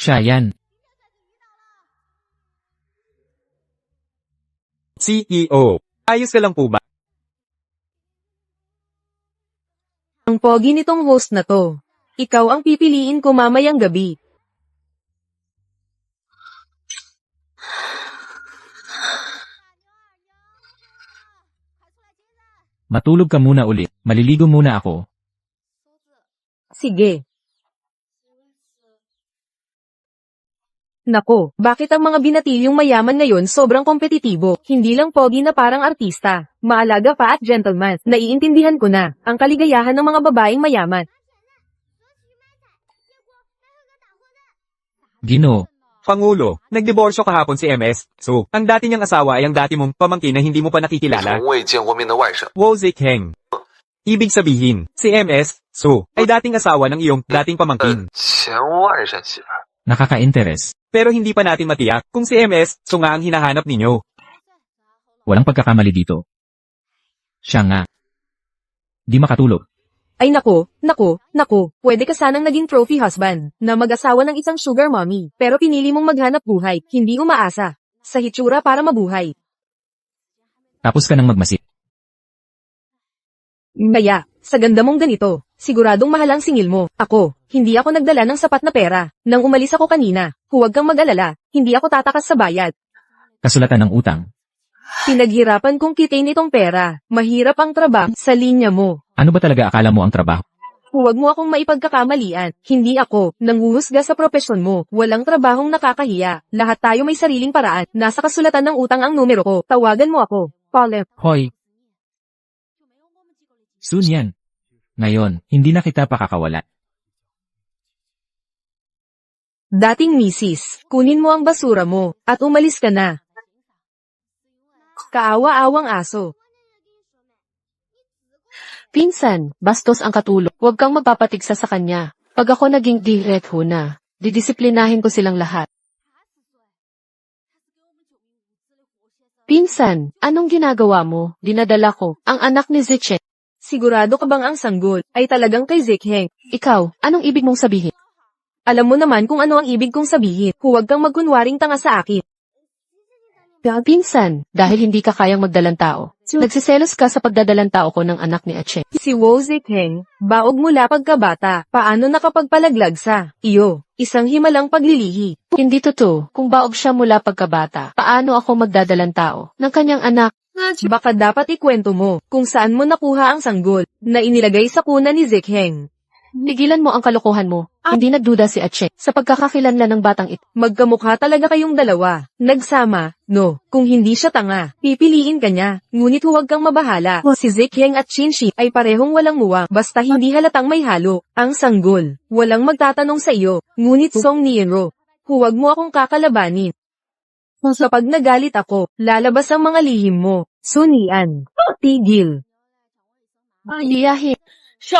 Siya yan. CEO, ayos ka lang po ba? Ang pogi nitong host na to. Ikaw ang pipiliin ko mamayang gabi. Matulog ka muna ulit. Maliligo muna ako. Sige. Nako, bakit ang mga binatilyong mayaman ngayon sobrang kompetitibo? Hindi lang pogi na parang artista. Maalaga pa at gentleman. Naiintindihan ko na, ang kaligayahan ng mga babaeng mayaman. Gino. Pangulo, nagdiborsyo kahapon si MS. So, ang dati niyang asawa ay ang dati mong pamangkin na hindi mo pa nakikilala. 从未见过面的外甥。 Wo Zikheng. Ibig sabihin, si MS, so, ay dating asawa ng iyong dating pamangkin. 前外甥媳妇儿。 Nakaka-interes. Pero hindi pa natin matiyak kung si MS, so nga ang hinahanap ninyo. Walang pagkakamali dito. Siya nga. Di makatulog. Ay nako, pwede ka sanang naging trophy husband, na mag-asawa ng isang sugar mommy, pero pinili mong maghanap buhay, hindi umaasa, sa hitsura para mabuhay. Tapos ka nang magmasid. Maya, sa ganda mong ganito, siguradong mahal ang singil mo. Ako, hindi ako nagdala ng sapat na pera. Nang umalis ako kanina, huwag kang mag-alala, hindi ako tatakas sa bayad. Kasulatan ng utang. Pinaghirapan kong kitain itong pera, mahirap ang trabaho sa linya mo. Ano ba talaga akala mo ang trabaho? Huwag mo akong maipagkakamalian, hindi ako, nanguhusga sa propesyon mo, walang trabahong nakakahiya, lahat tayo may sariling paraan, nasa kasulatan ng utang ang numero ko, tawagan mo ako, Paulem. Hoy. Soon yan. Ngayon, hindi na kita pakakawala. Dating misis, kunin mo ang basura mo, at umalis ka na. Kaawa-awang aso. Pinsan, bastos ang katulog. Huwag kang magpapatigsa sa kanya. Pag ako naging diretho na, didisiplinahin ko silang lahat. Pinsan, anong ginagawa mo? Dinadala ko, ang anak ni Ziche. Sigurado ka bang ang sanggol ay talagang kay Zikheng? Ikaw, anong ibig mong sabihin? Alam mo naman kung ano ang ibig kong sabihin. Huwag kang magkunwaring tanga sa akin. Pinsan, dahil hindi ka kayang magdalang tao. Nagsiselos ka sa pagdadalang tao ko ng anak ni Ache. Si Wo Zikheng, baog mula pagkabata, paano nakapagpalaglag sa iyo? Isang himalang paglilihi. Hindi totoo, kung baog siya mula pagkabata, paano ako magdadalang tao ng kanyang anak? Baka dapat ikwento mo kung saan mo nakuha ang sanggol na inilagay sa kuna ni Zikheng. Tigilan mo ang kalokohan mo. Hindi nagduda si Ache sa pagkakakilanlan ng batang ito. Magkamukha talaga kayong dalawa. Nagsama, no? Kung hindi siya tanga, pipiliin ka niya. Ngunit huwag kang mabahala. Si Zikheng at Chinshi ay parehong walang muwang basta hindi halatang may halo. Ang sanggol, walang magtatanong sa iyo. Ngunit Song Nienro, huwag mo akong kakalabanin. Sa pag nagalit ako, lalabas ang mga lihim mo. Sunian, tigil. Liyahin.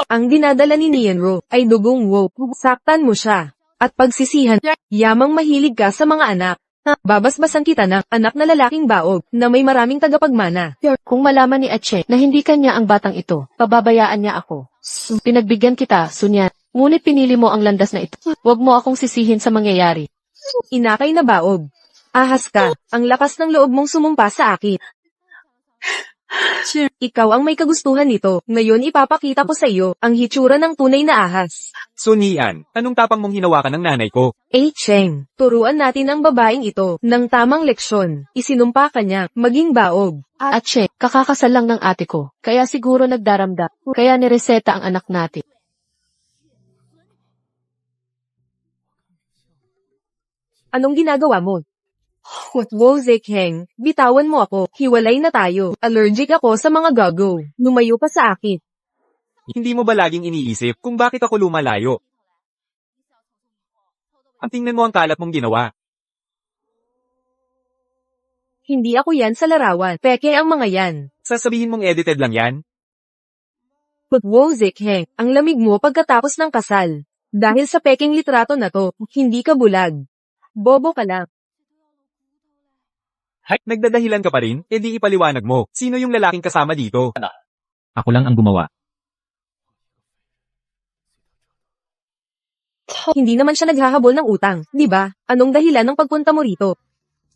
Ang dinadala ni Nienro ay dugong Wo. Saktan mo siya. At pagsisihan, yamang mahilig ka sa mga anak. Babasbasan kita ng anak na lalaking baog na may maraming tagapagmana. Kung malaman ni Ache na hindi kanya ang batang ito, pababayaan niya ako. Pinagbigyan kita, Sunyan. Ngunit pinili mo ang landas na ito. Huwag mo akong sisihin sa mangyayari. Inakay na baog. Ahas ka, ang lakas ng loob mong sumumpa sa akin. Ikaw ang may kagustuhan nito. Ngayon ipapakita ko sa iyo ang hitsura ng tunay na ahas. Sunian, anong tapang mong hinawakan ng nanay ko? Cheng, turuan natin ang babaeng ito ng tamang leksyon. Isinumpa ka niya, maging baog. Ache, kakakasal lang ng ate ko. Kaya siguro nagdaramdam. Kaya nireseta ang anak natin. Anong ginagawa mo? Wo Zikheng, bitawan mo ako, hiwalay na tayo. Allergic ako sa mga gago. Lumayo ka sa akin. Hindi mo ba laging iniisip kung bakit ako lumalayo? Ang tingnan mo ang kalat mong ginawa. Hindi ako yan sa larawan. Peke ang mga yan. Sasabihin mong edited lang yan? Wo Zikheng, ang lamig mo pagkatapos ng kasal. Dahil sa peking litrato na to, hindi ka bulag. Bobo ka lang. Nagdadahilan ka pa rin? E di ipaliwanag mo. Sino yung lalaking kasama dito? Ako lang ang gumawa. Hindi naman siya naghahabol ng utang, di ba? Anong dahilan ng pagpunta mo rito?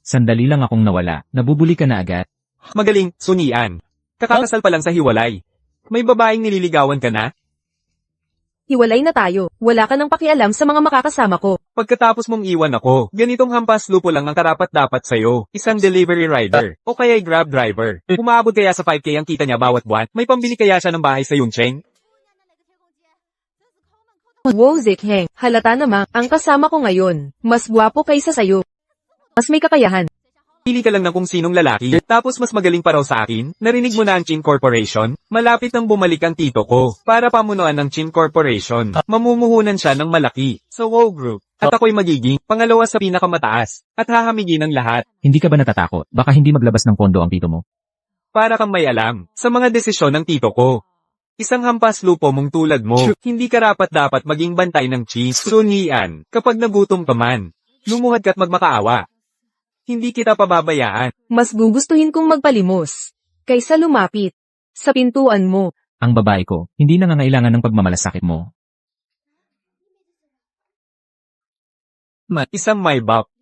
Sandali lang akong nawala. Nabubuli ka na agad. Magaling, Sunian. Kakakasal pa lang sa hiwalay. May babaeng nililigawan ka na? Hiwalay na tayo. Wala ka nang pakialam sa mga makakasama ko. Pagkatapos mong iwan ako, ganitong hampas lupo lang ang karapat-dapat sa'yo. Isang delivery rider, o kaya'y grab driver. Umaabot kaya sa 5K ang kita niya bawat buwan? May pambili kaya siya ng bahay sa Yuncheng? Wow, Zikheng. Halata naman, ang kasama ko ngayon. Mas gwapo kaysa sayo. Mas may kakayahan. Pili ka lang ng kung sinong lalaki, tapos mas magaling pa raw sa akin. Narinig mo na ang Chin Corporation? Malapit nang bumalik ang tito ko, para pamunuan ng Chin Corporation. Mamumuhunan siya ng malaki, sa WoW Group. At ako'y magiging pangalawa sa pinakamataas, at hahamigin ng lahat. Hindi ka ba natatakot? Baka hindi maglabas ng pondo ang tito mo. Para kang may alam, sa mga desisyon ng tito ko. Isang hampas lupo mong tulad mo, hindi karapat-dapat maging bantay ng cheese. Sunian, kapag nagutom ka man, lumuhad ka't magmakaawa. Hindi kita pababayaan. Mas gugustuhin kong magpalimos kaysa lumapit sa pintuan mo. Ang babae ko, hindi nangangailangan ng pagmamalasakit mo. Isang may bop.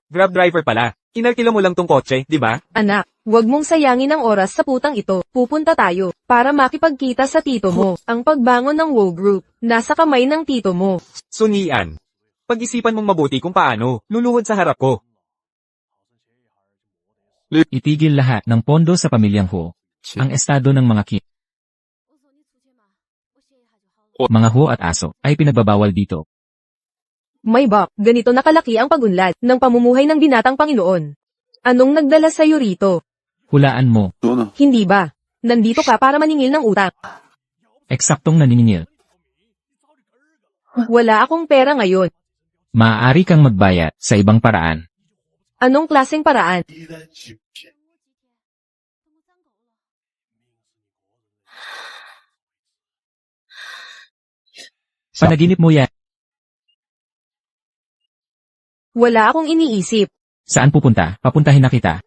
Grab driver pala. Inalkila mo lang tong kotse, di ba? Anak, huwag mong sayangin ang oras sa putang ito. Pupunta tayo para makipagkita sa tito mo. Ang pagbangon ng WoW Group, nasa kamay ng tito mo. Sunian, pag-isipan mong mabuti kung paano, luluhod sa harap ko. Itigil lahat ng pondo sa pamilyang Ho. Ang estado ng mga mga Ho at aso ay pinagbabawal dito. May bak, ganito nakalaki ang pagunlad ng pamumuhay ng binatang Panginoon. Anong nagdala sa'yo rito? Hulaan mo. Hindi ba? Nandito ka para maningil ng utang. Eksaktong naniningil. Wala akong pera ngayon. Maaari kang magbayad sa ibang paraan. Anong klaseng paraan? Panaginip mo yan. Wala akong iniisip. Saan pupunta? Papuntahin na kita.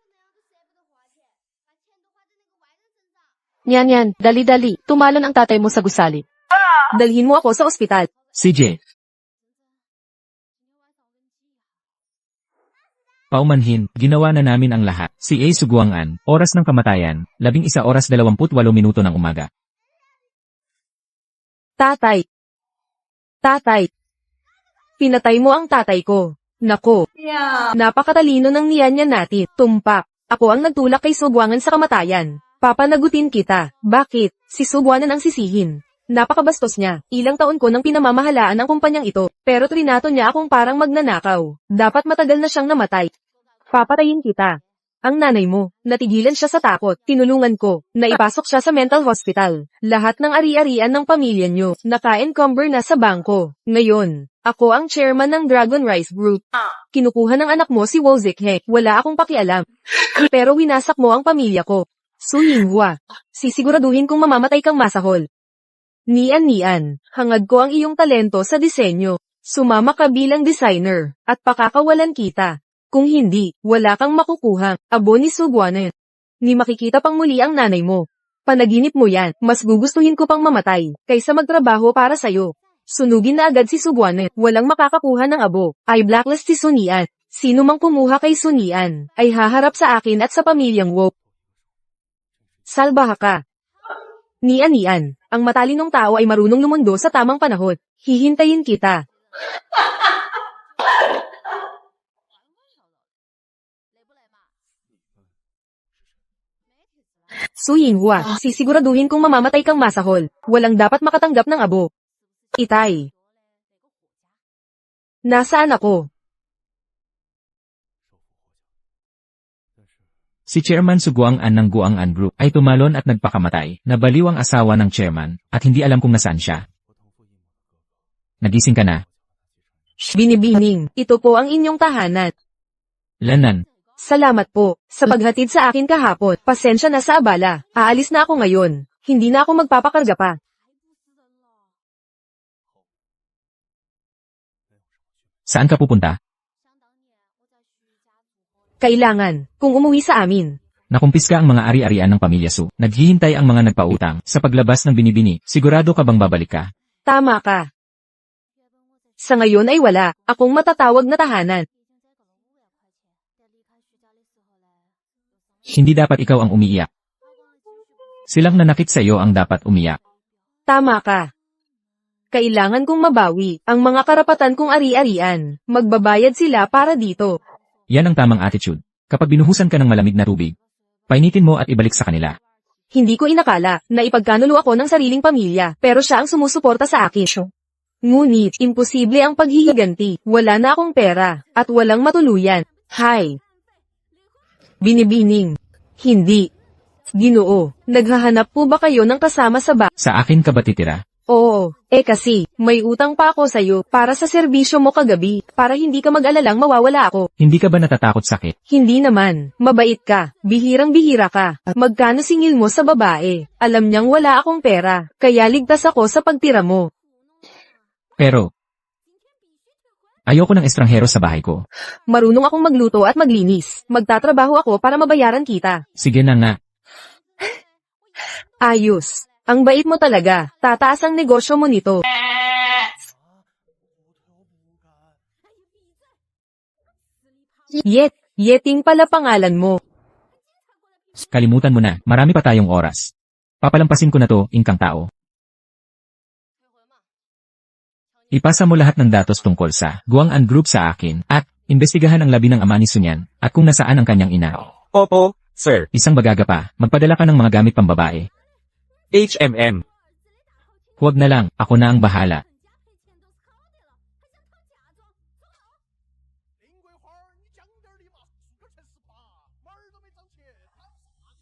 Yan, dali-dali. Tumalon ang tatay mo sa gusali. Dalhin mo ako sa ospital. CJ. Paumanhin, ginawa na namin ang lahat. Si A. Suguangan, oras ng kamatayan, 11:28 ng umaga. Tatay. Tatay. Pinatay mo ang tatay ko. Nako. Napakatalino ng niyan natin. Tumpak. Ako ang nagtulak kay Sugwangan sa kamatayan. Papanagutin kita. Bakit? Si Sugwanan ang sisihin. Napakabastos niya. Ilang taon ko nang pinamamahalaan ang kumpanyang ito, pero trinato niya akong parang magnanakaw. Dapat matagal na siyang namatay. Papatayin kita. Ang nanay mo, natigilan siya sa takot, tinulungan ko, naipasok siya sa mental hospital. Lahat ng ari-arian ng pamilya niyo, naka-encumber na sa bangko. Ngayon, ako ang chairman ng Dragon Rice Group. Kinukuha ng anak mo si Wozikhe, wala akong pakialam. Pero winasak mo ang pamilya ko. Su Yinghua, sisiguraduhin kong mamamatay kang masahol. Nian, hangad ko ang iyong talento sa disenyo. Sumama ka bilang designer, at pakakawalan kita. Kung hindi, wala kang makukuha, abo ni Sugwanan. Ni makikita pang muli ang nanay mo. Panaginip mo yan, mas gugustuhin ko pang mamatay, kaysa magtrabaho para sayo. Sunugin na agad si Sugwanan, walang makakakuha ng abo. I blacklist si Sunian. Sino mang kumuha kay Sunian, ay haharap sa akin at sa pamilyang Wo. Salbaha ka. Nian, ang matalinong tao ay marunong lumundo sa tamang panahon. Hihintayin kita. Su Yinghua, sisiguraduhin kong mamamatay kang masahol. Walang dapat makatanggap ng abo. Itay. Nasaan ako? Si Chairman Suguangan ng Guangan Group ay tumalon at nagpakamatay. Nabaliw ang asawa ng chairman at hindi alam kung nasaan siya. Nagising ka na? Binibining, ito po ang inyong tahanan. Lanan. Salamat po, sa paghatid sa akin kahapon. Pasensya na sa abala. Aalis na ako ngayon. Hindi na ako magpapakarga pa. Saan ka pupunta? Kailangan, kung umuwi sa amin. Nakumpiska ang mga ari-arian ng pamilya Su. Naghihintay ang mga nagpautang. Sa paglabas ng binibini, sigurado ka bang babalik ka? Tama ka. Sa ngayon ay wala akong matatawag na tahanan. Hindi dapat ikaw ang umiiyak. Silang nanakit sa iyo ang dapat umiyak. Tama ka. Kailangan kong mabawi ang mga karapatan kong ari-arian. Magbabayad sila para dito. Yan ang tamang attitude. Kapag binuhusan ka ng malamig na tubig, painitin mo at ibalik sa kanila. Hindi ko inakala na ipagkanulo ako ng sariling pamilya, pero siya ang sumusuporta sa akin. Ngunit, imposible ang paghihiganti. Wala na akong pera, at walang matuluyan. Hay! Binibining. Hindi. Ginoo, naghahanap po ba kayo ng kasama sa Sa akin ka ba titira? Oo, kasi, may utang pa ako sa'yo para sa serbisyo mo kagabi, para hindi ka mag-alalang mawawala ako. Hindi ka ba natatakot sakit? Hindi naman, mabait ka, bihirang-bihira ka. Magkano singil mo sa babae? Alam niyang wala akong pera, kaya ligtas ako sa pagtira mo. Pero, ayoko ng estranghero sa bahay ko. Marunong akong magluto at maglinis. Magtatrabaho ako para mabayaran kita. Sige na nga. Ayos. Ang bait mo talaga. Tataas ang negosyo mo nito. Yeting pala pangalan mo. Kalimutan mo na, marami pa tayong oras. Papalampasin ko na to, ingkang tao. Ipasa mo lahat ng datos tungkol sa Guangan Group sa akin, at imbestigahan ang labi ng ama ni Sunyan, at kung nasaan ang kanyang ina. Opo, sir. Isang bagaga pa, magpadala ka ng mga gamit pambabae. HMM. Huwag na lang, ako na ang bahala.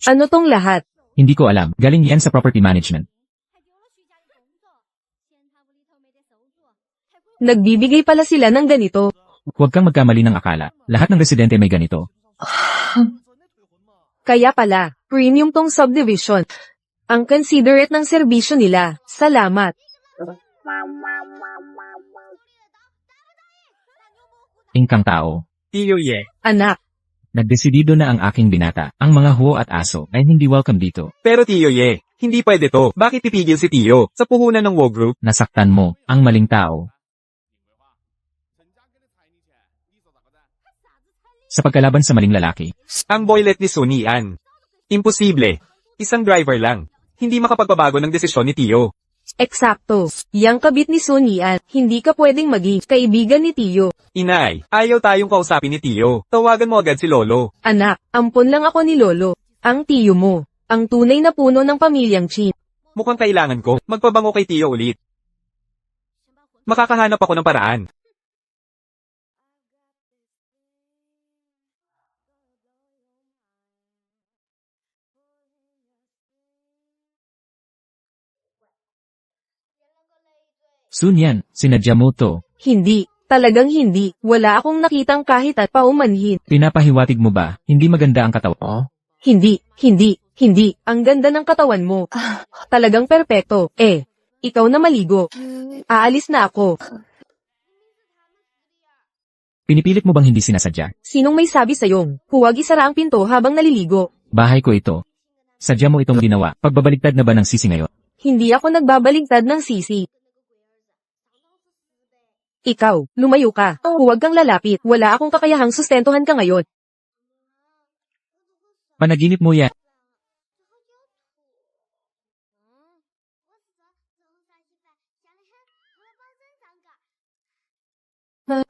Ano tong lahat? Hindi ko alam, galing yan sa property management. Nagbibigay pala sila ng ganito. Huwag kang magkamali ng akala, lahat ng residente may ganito. Kaya pala, premium tong subdivision. Ang considerate ng serbisyo nila. Salamat. Ingkang tao. Tiyo Ye. Anak, Nagdesidido na ang aking binata, ang mga huwo at aso ay hindi welcome dito. Pero Tiyo Ye, hindi pwede to. Bakit pipigil si Tiyo sa puhunan ng Wo Group? Nasaktan mo, ang maling tao. Sa pagkalaban sa maling lalaki, Ang boylet ni Sunian. Imposible. Isang driver lang. Hindi makapagbabago ng desisyon ni Tiyo. eksakto. Yang kabit ni Sunian, hindi ka pwedeng maging kaibigan ni Tiyo. Inay, ayaw tayong kausapin ni Tiyo. Tawagan mo agad si Lolo. Anak, ampon lang ako ni Lolo. Ang Tiyo mo. Ang tunay na puno ng pamilyang Chin. Mukhang kailangan ko magpabango kay Tiyo ulit. Makakahanap ako ng paraan. Sunyan, sinadya mo to. Hindi. Talagang hindi. Wala akong nakitang kahit at paumanhin. Pinapahiwatig mo ba, hindi maganda ang katawan? Hindi. Ang ganda ng katawan mo. Talagang perpekto. Ikaw na maligo. Aalis na ako. Pinipilit mo bang hindi sinasadya? Sinong may sabi sa'yong, huwag isara ang pinto habang naliligo? Bahay ko ito. Sadya mo itong ginawa, pagbabaligtad na ba ng sisi ngayon? Hindi ako nagbabaligtad ng sisi. Ikaw, lumayo ka. Huwag kang lalapit. Wala akong kakayahang sustentuhan ka ngayon. Panaginip mo yan.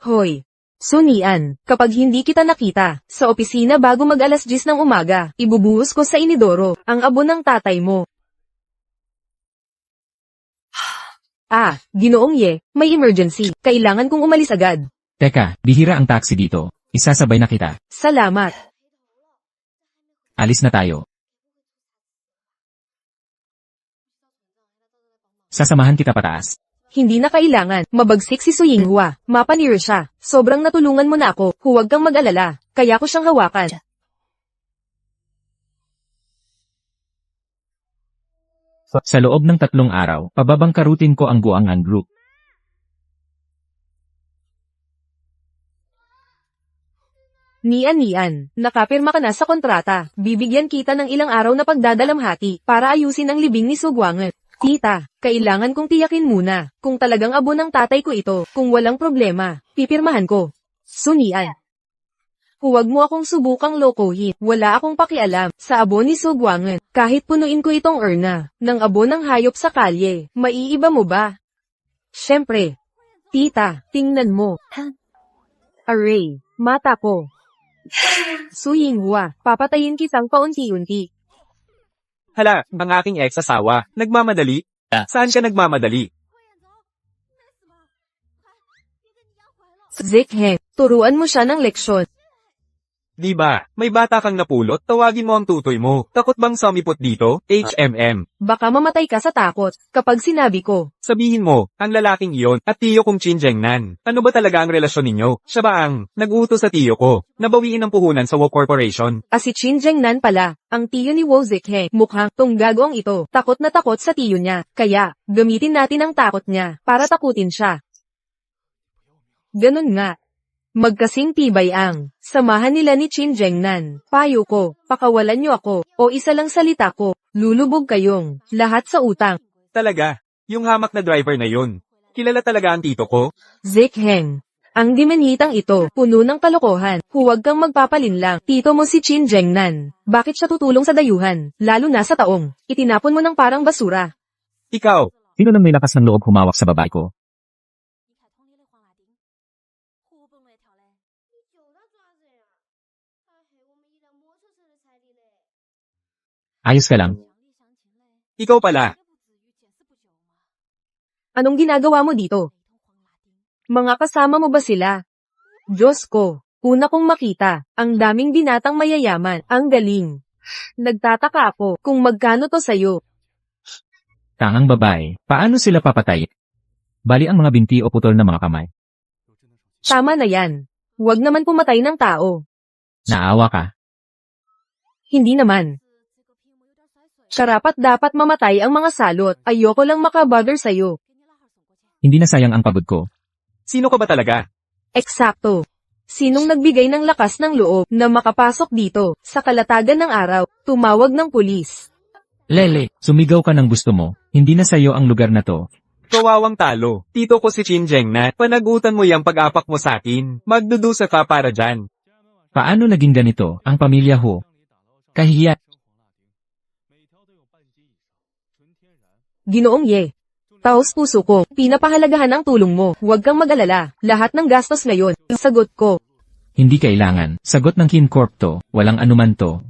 Hoy. Sunian, kapag hindi kita nakita, sa opisina bago mag-alas 10 ng umaga, ibubuhos ko sa inidoro, ang abo ng tatay mo. Ginoong Ye, may emergency. Kailangan kong umalis agad. Teka, bihira ang taxi dito. Isasabay na kita. Salamat. Alis na tayo. Sasamahan kita pataas. Hindi na kailangan. Mabagsik si Suyinghua. Mapanir siya. Sobrang natulungan mo na ako. Huwag kang mag-alala. Kaya ko siyang hawakan. Sa loob ng 3 araw, pababangkarutin ko ang Guangan Group. Nian, nakapirma ka na sa kontrata. Bibigyan kita ng ilang araw na pagdadalamhati para ayusin ang libing ni Sugwanget. Tita, kailangan kong tiyakin muna, kung talagang abo ng tatay ko ito, kung walang problema, pipirmahan ko. Sunian. Huwag mo akong subukang lokohin, wala akong pakialam, sa abo ni Sugwangan, kahit punuin ko itong urna, ng abo ng hayop sa kalye, maiiba mo ba? Siyempre. Tita, tingnan mo. Aray, mata ko. Su Yinghua, papatayin kitang paunti-unti. Hala, ang aking ex-asawa. Nagmamadali? Saan ka nagmamadali? Zikheng, turuan mo siya ng leksyon. Di ba? May bata kang napulot, tawagin mo ang tutoy mo. Takot bang sumipot dito? HMM. Baka mamatay ka sa takot, kapag sinabi ko. Sabihin mo, ang lalaking iyon, at tiyo kong Chin Jengnan. Ano ba talaga ang relasyon ninyo? Siya ba ang nag-utos sa tiyo ko? Nabawiin ang puhunan sa Wo Corporation? Si Chin Jengnan pala, ang tiyo ni Wo Zikheng. Mukhang tunggago ang ito, takot na takot sa tiyo niya. Kaya, gamitin natin ang takot niya, para takutin siya. Ganun nga. Magkasing tibay ang samahan nila ni Chin Jengnan. Payo ko, pakawalan niyo ako, o isa lang salita ko, lulubog kayong lahat sa utang. Talaga, yung hamak na driver na yun. Kilala talaga ang tito ko? Zikheng. Ang dimanhitang ito, puno ng kalokohan. Huwag kang magpapalinlang. Tito mo si Chin Jengnan. Bakit siya tutulong sa dayuhan, lalo na sa taong? Itinapon mo ng parang basura. Ikaw, Sino nang may lakas ng loob humawak sa babae ko? Ayos ka lang. ikaw pala. Anong ginagawa mo dito? Mga kasama mo ba sila? Diyos ko, una kong makita, ang daming binatang mayayaman, ang galing. Nagtataka ako kung magkano to sayo. Tangang babae, paano sila papatay? Bali ang mga binti o putol na mga kamay. Tama na yan. Huwag naman pumatay ng tao. Naawa ka. Hindi naman. Karapat dapat mamatay ang mga salot. Ayoko lang makabother sayo. Hindi na sayang ang pagod ko. Sino ka ba talaga? Eksakto. Sinong nagbigay ng lakas ng loob na makapasok dito, sa kalatagan ng araw, tumawag ng pulis? Lele, sumigaw ka ng gusto mo. Hindi na sayo ang lugar na to. Kawawang talo. Tito ko si Chin Jengnan. Panagutan mo yung pag-apak mo sa akin. Magdudusa ka para dyan. Paano naging ganito ang pamilya ho? Kahihiya. Ginoong Ye. Taos puso ko, pinapahalagahan ang tulong mo. Huwag kang mag-alala. Lahat ng gastos ngayon, sagot ko. Hindi kailangan. Sagot ng Kincorp to. Walang anuman to.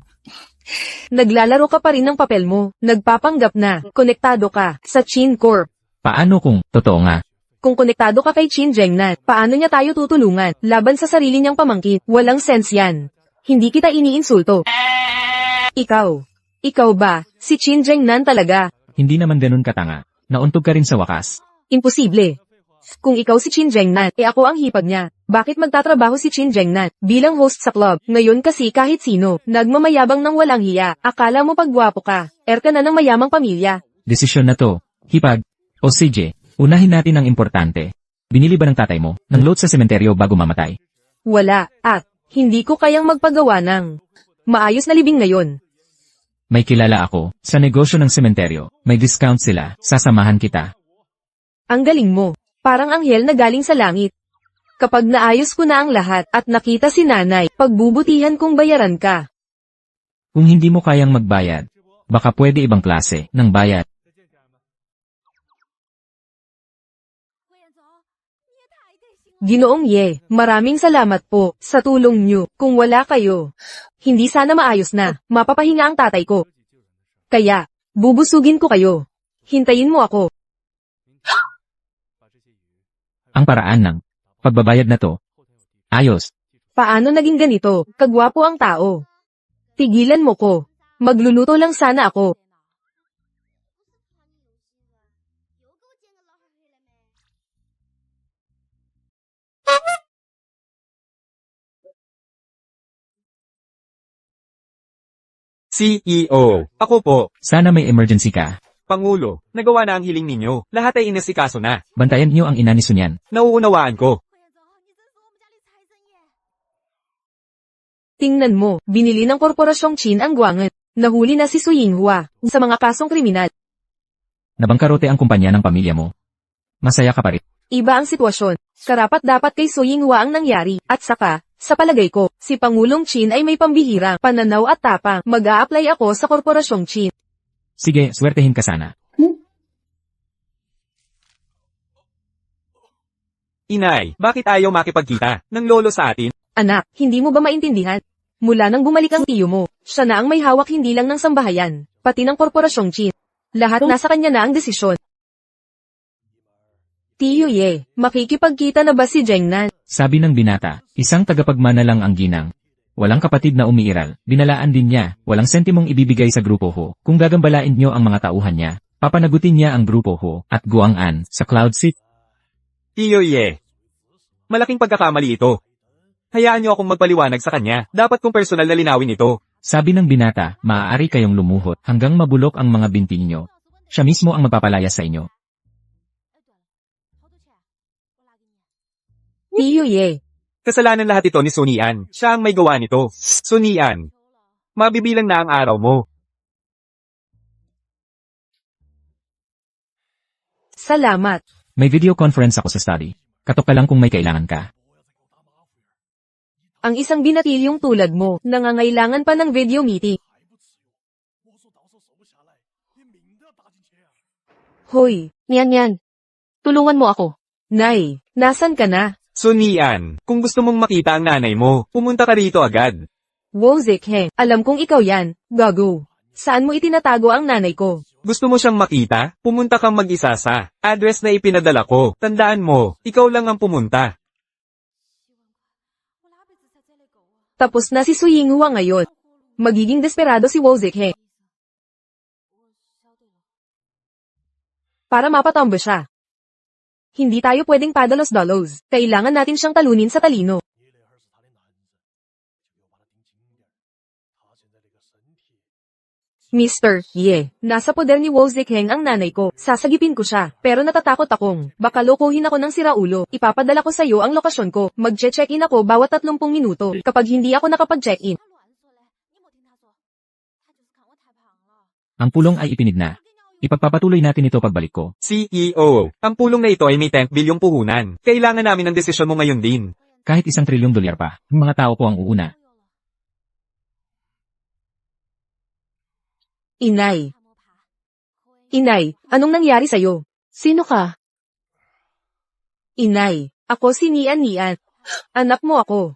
Naglalaro ka pa rin ng papel mo. Nagpapanggap na, konektado ka, sa Chin Corp. Paano kung totoo nga? Kung konektado ka kay Chin Jengnan, paano niya tayo tutulungan? Laban sa sarili niyang pamangkin, walang sense yan. Hindi kita iniinsulto. Ikaw ba, si Chin Jengnan talaga? Hindi naman ganun katanga. Nauntog ka rin sa wakas. Imposible. Kung ikaw si Chin Jengnan, ako ang hipag niya. Bakit magtatrabaho si Chin Jengnan bilang host sa club? Ngayon kasi kahit sino, nagmamayabang ng walang hiya. Akala mo pagwapo ka, ka na ng mayamang pamilya. Desisyon na to. Hipag. O CJ, unahin natin ang importante. Binili ba ng tatay mo ng load sa sementeryo bago mamatay? Wala, at hindi ko kayang magpagawa ng maayos na libing ngayon. May kilala ako. Sa negosyo ng sementeryo, may discount sila. Sasamahan kita. Ang galing mo. Parang anghel na galing sa langit. Kapag naayos ko na ang lahat at nakita si nanay, pagbubutihan kong bayaran ka. Kung hindi mo kayang magbayad, baka pwede ibang klase ng bayad. Ginoong Ye, maraming salamat po sa tulong niyo. Kung wala kayo, hindi sana maayos na, mapapahinga ang tatay ko. Kaya, bubusugin ko kayo. Hintayin mo ako. Ang paraan ng pagbabayad na to. Ayos. Paano naging ganito? Kagwapo ang tao. Tigilan mo ko. Magluluto lang sana ako. CEO. Ako po. Sana may emergency ka. Pangulo. Nagawa na ang hiling ninyo. Lahat ay inasikaso na. Bantayan niyo ang ina ni Sunyan. Nauunawaan ko. Tingnan mo, binili ng korporasyong Chin ang Guangan. Nahuli na si Su Yinghua sa mga kasong kriminal. Nabangkarote ang kumpanya ng pamilya mo. Masaya ka pa rin. Iba ang sitwasyon. Karapat-dapat kay Su Yinghua ang nangyari. At saka, sa palagay ko, si Pangulong Chin ay may pambihirang pananaw at tapang. Mag-a-apply ako sa Korporasyong Chin. Sige, swertehin ka sana. Inay, bakit ayaw makipagkita ng lolo sa atin? Anak, hindi mo ba maintindihan? Mula nang bumalik ang tiyo mo, siya na ang may hawak hindi lang ng sambahayan, pati ng Korporasyong Chin. Lahat nasa kanya na ang desisyon. Tiyo Ye, makikipagkita na ba si Jengnan? Sabi ng binata, isang tagapagmana lang ang ginang. Walang kapatid na umiiral, binalaan din niya, walang sentimong ibibigay sa grupo ho. Kung gagambalain niyo ang mga tauhan niya, papanagutin niya ang grupo ho at Guang'an sa Cloud City. Tiyo Ye. Malaking pagkakamali ito. Hayaan niyo akong magpaliwanag sa kanya. Dapat kong personal na linawin ito. Sabi ng binata, maaari kayong lumuhot hanggang mabulok ang mga binti niyo. Siya mismo ang magpapalaya sa inyo. Tiyo Ye, Kasalanan lahat ito ni Sunian. Siya ang may gawa nito. Sunian. Mabibilang na ang araw mo. salamat. May video conference ako sa study. Katok ka lang kung may kailangan ka. Ang isang binatilyong tulad mo, nangangailangan pa ng video meeting. Hoy, Nian. Tulungan mo ako. Nay, nasan ka na? Sunian, kung gusto mong makita ang nanay mo, pumunta ka rito agad. Wo Zikheng, alam kong ikaw yan, gago. Saan mo itinatago ang nanay ko? Gusto mo siyang makita? Pumunta kang mag-isa sa address na ipinadala ko. Tandaan mo, ikaw lang ang pumunta. Tapos na si Su Yinghua ngayon. Magiging desperado si Wo Zikheng. Para mapatombo siya. Hindi tayo pwedeng padalos-dalos. Kailangan natin siyang talunin sa talino. Mr. Ye, nasa poder ni Wo Zikheng ang nanay ko. Sasagipin ko siya, pero natatakot akong, baka lokohin ako ng siraulo. Ipapadala ko sa'yo ang lokasyon ko. Mag-check-in ako bawat 30 minuto. Kapag hindi ako nakapag-check-in, Ang pulong ay ipinid na. Ipagpapatuloy natin ito pagbalik ko. CEO, ang pulong na ito ay may 10 bilyong puhunan. Kailangan namin ng desisyon mo ngayon din. Kahit $1 trilyon pa, yung mga tao ko ang uuna. Inay. Inay, anong nangyari sa'yo? Sino ka? Inay, ako si Nian. Anak mo ako.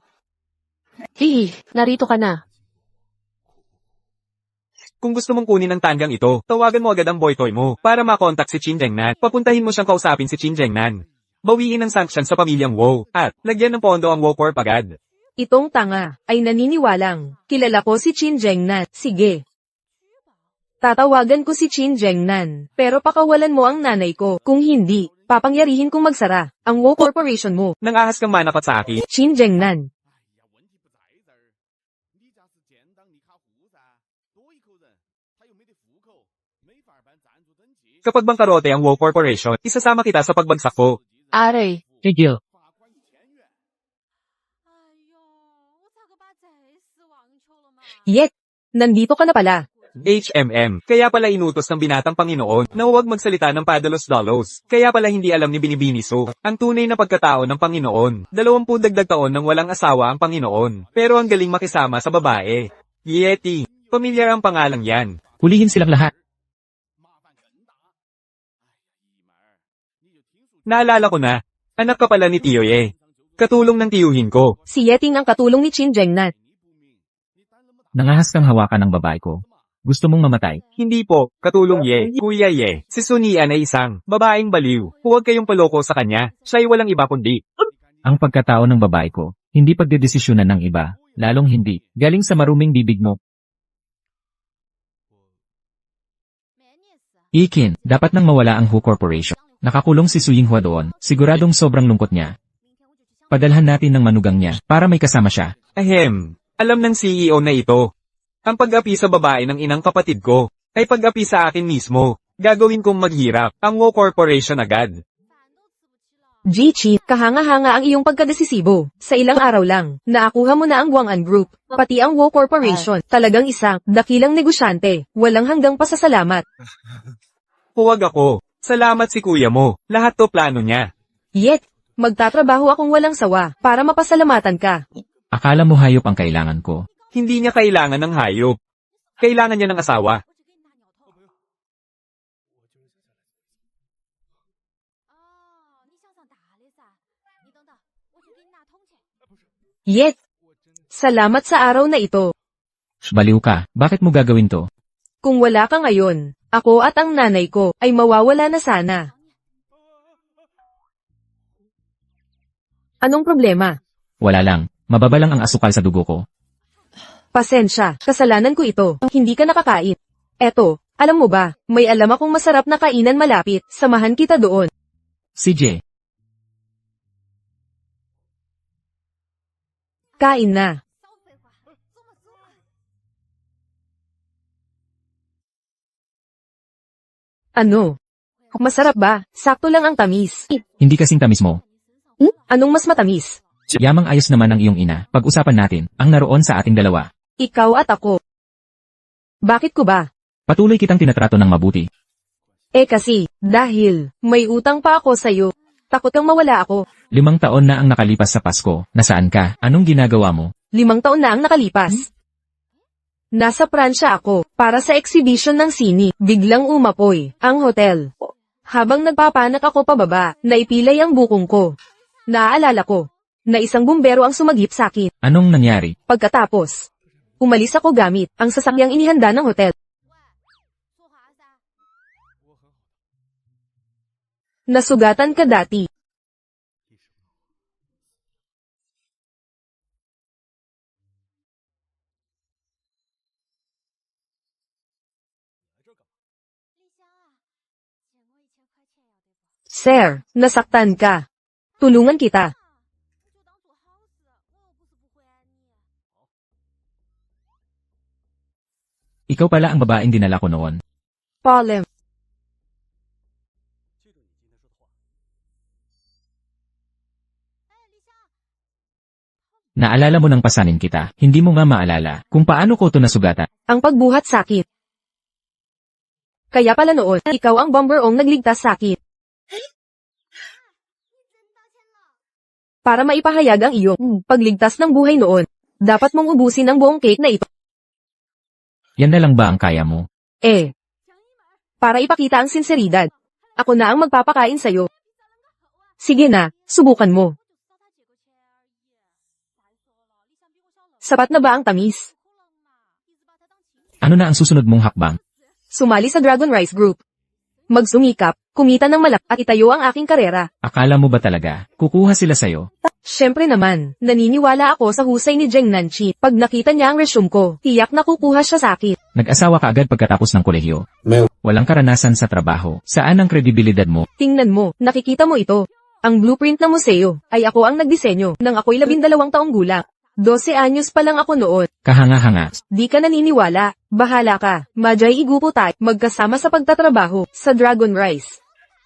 Hihi, narito ka na. Kung gusto mong kunin ang tanggang ito, tawagan mo agad ang boytoy mo para makontak si Chin Jengnan. Papuntahin mo siyang kausapin si Chin Jengnan. Bawiin ang sanction sa pamilyang Wo at lagyan ng pondo ang Wo Corp agad. Itong tanga, ay naniniwalang, kilala ko si Chin Jengnan. Sige. Tatawagan ko si Chin Jengnan, pero pakawalan mo ang nanay ko. Kung hindi, papangyarihin kong magsara ang Wo Corporation mo. Nang ahas kang manakot sa akin, Chin Jengnan. kapag bangkarote ang Wo Corporation, isasama kita sa pagbagsak ko. Aray, Tigil. Yet, nandito ka na pala. HMM, kaya pala inutos ng binatang Panginoon na huwag magsalita ng padalos-dalos. Kaya pala hindi alam ni Binibiniso ang tunay na pagkatao ng Panginoon. 20 dagdag taon nang walang asawa ang Panginoon. Pero ang galing makisama sa babae. Yeti, pamilyar ang pangalang yan. Hulihin silang lahat. Naalala ko na, anak ka pala ni Tiyo Ye. Katulong ng tiyuhin ko. Si Yeting ang katulong ni Chin Jengnan. Nangahas kang hawakan ng babae ko. Gusto mong mamatay. Hindi po, katulong Ye, Kuya Ye. Si Sunian ay isang babaeng baliw. Huwag kayong paloko sa kanya. Siya ay walang iba kundi. Ang pagkatao ng babae ko, hindi pagdedesisyonan ng iba, lalong hindi, galing sa maruming bibig mo. Ikin, dapat nang mawala ang Hu Corporation. Nakakulong si Su Yinghua doon, siguradong sobrang lungkot niya. Padalhan natin ng manugang niya, para may kasama siya. Ahem, alam ng CEO na ito. Ang pag-api sa babae ng inang kapatid ko, ay pag-api sa akin mismo. Gagawin kong maghirap ang Wo Corporation agad. Jichi, kahanga-hanga ang iyong pagkadesisibo. Sa ilang araw lang, naakuha mo na ang Guang'an Group, pati ang Wo Corporation. Talagang isang, dakilang negosyante. Walang hanggang pasasalamat. Huwag ako. Salamat si kuya mo. Lahat to plano niya. Yet, magtatrabaho akong walang sawa para mapasalamatan ka. Akala mo hayop ang kailangan ko. Hindi niya kailangan ng hayop. Kailangan niya ng asawa. Yet, salamat sa araw na ito. Baliw ka, bakit mo gagawin to? Kung wala ka ngayon, ako at ang nanay ko ay mawawala na sana. Anong problema? Wala lang, mababa lang ang asukal sa dugo ko. Pasensya, kasalanan ko ito. Hindi ka nakakain. Eto, alam mo ba, may alam akong masarap na kainan malapit. Samahan kita doon. CJ, Kain na. Ano? Masarap ba? Sakto lang ang tamis. hindi kasing tamis mo. Anong mas matamis? Yamang ayos naman ang iyong ina. Pag-usapan natin, ang naroon sa ating dalawa. Ikaw at ako. Bakit ko ba? Patuloy kitang tinatrato ng mabuti. Kasi, dahil, may utang pa ako sa'yo. Takot kang mawala ako. 5 taon na ang nakalipas sa Pasko. Nasaan ka? Anong ginagawa mo? 5 taon na ang nakalipas. Nasa Pransya ako, para sa exhibition ng sini. Biglang umapoy, ang hotel. Habang nagpapanak ako pababa, naipilay ang bukong ko. Naaalala ko, na isang bumbero ang sumagip sa akin. Anong nangyari? Pagkatapos, umalis ako gamit ang sasakyang inihanda ng hotel. Nasugatan ka dati. Sir, nasaktan ka. Tulungan kita. Ikaw pala ang babaeng dinala ko noon. Problem. Naalala mo nang pasanin kita, hindi mo nga maalala kung paano ko to nasugatan. Ang pagbuhat sakit. Kaya pala noon, ikaw ang bomberong nagligtas sa akin. Para maipahayag ang iyong pagligtas ng buhay noon, dapat mong ubusin ang buong cake na ito. Yan na lang ba ang kaya mo? Para ipakita ang sinseridad. Ako na ang magpapakain sa'yo. Sige na, subukan mo. Sapat na ba ang tamis? Ano na ang susunod mong hakbang? Sumali sa Dragon Rice Group. Magsumikap, kumita ng malak at itayo ang aking karera. Akala mo ba talaga, kukuha sila sa'yo? Siyempre naman, naniniwala ako sa husay ni Jeng Nanchi. Pag nakita niya ang resume ko, tiyak na kukuha siya sa akin. Nag-asawa ka agad pagkatapos ng kolehiyo. Walang karanasan sa trabaho. Saan ang kredibilidad mo? Tingnan mo, nakikita mo ito. Ang blueprint ng museo, ay ako ang nagdisenyo, nang ako'y 12 taong gulang. 12 anyos pa lang ako noon. Kahanga-hanga. Di ka naniniwala, bahala ka. Majay igupo tayo, magkasama sa pagtatrabaho, sa Dragon Rice.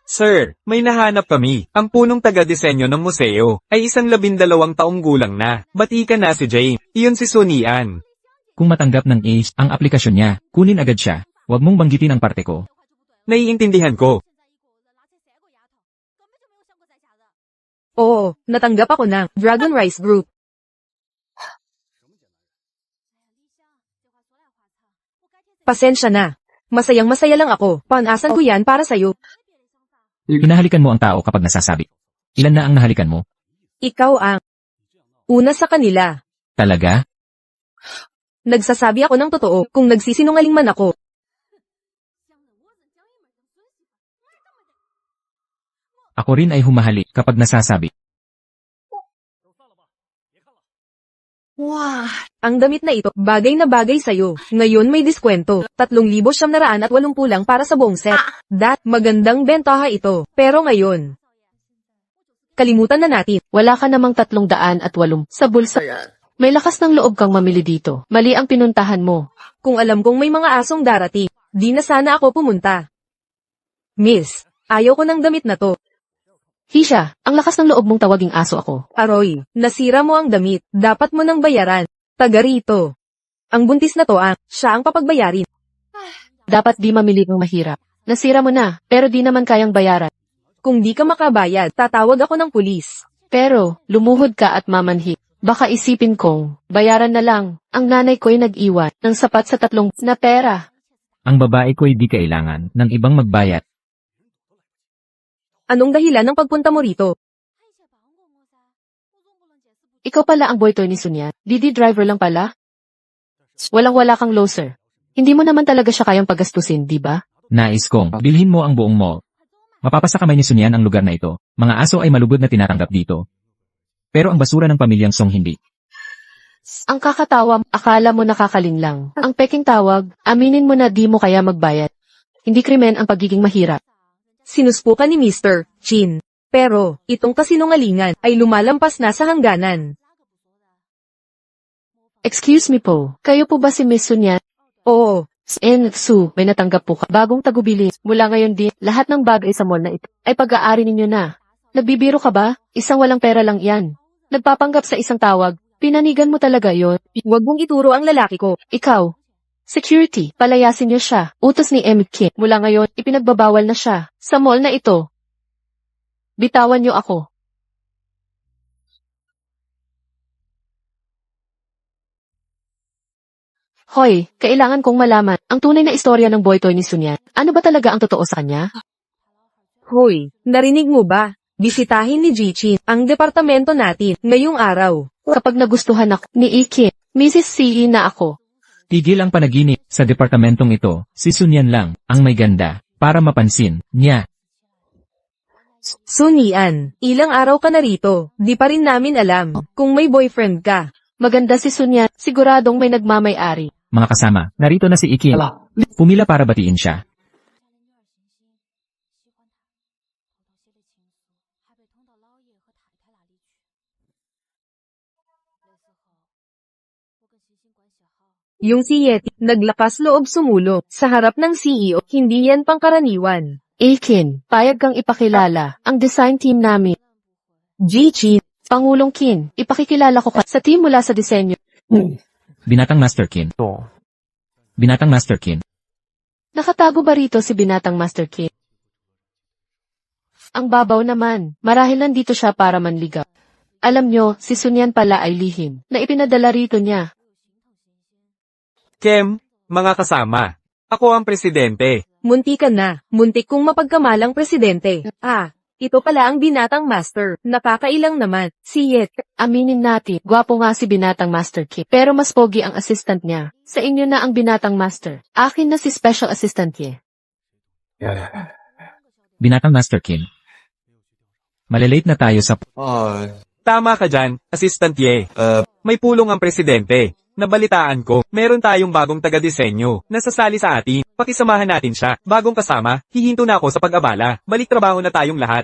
Sir, may nahanap kami. Ang punong taga-disenyo ng museo ay isang 12 taong gulang na. Bati ka na si Jane. Iyon si Sunian. Kung matanggap ng ACE ang aplikasyon niya, kunin agad siya. Huwag mong banggitin ang parte ko. Naiintindihan ko. Oo, natanggap ako ng Dragon Rice Group. Pasensya na. Masayang-masaya lang ako. Panasan ko yan para sa'yo. Hinahalikan mo ang tao kapag nasasabi. Ilan na ang nahalikan mo? Ikaw ang una sa kanila. Talaga? Nagsasabi ako ng totoo kung nagsisinungaling man ako. Ako rin ay humahali kapag nasasabi. Ang damit na ito, bagay na bagay sa'yo. Ngayon may diskwento. 3,980 lang para sa buong set. Magandang bentaha ito. Pero ngayon, kalimutan na natin. Wala ka namang 308 sa bulsa. May lakas ng loob kang mamili dito. Mali ang pinuntahan mo. Kung alam kong may mga asong darating, di na sana ako pumunta. Miss, ayaw ko ng damit na to. Hisha, ang lakas ng loob mong tawaging aso ako. Aroy, nasira mo ang damit. Dapat mo nang bayaran. Taga rito. Ang buntis na to siya ang papagbayarin. Dapat di mamili ng mahirap. Nasira mo na, pero di naman kayang bayaran. Kung di ka makabayad, tatawag ako ng pulis. Pero, lumuhod ka at mamanhik. Baka isipin kong, bayaran na lang. Ang nanay ko'y nag-iwan ng sapat sa 3 na pera. Ang babae ko'y di kailangan ng ibang magbayad. Anong dahilan ng pagpunta mo rito? Ikaw pala ang boytoy ni Sunyan. Didi driver lang pala? Walang-wala kang loser. Hindi mo naman talaga siya kayang pagastusin, di ba? Nais kong bilhin mo ang buong mall. Mapapasa kamay ni Sunyan ang lugar na ito. Mga aso ay malugod na tinatanggap dito. Pero ang basura ng pamilyang Song hindi. Ang kakatawa, akala mo nakakaling lang. Ang peking tawag, aminin mo na di mo kaya magbayad. Hindi krimen ang pagiging mahirap. Sinuspukan ni Mr. Chin. Pero, itong kasinungalingan ay lumalampas na sa hangganan. Excuse me po, kayo po ba si Miss Sunyan? Oo, Su, may natanggap po ka. Bagong tagubili. Mula ngayon din, lahat ng bagay sa mall na ito ay pag-aari ninyo na. Nagbibiro ka ba? Isang walang pera lang yan. Nagpapanggap sa isang tawag, pinanigan mo talaga yon. huwag mong ituro ang lalaki ko. Ikaw, security, palayasin niyo siya. Utos ni Emmett Kim. Mula ngayon, ipinagbabawal na siya. Sa mall na ito. Bitawan niyo ako. Hoy, kailangan kong malaman ang tunay na istorya ng boytoy ni Sunyan. Ano ba talaga ang totoo sa kanya? Hoy, narinig mo ba? Bisitahin ni Jichin ang departamento natin ngayong araw. Kapag nagustuhan ako ni Ikin, Mrs. CE na ako. Tigil ang panaginip. Sa departamentong ito, si Sunyan lang ang may ganda para mapansin niya. Sunian, ilang araw ka na rito, di pa rin namin alam kung may boyfriend ka. Maganda si Sunyan, siguradong may nagmamay-ari. Mga kasama, narito na si Ikin. Pumila para batiin siya. Yung si Yeti, naglakas loob sumulo sa harap ng CEO, hindi yan pangkaraniwan. Ikin, payag kang ipakilala ang design team namin. Jichin, Pangulong Kin, ipakikilala ko ka sa team mula sa disenyo. Binatang Master Kin. Binatang Master Kin. Nakatago ba rito si Binatang Master Kin? Ang babaw naman, marahil nandito siya para manligaw. Alam nyo, si Sunyan pala ay lihim, na ipinadala rito niya. Kem, mga kasama. Ako ang presidente. munti ka na, muntik kong mapagkamalang presidente. Ito pala ang binatang master, nakakailang naman, si Yet. Aminin natin, gwapo nga si Binatang Master Kin, pero mas pogi ang assistant niya. Sa inyo na ang Binatang Master. Akin na si Special Assistant niya. Binatang Master Kin. Malilate na tayo sa... Tama ka dyan, Assistant Ye. May pulong ang presidente. Nabalitaan ko, meron tayong bagong taga-disenyo na sasali sa atin. Pakisamahan natin siya. Bagong kasama, hihinto na ako sa pag-abala. Balik trabaho na tayong lahat.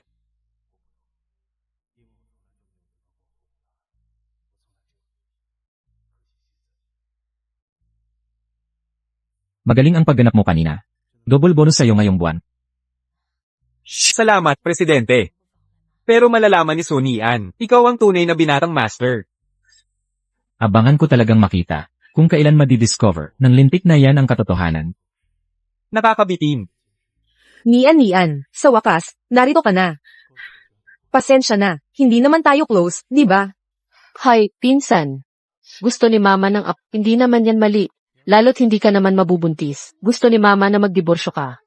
Magaling ang pagganap mo kanina. Double bonus sa'yo ngayong buwan. Salamat, Presidente. Pero malalaman ni Sunian, ikaw ang tunay na binatang master. Abangan ko talagang makita kung kailan madidiscover ng lintik na yan ang katotohanan. Nakakabitin. Nian, sa wakas, narito ka na. Pasensya na, hindi naman tayo close, di ba? Hay, pinsan. Gusto ni Mama ng hindi naman yan mali. Lalo't hindi ka naman mabubuntis. Gusto ni Mama na magdiborsyo ka.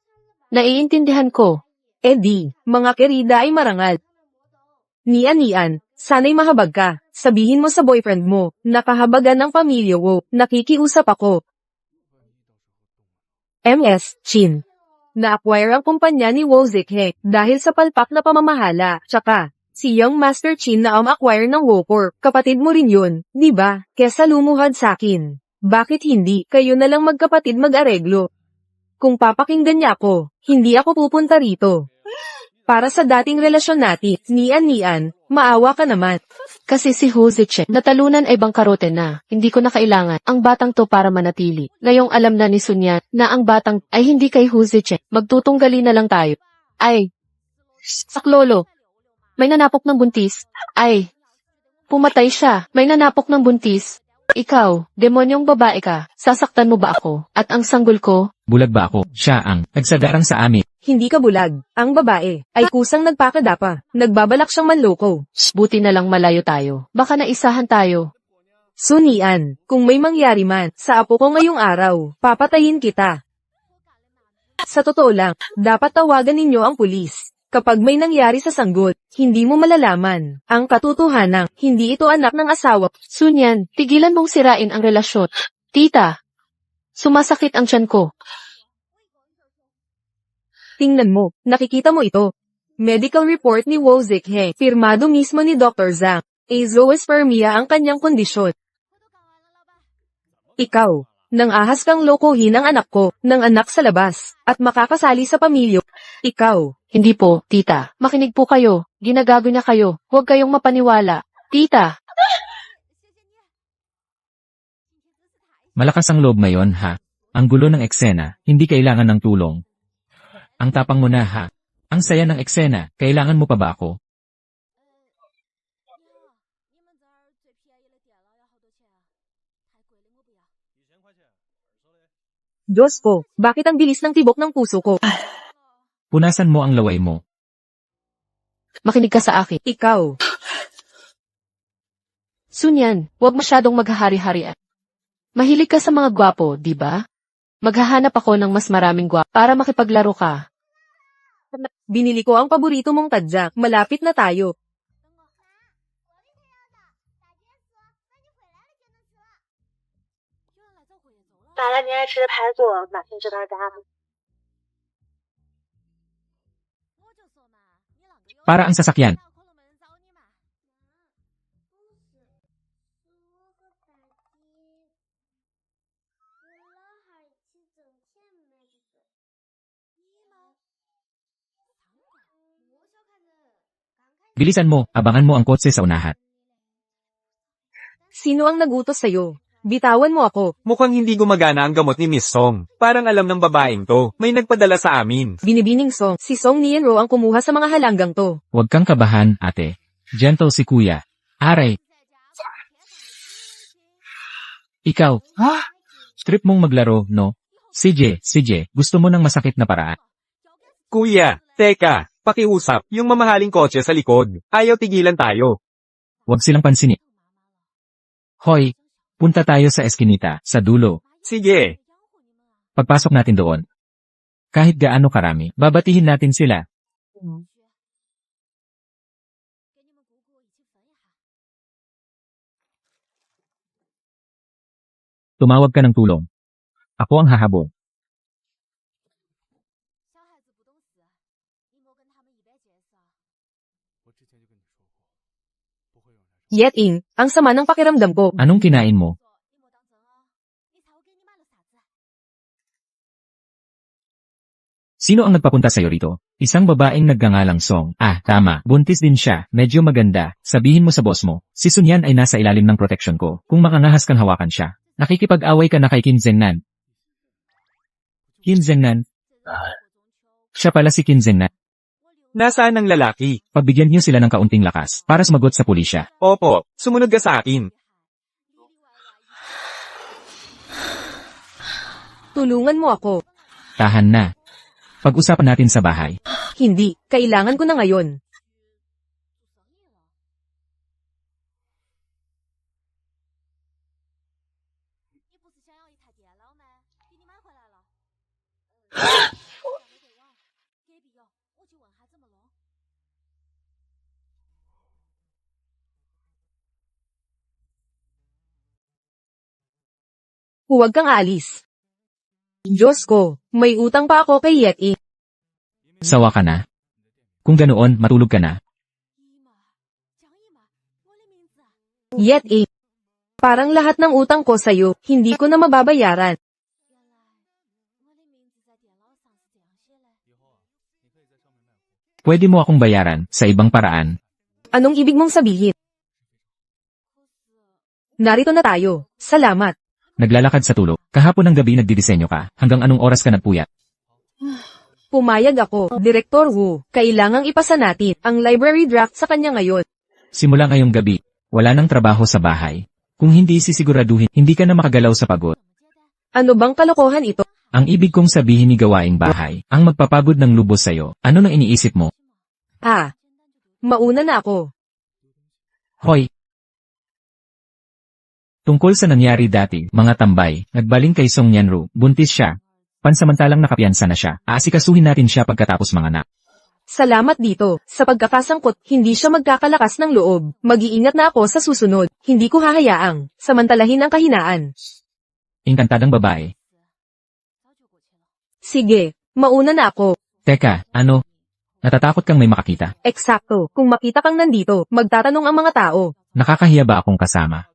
Naiintindihan ko. Mga kerida ay marangal. Nian, sana'y mahabag ka. Sabihin mo sa boyfriend mo, nakahabagan ng pamilya mo, nakikiusap ako. MS, Chin. Na-acquire ang kumpanya ni Wozik He dahil sa palpak na pamamahala, tsaka, si Young Master Chin na acquire ng Wokor, kapatid mo rin yun, di ba? Kesa lumuhad sakin. Bakit hindi, kayo na lang magkapatid mag-areglo? Kung papakinggan niya ako, hindi ako pupunta rito. Para sa dating relasyon natin, Nian, maawa ka naman. Kasi si Huziche, natalunan ay bangkarote na. Hindi ko na kailangan ang batang to para manatili. Ngayong alam na ni Sunyan na ang batang ay hindi kay Huziche. Magtutunggali na lang tayo. Ay, saklolo. May nanapok ng buntis. Ay, pumatay siya. May nanapok ng buntis. Ikaw, demonyong babae ka, sasaktan mo ba ako? At ang sanggol ko? Bulag ba ako? Siya ang nagsadarang sa amin. Hindi ka bulag. Ang babae ay kusang nagpakadapa. Nagbabalak siyang manloko. Buti na lang malayo tayo. Baka naisahan tayo. Sunian, kung may mangyari man sa apo ko ngayong araw, papatayin kita. Sa totoo lang, dapat tawagan ninyo ang pulis. Kapag may nangyari sa sanggol, hindi mo malalaman ang katotohanan. Hindi ito anak ng asawa. Sunyan, tigilan mong sirain ang relasyon. Tita, sumasakit ang tiyan ko. Tingnan mo, nakikita mo ito. Medical report ni Wo Zikhe, pirmado mismo ni Dr. Zhang. Azoospermia ang kanyang kondisyon. Ikaw, nang ahas kang lokohin ang anak ko, ng anak sa labas, at makakasali sa pamilyo. Ikaw, Hindi po, tita. Makinig po kayo. Ginagago niya kayo. Huwag kayong mapaniwala. Tita, Malakas ang loob ngayon, ha? Ang gulo ng eksena, hindi kailangan ng tulong. Ang tapang mo na, ha? Ang saya ng eksena, kailangan mo pa ba ako? Diyos ko, bakit ang bilis ng tibok ng puso ko? Punasan mo ang laway mo. makinig ka sa akin. Ikaw, Sunyan, huwag masyadong maghahari-harian. Mahilig ka sa mga gwapo, di ba? Maghahanap ako ng mas maraming gwapo para makipaglaro ka. binili ko ang paborito mong tadyak. Malapit na tayo. Para ang sasakyan. Bilisan mo, abangan mo ang kotse sa unahan. Sino ang nagutos sa'yo? Bitawan mo ako. Mukhang hindi gumagana ang gamot ni Miss Song. Parang alam ng babaeng to. May nagpadala sa amin. Binibining Song, si Song Nienro ang kumuha sa mga halanggang to. Huwag kang kabahan, ate. Gentle si kuya. Aray. Ikaw. Trip mong maglaro, no? CJ, gusto mo ng masakit na paraan? Kuya, teka, pakiusap, yung mamahaling kotse sa likod. Ayaw tigilan tayo. Huwag silang pansinin. Hoy, punta tayo sa eskinita, sa dulo. Sige. Pagpasok natin doon. Kahit gaano karami, babatihin natin sila. Tumawag ka ng tulong. Ako ang hahabol. Yet in, ang sama ng pakiramdam ko. Anong kinain mo? Sino ang nagpapunta sa'yo rito? Isang babaeng nagngangalang Song. Ah, tama. Buntis din siya. Medyo maganda. Sabihin mo sa boss mo. Si Sunyan ay nasa ilalim ng proteksyon ko. Kung makangahas kang hawakan siya. Nakikipag-away ka na kay Kim Zengnan. Kim Zengnan? Siya pala si Kim Zengnan. Nasaan ang lalaki? Pagbigyan niyo sila ng kaunting lakas para sumagot sa pulisya. Opo, sumunod ka sa akin. Tulungan mo ako. Tahan na. Pag-usapan natin sa bahay. Hindi, kailangan ko na ngayon. Huwag kang aalis. Diyos ko, may utang pa ako kay Yet In. Sawa ka na? Kung ganoon, matulog ka na. Yet In. Parang lahat ng utang ko sa'yo, hindi ko na mababayaran. Pwede mo akong bayaran sa ibang paraan. Anong ibig mong sabihin? Narito na tayo. Salamat. Naglalakad sa tulog. Kahapon ng gabi nagdidisenyo ka. Hanggang anong oras ka nagpuyat? Pumayag ako, Direktor Wu. Kailangang ipasa natin ang library draft sa kanya ngayon. Simula ngayong gabi, wala nang trabaho sa bahay. Kung hindi sisiguraduhin, hindi ka na makagalaw sa pagod. Ano bang kalokohan ito? Ang ibig kong sabihin ni gawaing bahay, ang magpapagod ng lubos sa'yo. Ano nang iniisip mo? Mauna na ako. Hoy! Tungkol sa nangyari dati, mga tambay, nagbaling kay Song Yanru, buntis siya. Pansamantalang nakapiyansa na siya, aasikasuhin natin siya pagkatapos manganak. Salamat dito. Sa pagkakasangkot, hindi siya magkakalakas ng loob. Mag-iingat na ako sa susunod. Hindi ko hahayaang samantalahin ang kahinaan. Inkantadang babae. Sige, mauna na ako. Teka, ano? Natatakot kang may makakita? Eksakto. Kung makita kang nandito, magtatanong ang mga tao. Nakakahiya ba akong kasama?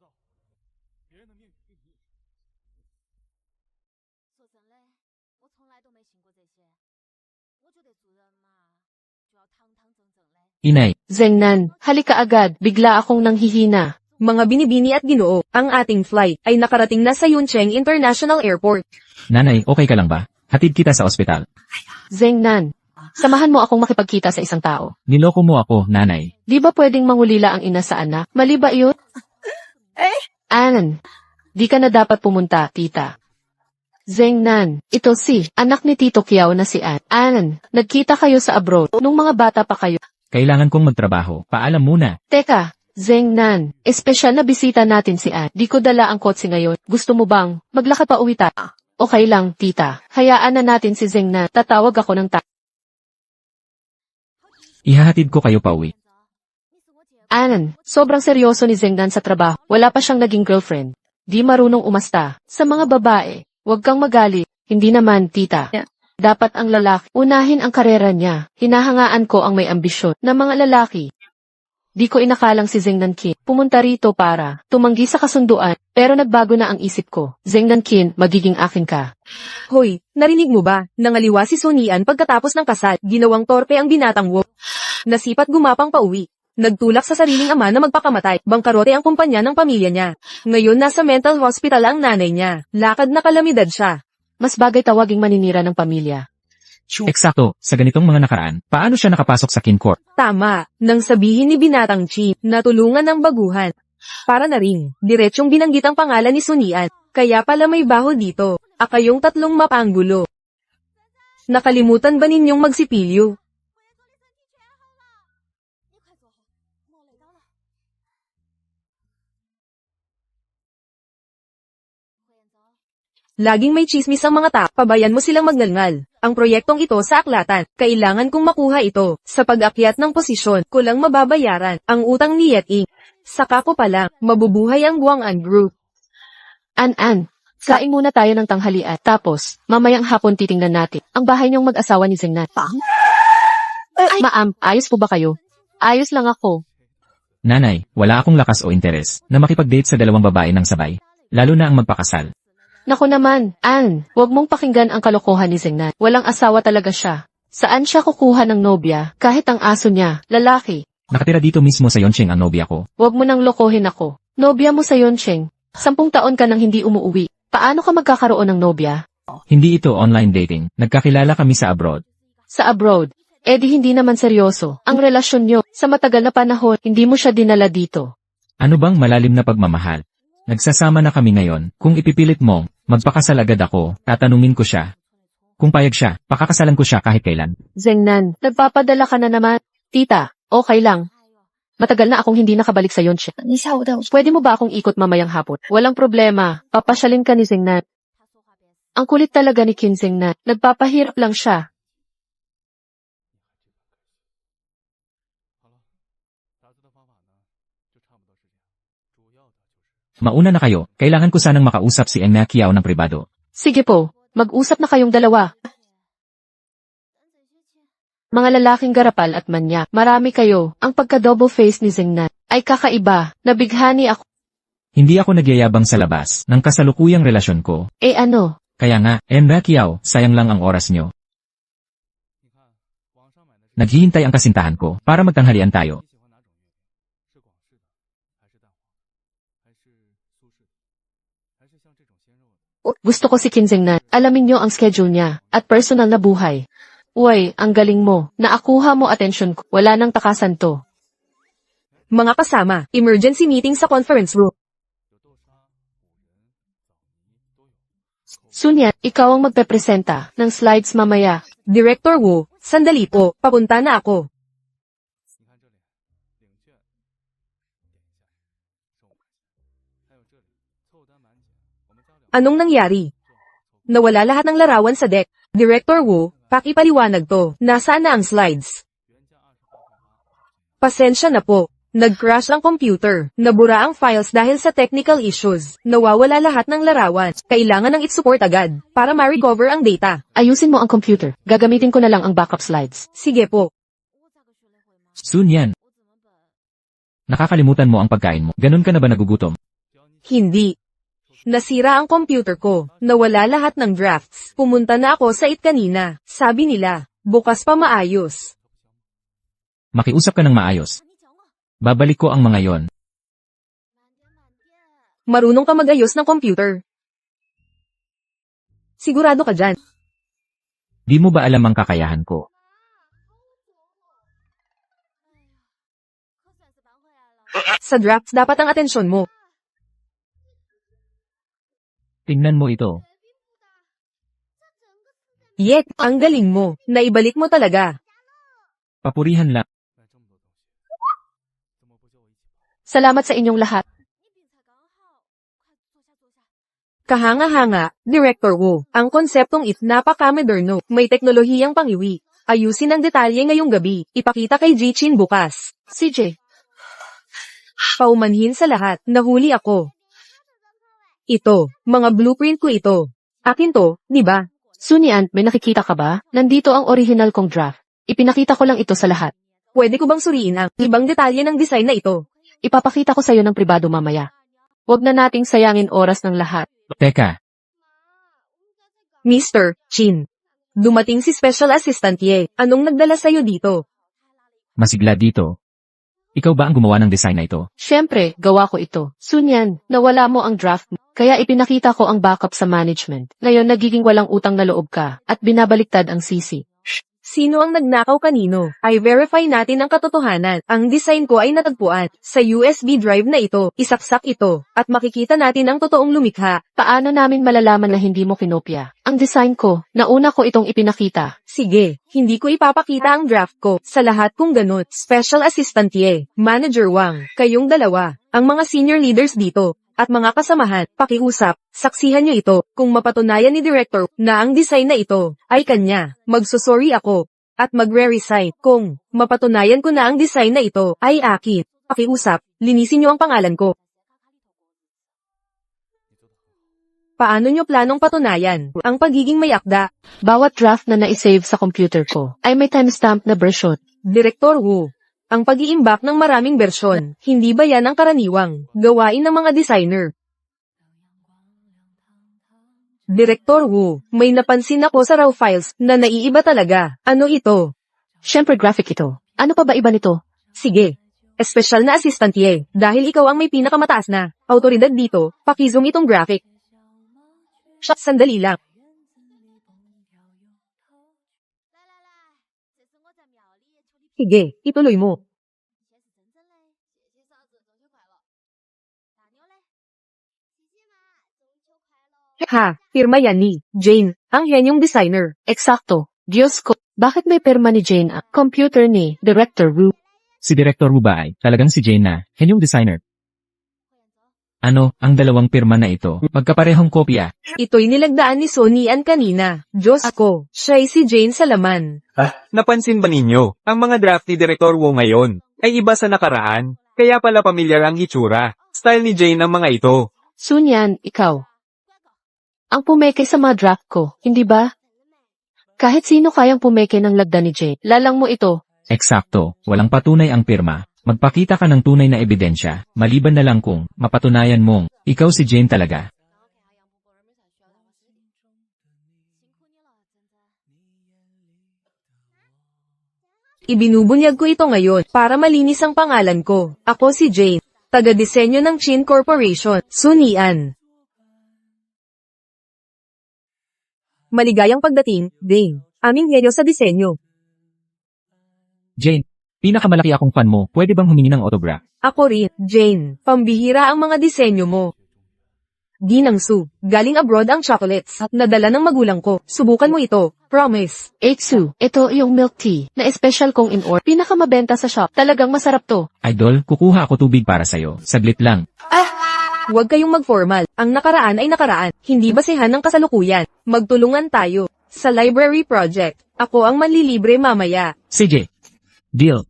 Inay, Zengnan, halika agad, bigla akong nanghihina. Mga binibini at ginoo, ang ating flight ay nakarating na sa Yuncheng International Airport. nanay, okay ka lang ba? Hatid kita sa ospital. Zengnan, samahan mo akong makipagkita sa isang tao. Niloko mo ako, nanay. Di ba pwedeng mangulila ang ina sa anak? Mali ba iyon? Anan, di ka na dapat pumunta, tita. Zengnan, ito si, anak ni Tito Kiao na si An. Anan, nagkita kayo sa abroad, nung mga bata pa kayo. Kailangan kong magtrabaho. Paalam muna. Teka, Zengnan, espesyal na bisita natin si An. Di ko dala ang kotse ngayon. Gusto mo bang maglakad pa uwi tayo? Okay lang, tita. Hayaan na natin si Zengnan. Tatawag ako ng Ihahatid ko kayo pa uwi. Anan, sobrang seryoso ni Zengnan sa trabaho. Wala pa siyang naging girlfriend. Di marunong umasta. Sa mga babae, huwag kang magalit. Hindi naman, tita. Dapat ang lalaki, unahin ang karera niya. Hinahangaan ko ang may ambisyon na mga lalaki. Di ko inakalang si Zengnan Qin pumunta rito para tumanggi sa kasunduan, pero nagbago na ang isip ko. Zengnan Qin, magiging akin ka. Hoy, narinig mo ba? Nangaliwa si Sunian pagkatapos ng kasal. Ginawang torpe ang binatang Wu. Nasipat gumapang pauwi. Nagtulak sa sariling ama na magpakamatay. Bangkarote ang kumpanya ng pamilya niya. Ngayon nasa mental hospital ang nanay niya. Lakad na kalamidad siya. Mas bagay tawaging maninira ng pamilya. Eksakto, sa ganitong mga nakaraan, paano siya nakapasok sa Kincorp? Tama, nang sabihin ni Binatang Chi na tulungan ng baguhan. Para na rin, diretsyong binanggit ang pangalan ni Sunian. Kaya pala may baho dito. Akayong tatlong mapanggulo. Nakalimutan ba ninyong magsipilyo? Laging may chismis ang mga tao, pabayan mo silang magngalngal. Ang proyektong ito sa aklatan, kailangan kong makuha ito. Sa pag-akyat ng posisyon, ko lang mababayaran ang utang ni Yet-ing. Saka ko pa lang, mabubuhay ang Guang'an Group. An, kain muna tayo ng tanghalian. Tapos, mamayang hapon titingnan natin ang bahay niyong mag-asawa ni Zengnan. Ma'am, ayos po ba kayo? Ayos lang ako. Nanay, wala akong lakas o interes na makipag-date sa dalawang babae ng sabay. Lalo na ang magpakasal. Naku naman, An, huwag mong pakinggan ang kalokohan ni Zengnan. Walang asawa talaga siya. Saan siya kukuha ng nobya, kahit ang aso niya, lalaki? Nakatira dito mismo sa Yoncheng ang nobya ko. Huwag mo nang lokohin ako. Nobya mo sa Yoncheng. 10 taon ka nang hindi umuuwi. Paano ka magkakaroon ng nobya? Hindi ito online dating. Nagkakilala kami sa abroad. Sa abroad. Eh di hindi naman seryoso. Ang relasyon nyo, sa matagal na panahon, hindi mo siya dinala dito. Ano bang malalim na pagmamahal? Nagsasama na kami ngayon. Kung ipipilit mo, magpakasal agad ako, tatanungin ko siya. Kung payag siya, pakakasalan ko siya kahit kailan. Zengnan, nagpapadala ka na naman. Tita, okay lang. Matagal na akong hindi nakabalik sa Yonche. Pwede mo ba akong ikot mamayang hapon? Walang problema. Papasyalin ka ni Zengnan. Ang kulit talaga ni Qin Zengnan. Nagpapahirap lang siya. Mauna na kayo, kailangan ko sanang makausap si Eng Kiao ng pribado. Sige po, mag-usap na kayong dalawa. Mga lalaking garapal at manya, marami kayo. Ang pagka-double face ni Zengnan ay kakaiba. Nabighani ako. Hindi ako nagyayabang sa labas ng kasalukuyang relasyon ko. Eh ano? Kaya nga, Eng Kiao, sayang lang ang oras nyo. Naghihintay ang kasintahan ko para magtanghalian tayo. Gusto ko si Qin Zengnan. Alamin niyo ang schedule niya at personal na buhay. Uy, ang galing mo. Naakuha mo atensyon ko. Wala nang takasan to. Mga kasama, emergency meeting sa conference room. Sunyan, ikaw ang magpepresenta ng slides mamaya. Director Wu, sandali po, papunta na ako. Anong nangyari? Nawala lahat ng larawan sa deck. Director Wu, pakipaliwanag to. Nasaan na ang slides? Pasensya na po. Nag-crash ang computer. Nabura ang files dahil sa technical issues. Nawawala lahat ng larawan. Kailangan ng it-support agad para ma-recover ang data. Ayusin mo ang computer. Gagamitin ko na lang ang backup slides. Sige po. Sunyan. Nakakalimutan mo ang pagkain mo. Ganun ka na ba nagugutom? Hindi. Nasira ang computer ko. Nawala lahat ng drafts. Pumunta na ako sa IT kanina. Sabi nila, bukas pa maayos. Makiusap ka ng maayos. Babalik ko ang mga yon. Marunong ka mag-ayos ng computer. Sigurado ka dyan. Di mo ba alam ang kakayahan ko? Sa drafts dapat ang atensyon mo. Tingnan mo ito. Yek, ang galing mo. Naibalik mo talaga. Papurihan lang. Salamat sa inyong lahat. Kahanga-hanga, Director Wu. Ang konseptong it napaka-moderno. May teknolohiyang pangiwi. Ayusin ang detalye ngayong gabi. Ipakita kay Jichin bukas. CJ, Paumanhin sa lahat. Nahuli ako. Ito, mga blueprint ko ito. Akin to, di ba? Sunyan, may nakikita ka ba? Nandito ang original kong draft. Ipinakita ko lang ito sa lahat. Pwede ko bang suriin ang ibang detalye ng design na ito? Ipapakita ko sa iyo ng pribado mamaya. Huwag na nating sayangin oras ng lahat. Teka, Mr. Chin. Dumating si Special Assistant Ye. Anong nagdala sa'yo dito? masigla dito. Ikaw ba ang gumawa ng design na ito? Siyempre, gawa ko ito. Sunyan, nawala mo ang draft mo. Kaya ipinakita ko ang backup sa management. Ngayon nagiging walang utang na loob ka at binabaliktad ang CC. Sino ang nagnakaw kanino? Ay verify natin ang katotohanan. Ang design ko ay natagpuan sa USB drive na ito. Isaksak ito at makikita natin ang totoong lumikha. Paano namin malalaman na hindi mo kinopya? Ang design ko, nauna ko itong ipinakita. Sige, hindi ko ipapakita ang draft ko sa lahat kung ganun. Special Assistant Ye, Manager Wang, kayong dalawa, ang mga senior leaders dito, at mga kasamahan, pakiusap, saksihan nyo ito, kung mapatunayan ni Director na ang design na ito ay kanya, magsusorry ako, at magre-recite kung mapatunayan ko na ang design na ito ay akin. Pakiusap, linisin nyo ang pangalan ko. Paano nyo planong patunayan ang pagiging may akda? Bawat draft na naisave sa computer ko ay may timestamp na version. Director Wu, ang pag-iimbak ng maraming bersyon, hindi ba yan ang karaniwang gawain ng mga designer? Director Wu, may napansin ako sa raw files na naiiba talaga. Ano ito? Siyempre graphic ito. Ano pa ba iba nito? Sige. Espesyal na assistant Ye, dahil ikaw ang may pinakamataas na autoridad dito, pakizoom itong graphic. Sandali lang. Sige, ituloy mo. Ha, pirma yan ni Jane, ang henyong designer. Eksakto. Diyos ko, bakit may perma ni Jane ang computer ni Director Wu? Si Director Wu ba ay talagang si Jane na, henyong designer? Ano, ang dalawang pirma na ito, magkaparehong kopya. Ito'y nilagdaan ni Sonny Ann kanina. Diyos ko, siya'y si Jane sa laman. Napansin ba ninyo, ang mga draft ni Director Wu ngayon ay iba sa nakaraan, kaya pala pamilyar ang hitsura. Style ni Jane ang mga ito. Sunyan, ikaw. Ang pumeke sa mga draft ko, hindi ba? Kahit sino kayang pumeke ng lagda ni Jane, lalang mo ito. Eksakto, walang patunay ang pirma. Magpakita ka ng tunay na ebidensya, maliban na lang kung mapatunayan mong ikaw si Jane talaga. Ibinubunyag ko ito ngayon para malinis ang pangalan ko. Ako si Jane, taga-disenyo ng Chin Corporation, Sunny Ann. Maligayang pagdating, Dane. Aming henyo sa disenyo. Jane, pinakamalaki akong fan mo, pwede bang humingi ng autograph? Ako rin, Jane. Pambihira ang mga disenyo mo. Ginang Su, galing abroad ang chocolates. Nadala ng magulang ko. Subukan mo ito. Promise. Eitsu, ito yung milk tea na special kong in-order. Pinakamabenta sa shop. Talagang masarap to. Idol, kukuha ako tubig para sa'yo. Saglit lang. Huwag kayong mag-formal. Ang nakaraan ay nakaraan. Hindi basehan ng kasalukuyan. Magtulungan tayo. Sa library project, ako ang manlilibre mamaya. CJ. Deal.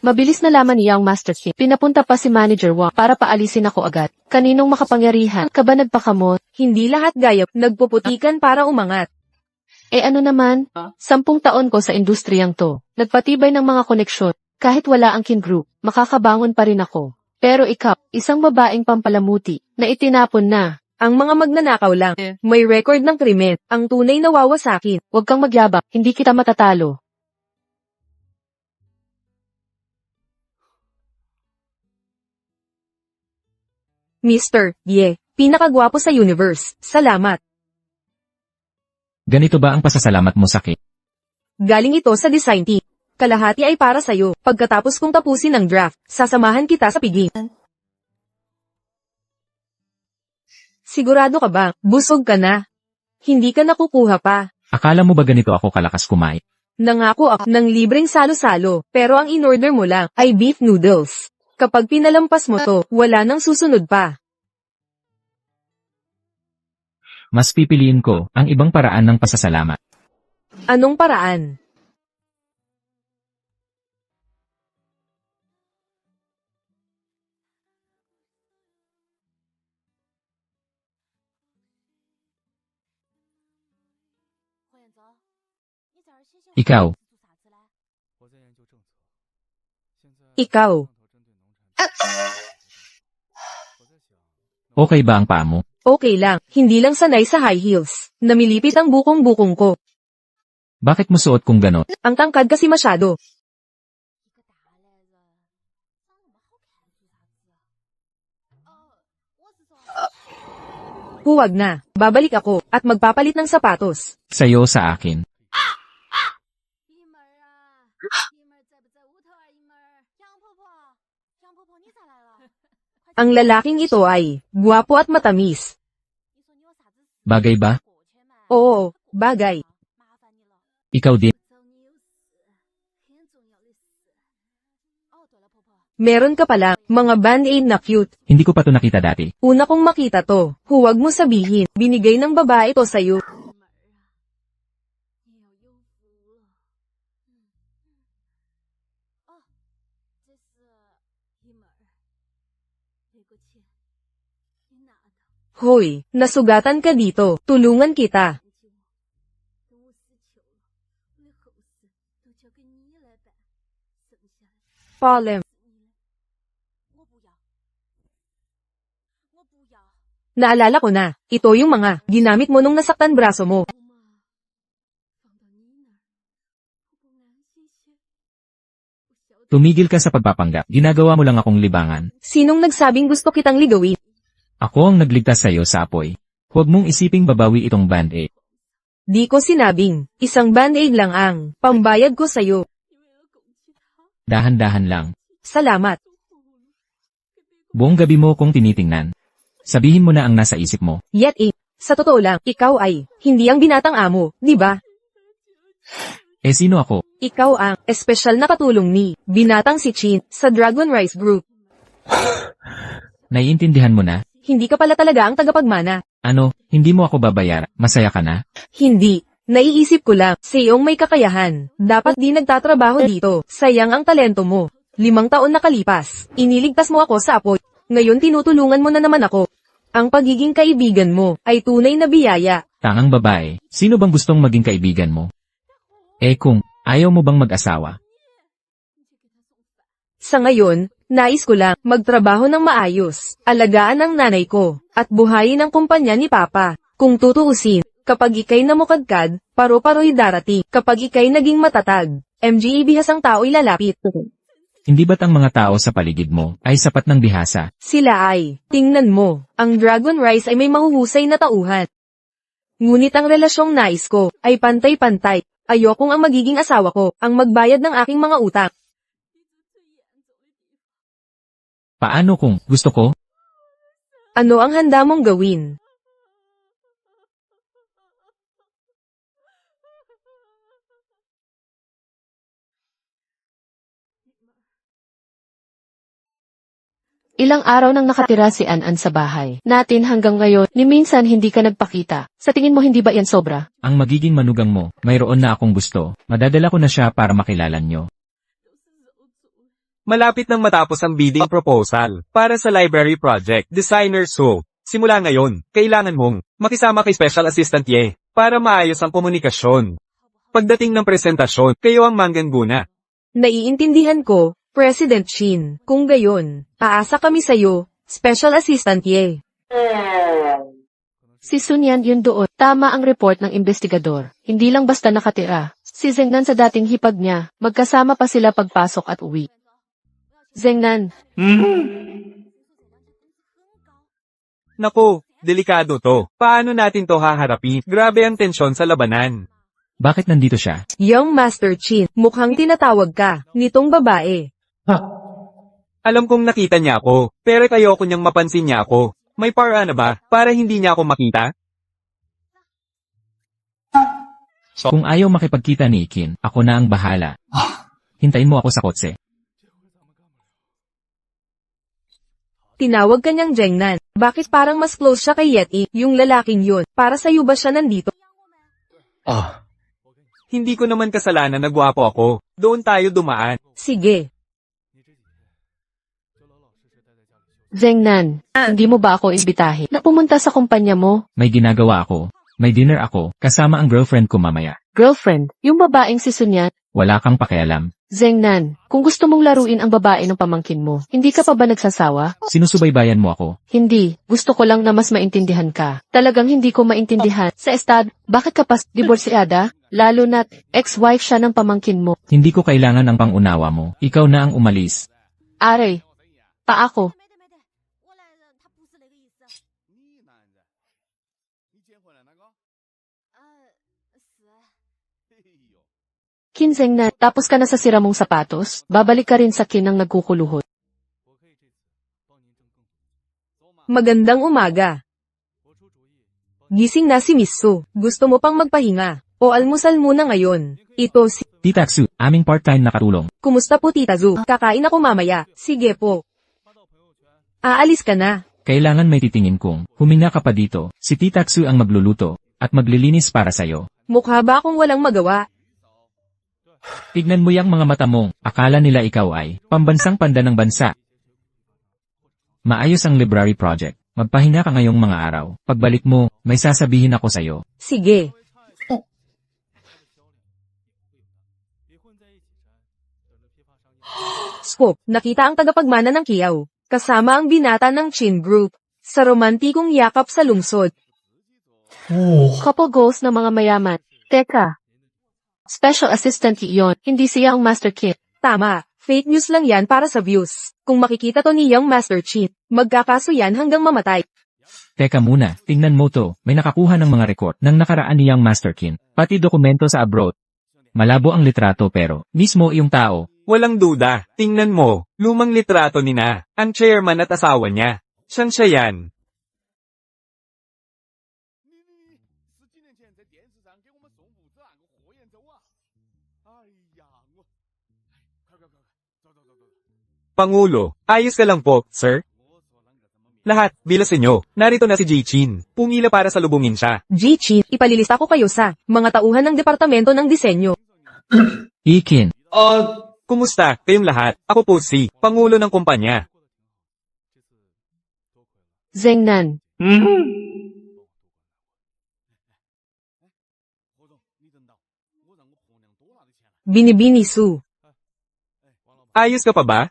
Mabilis na laman niya ang Master Chief. Pinapunta pa si Manager Wang para paalisin ako agad. Kaninong makapangyarihan ka ba nagpakamot? Hindi lahat gayap, nagpuputikan para umangat. Ano naman? 10 taon ko sa industriyang to. Nagpatibay ng mga koneksyon. Kahit wala ang kin group, makakabangon pa rin ako. Pero ikaw, isang babaeng pampalamuti, na itinapon na. Ang mga magnanakaw lang, may record ng krimen, ang tunay na wawasakin. Huwag kang magyabang, hindi kita matatalo. Mr. Ye, pinakagwapo sa universe. Salamat. Ganito ba ang pasasalamat mo sa akin? Galing ito sa design team. Kalahati ay para sa'yo. Pagkatapos kong tapusin ang draft, sasamahan kita sa piging. Sigurado ka ba? Busog ka na. Hindi ka nakukuha pa. Akala mo ba ganito ako kalakas kumain? Nangako ako ng libreng salo-salo, pero ang in-order mo lang ay beef noodles. Kapag pinalampas mo to, wala nang susunod pa. Mas pipiliin ko ang ibang paraan ng pasasalamat. Anong paraan? Ikaw. Ikaw. Okay ba ang paa mo? Okay lang, hindi lang sanay sa high heels. Namilipit ang bukong-bukong ko. Bakit mo suot kung ganon? Ang tangkad kasi masyado. Huwag na. Babalik ako, at magpapalit ng sapatos. Sa'yo sa akin. Ang lalaking ito ay, guwapo at matamis. Bagay ba? Oo, bagay. Ikaw din. Meron ka pala, mga band-aid na cute. Hindi ko pa to nakita dati. Una kong makita to, huwag mo sabihin, binigay ng babae to sa'yo. Hoy, nasugatan ka dito, tulungan kita. Problem. Naalala ko na, ito yung mga ginamit mo nung nasaktan braso mo. Tumigil ka sa pagpapanggap. Ginagawa mo lang akong libangan. Sinong nagsabing gusto kitang ligawin? Ako ang nagligtas sa'yo sa apoy. Huwag mong isiping babawi itong band-aid. Di ko sinabing, isang band-aid lang ang pambayad ko sa'yo. Dahan-dahan lang. Salamat. Buong gabi mo kong tinitingnan. Sabihin mo na ang nasa isip mo. Yet sa totoo lang, ikaw ay, hindi ang binatang amo, di ba? Sino ako? Ikaw ang, espesyal na katulong ni, binatang si Chin, sa Dragon Rice Group. Naiintindihan mo na? Hindi ka pala talaga ang tagapagmana. Ano, hindi mo ako babayar, masaya ka na? Hindi. Naiisip ko lang, sa iyong may kakayahan. Dapat di nagtatrabaho dito. Sayang ang talento mo. 5 taon nakalipas. Iniligtas mo ako sa apoy. Ngayon tinutulungan mo na naman ako. Ang pagiging kaibigan mo ay tunay na biyaya. Tangang babae, sino bang gustong maging kaibigan mo? Kung ayaw mo bang mag-asawa? Sa ngayon, nais ko lang magtrabaho ng maayos, alagaan ang nanay ko, at buhayin ang kumpanya ni Papa. Kung tutuusin, kapag ikay namukadkad, paro-paro'y darating. Kapag ikay naging matatag, MG ibihas ang tao'y lalapit. Hindi ba't ang mga tao sa paligid mo ay sapat ng bihasa? Sila ay, tingnan mo, ang Dragon Rice ay may mahuhusay na tauhan. Ngunit ang relasyong nais ko ay pantay-pantay. Ayokong ang magiging asawa ko ang magbayad ng aking mga utang. Paano kung gusto ko? Ano ang handa mong gawin? Ilang araw nang nakatira si An sa bahay natin hanggang ngayon, ni minsan hindi ka nagpakita. Sa tingin mo hindi ba yan sobra? Ang magiging manugang mo, mayroon na akong gusto. Madadala ko na siya para makilala nyo. Malapit nang matapos ang bidding proposal para sa library project, Designer Su. Simula ngayon, kailangan mong makisama kay Special Assistant Ye para maayos ang komunikasyon. Pagdating ng presentasyon, kayo ang mangganguna. Naiintindihan ko, President Shin. Kung gayon, aasa kami sa'yo, Special Assistant Ye. Si Sunyan yun doon. Tama ang report ng investigador. Hindi lang basta nakatira. Si Zengnan sa dating hipag niya, magkasama pa sila pagpasok at uwi. Zengnan, Naku, delikado to. Paano natin to haharapin? Grabe ang tensyon sa labanan. Bakit nandito siya? Young Master Chin, mukhang tinatawag ka, nitong babae. Alam kong nakita niya ako, pero ayoko niyang mapansin niya ako. May para na ba, para hindi niya ako makita? Kung ayaw makipagkita ni Ikin, ako na ang bahala. Hintayin mo ako sa kotse. Tinawag ka niyang Jengnan. Bakit parang mas close siya kay Yeti, yung lalaking yun? Para sa'yo ba siya nandito? Hindi ko naman kasalanan na gwapo ako. Doon tayo dumaan. Sige. Zengnan, hindi mo ba ako imbitahin na pumunta sa kumpanya mo? May ginagawa ako. May dinner ako, kasama ang girlfriend ko mamaya. Girlfriend, yung babaeng si Sunyan? Wala kang pakialam. Zengnan, kung gusto mong laruin ang babae ng pamangkin mo, hindi ka pa ba nagsasawa? Sinusubaybayan mo ako. Hindi, gusto ko lang na mas maintindihan ka. Talagang hindi ko maintindihan. Sa estad, bakit ka pa diborsyada? Lalo na't ex-wife siya ng pamangkin mo. Hindi ko kailangan ang pangunawa mo. Ikaw na ang umalis. Aray, pa ako. Kinseng na, tapos ka na sa sira mong sapatos, babalik ka rin sa kinang nagkukuluhod. Magandang umaga. Gising na si Miss Su. Gusto mo pang magpahinga? O almusal muna ngayon. Ito si... Tita Xu, aming part-time na katulong. Kumusta po Tita Zu? Kakain ako mamaya. Sige po. Aalis ka na. Kailangan may titingin kong, huminga ka pa dito, si Tita Xu ang magluluto, at maglilinis para sayo. Mukha ba akong walang magawa? Tignan mo yang mga mata mong, akala nila ikaw ay, pambansang panda ng bansa. Maayos ang library project. Magpahinga ka ngayong mga araw. Pagbalik mo, may sasabihin ako sayo. Sige. Scoop, nakita ang tagapagmana ng Kiyaw. Kasama ang binata ng Chin Group. Sa romantikong yakap sa lungsod. Couple goals ng mga mayaman. Teka. Special assistant iyon, hindi siya ang Master Kid. Tama, fake news lang yan para sa views. Kung makikita to ni Young Master Chin, magkakaso yan hanggang mamatay. Teka muna, tingnan mo to, may nakakuha ng mga record ng nakaraan ni Young Master Kin, pati dokumento sa abroad. Malabo ang litrato pero, mismo iyong tao. Walang duda. Tingnan mo, lumang litrato ni na, ang chairman at asawa niya. Siyang siya yan. Pangulo, ayos ka lang po, sir? Lahat, bilas inyo. Narito na si Jichin. Pumila para salubungin siya. G-Chin, ipalilista ko kayo sa mga tauhan ng Departamento ng Disenyo. Ikin, Kumusta, kayong lahat? Ako po si Pangulo ng kumpanya. Zengnan. Binibini Su. Ayos ka pa ba?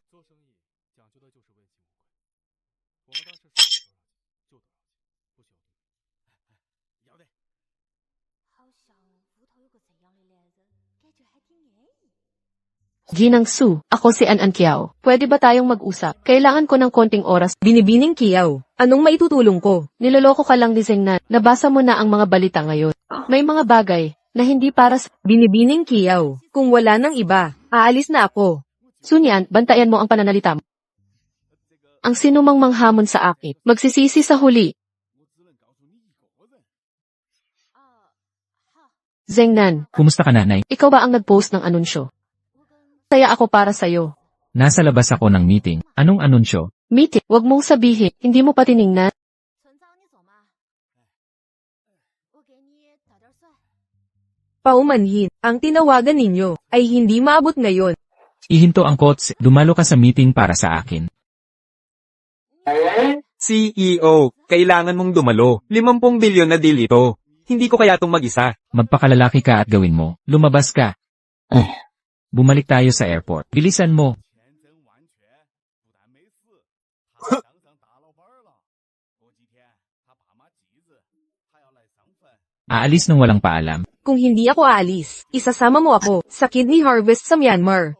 Ginang Su, ako si An Kiao. Pwede ba tayong mag-usap? Kailangan ko ng konting oras. Binibining Kiyaw. Anong maitutulong ko? Niloloko ka lang ni Zengnan. Nabasa mo na ang mga balita ngayon. May mga bagay na hindi para sa... Binibining Kiyaw. Kung wala nang iba, aalis na ako. Sunyan, bantayan mo ang pananalita mo. Ang sinumang manghamon sa akin, magsisisi sa huli. Zengnan, Kumusta ka nanay? ikaw ba ang nag-post ng anunsyo? Saya ako para sa'yo. Nasa labas ako ng meeting. Anong anunsyo? Meeting, wag mong sabihin, hindi mo pa tiningnan. Paumanhin, ang tinawagan ninyo ay hindi maabot ngayon. Ihinto ang kotse, dumalo ka sa meeting para sa akin. CEO, kailangan mong dumalo. 50 bilyon na deal ito. Hindi ko kaya itong mag-isa. Magpakalalaki ka at gawin mo. Lumabas ka. Bumalik tayo sa airport. Bilisan mo. Aalis nang walang paalam. Kung hindi ako aalis, isasama mo ako sa kidney harvest sa Myanmar.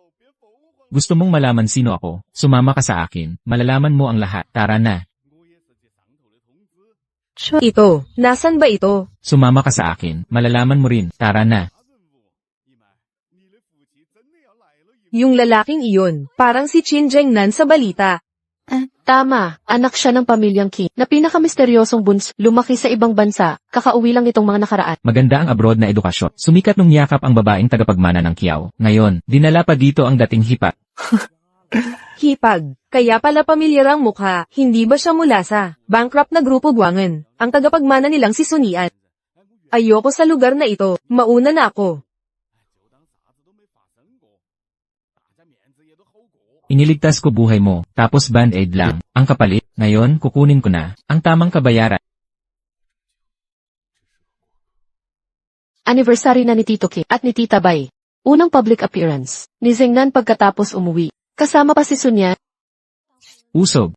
Gusto mong malaman sino ako? Sumama ka sa akin. Malalaman mo ang lahat. Tara na. Ito, nasan ba ito? Sumama ka sa akin. Malalaman mo rin. Tara na. Yung lalaking iyon, parang si Qin Zhengnan sa balita. Tama, anak siya ng pamilyang Qin, na pinakamisteryosong bunso, lumaki sa ibang bansa, kakauwi lang itong mga nakaraan. Maganda ang abroad na edukasyon. Sumikat nung yakap ang babaeng tagapagmana ng Kiao. Ngayon, dinala pa dito ang dating hipa. Hipag, kaya pala pamilyar ang mukha, hindi ba siya mula sa bankrupt na grupo Guangan, ang tagapagmana nilang si Sunian. Ayoko sa lugar na ito, mauna na ako. Iniligtas ko buhay mo, tapos band-aid lang. Ang kapalit, ngayon kukunin ko na ang tamang kabayaran. Anniversary na ni Tito Kim at ni Tita Bai. Unang public appearance ni Zengnan pagkatapos umuwi. Kasama pa si Sunyan. Usog.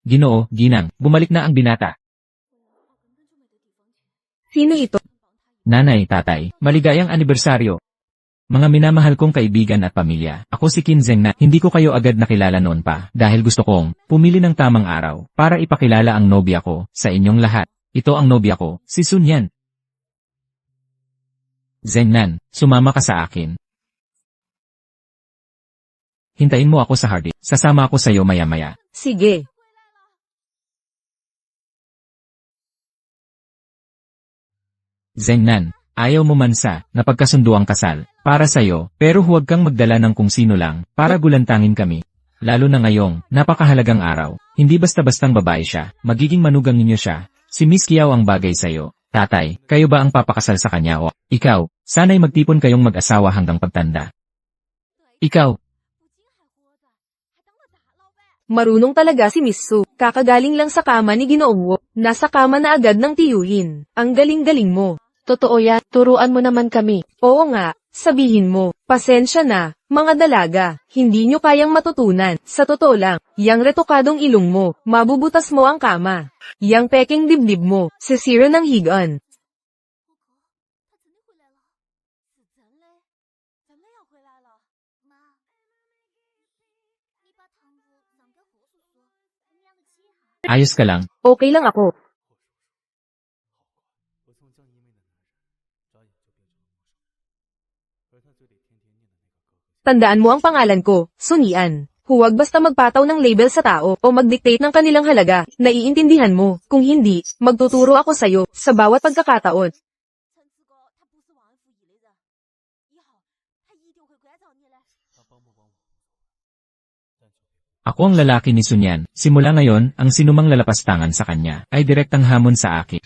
Ginoo, ginang, bumalik na ang binata. Sino ito? Nanay, tatay, maligayang anibersaryo. Mga minamahal kong kaibigan at pamilya, ako si Qin Zhengnan. Hindi ko kayo agad nakilala noon pa, dahil gusto kong pumili ng tamang araw para ipakilala ang nobya ko sa inyong lahat. Ito ang nobya ko, si Sunyan. Zhengnan, sumama ka sa akin. Hintayin mo ako sa hardy. Sasama ako sa iyo maya-maya. Sige. Zhengnan, ayaw mo man sa napagkasunduang kasal para sa'yo, pero huwag kang magdala ng kung sino lang para gulantangin kami. Lalo na ngayong napakahalagang araw. Hindi basta-bastang babae siya, magiging manugang ninyo siya. Si Miss Kiao ang bagay sa'yo. Tatay, kayo ba ang papakasal sa kanya o ikaw? Sana'y magtipon kayong mag-asawa hanggang pagtanda. Ikaw. Marunong talaga si Miss Su. Kakagaling lang sa kama ni Ginoong Wo. Nasa kama na agad ng tiyuhin. Ang galing-galing mo. Totoo yan, turuan mo naman kami. Oo nga, sabihin mo. Pasensya na, mga dalaga. Hindi nyo kayang matutunan. Sa totoo lang, yang retokadong ilong mo, mabubutas mo ang kama. Yang peking dibdib mo, sisira ng higaan. Ayos ka lang. Okay lang ako. Tandaan mo ang pangalan ko, Sunian. Huwag basta magpataw ng label sa tao o mag-dictate ng kanilang halaga. Naiintindihan mo. Kung hindi, magtuturo ako sa'yo sa bawat pagkakataon. Ako ang lalaki ni Sunyan. Simula ngayon, ang sinumang lalapastangan sa kanya ay direktang hamon sa akin.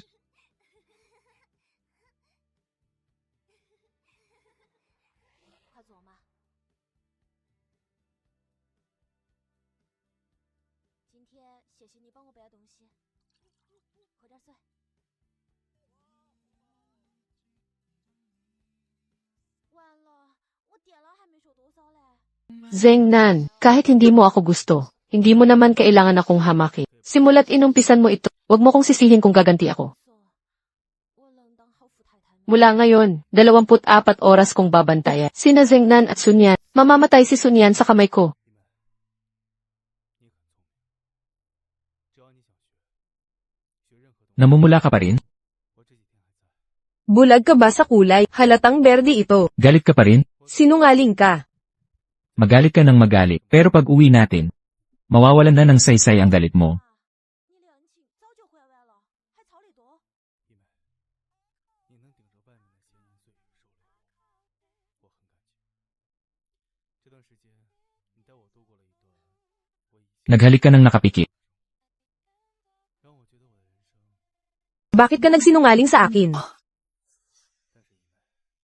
Zhengnan, kahit hindi mo ako gusto, hindi mo naman kailangan akong hamakin. Simula't inumpisan mo ito, wag mo kong sisihin kung gaganti ako. Mula ngayon, 24 oras kong babantayan. Sina Zhengnan at Sunyan, mamamatay si Sunyan sa kamay ko. Namumula ka pa rin? Bulag ka ba sa kulay? Halatang berde ito. Galit ka pa rin? Sinungaling ka. Magalit ka ng magalit, pero pag uwi natin, mawawalan na ng saysay ang galit mo. Naghalik ka ng nakapikit. Bakit ka nagsinungaling sa akin?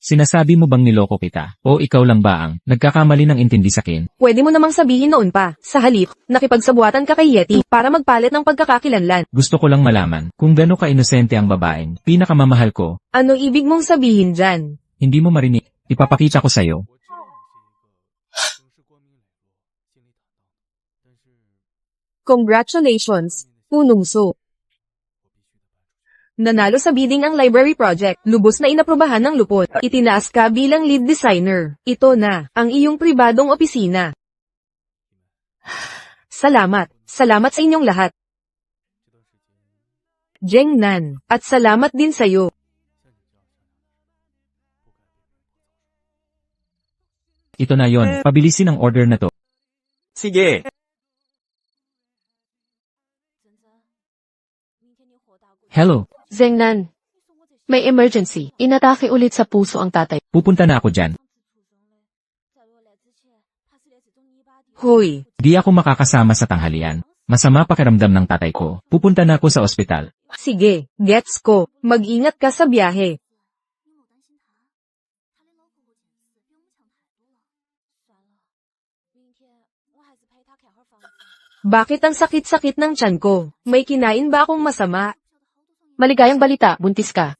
Sinasabi mo bang niloko kita? O ikaw lang ba ang nagkakamali ng intindi sa akin? Pwede mo namang sabihin noon pa. Sa halip, nakipagsabuatan ka kay Yeti para magpalit ng pagkakakilanlan. Gusto ko lang malaman kung gaano ka-inosente ang babaeng pinakamamahal ko. Ano ibig mong sabihin dyan? Hindi mo marinig. Ipapakita ko sa'yo. Congratulations, Punungso. Nanalo sa bidding ang library project, lubos na inaprubahan ng lupot. Itinaas ka bilang lead designer. Ito na, ang iyong pribadong opisina. Salamat. Salamat sa inyong lahat. Jengnan, at salamat din sa'yo. Ito na yon. Pabilisin ang order na to. Sige. Hello. Zengnan. May emergency. Inatake ulit sa puso ang tatay. Pupunta na ako dyan. Hoy, Di ako makakasama sa tanghalian. Masama pakiramdam ng tatay ko. Pupunta na ako sa ospital. sige, gets ko. Mag-ingat ka sa biyahe. Bakit ang sakit-sakit ng tiyan ko? May kinain ba akong masama? Maligayang balita, buntis ka.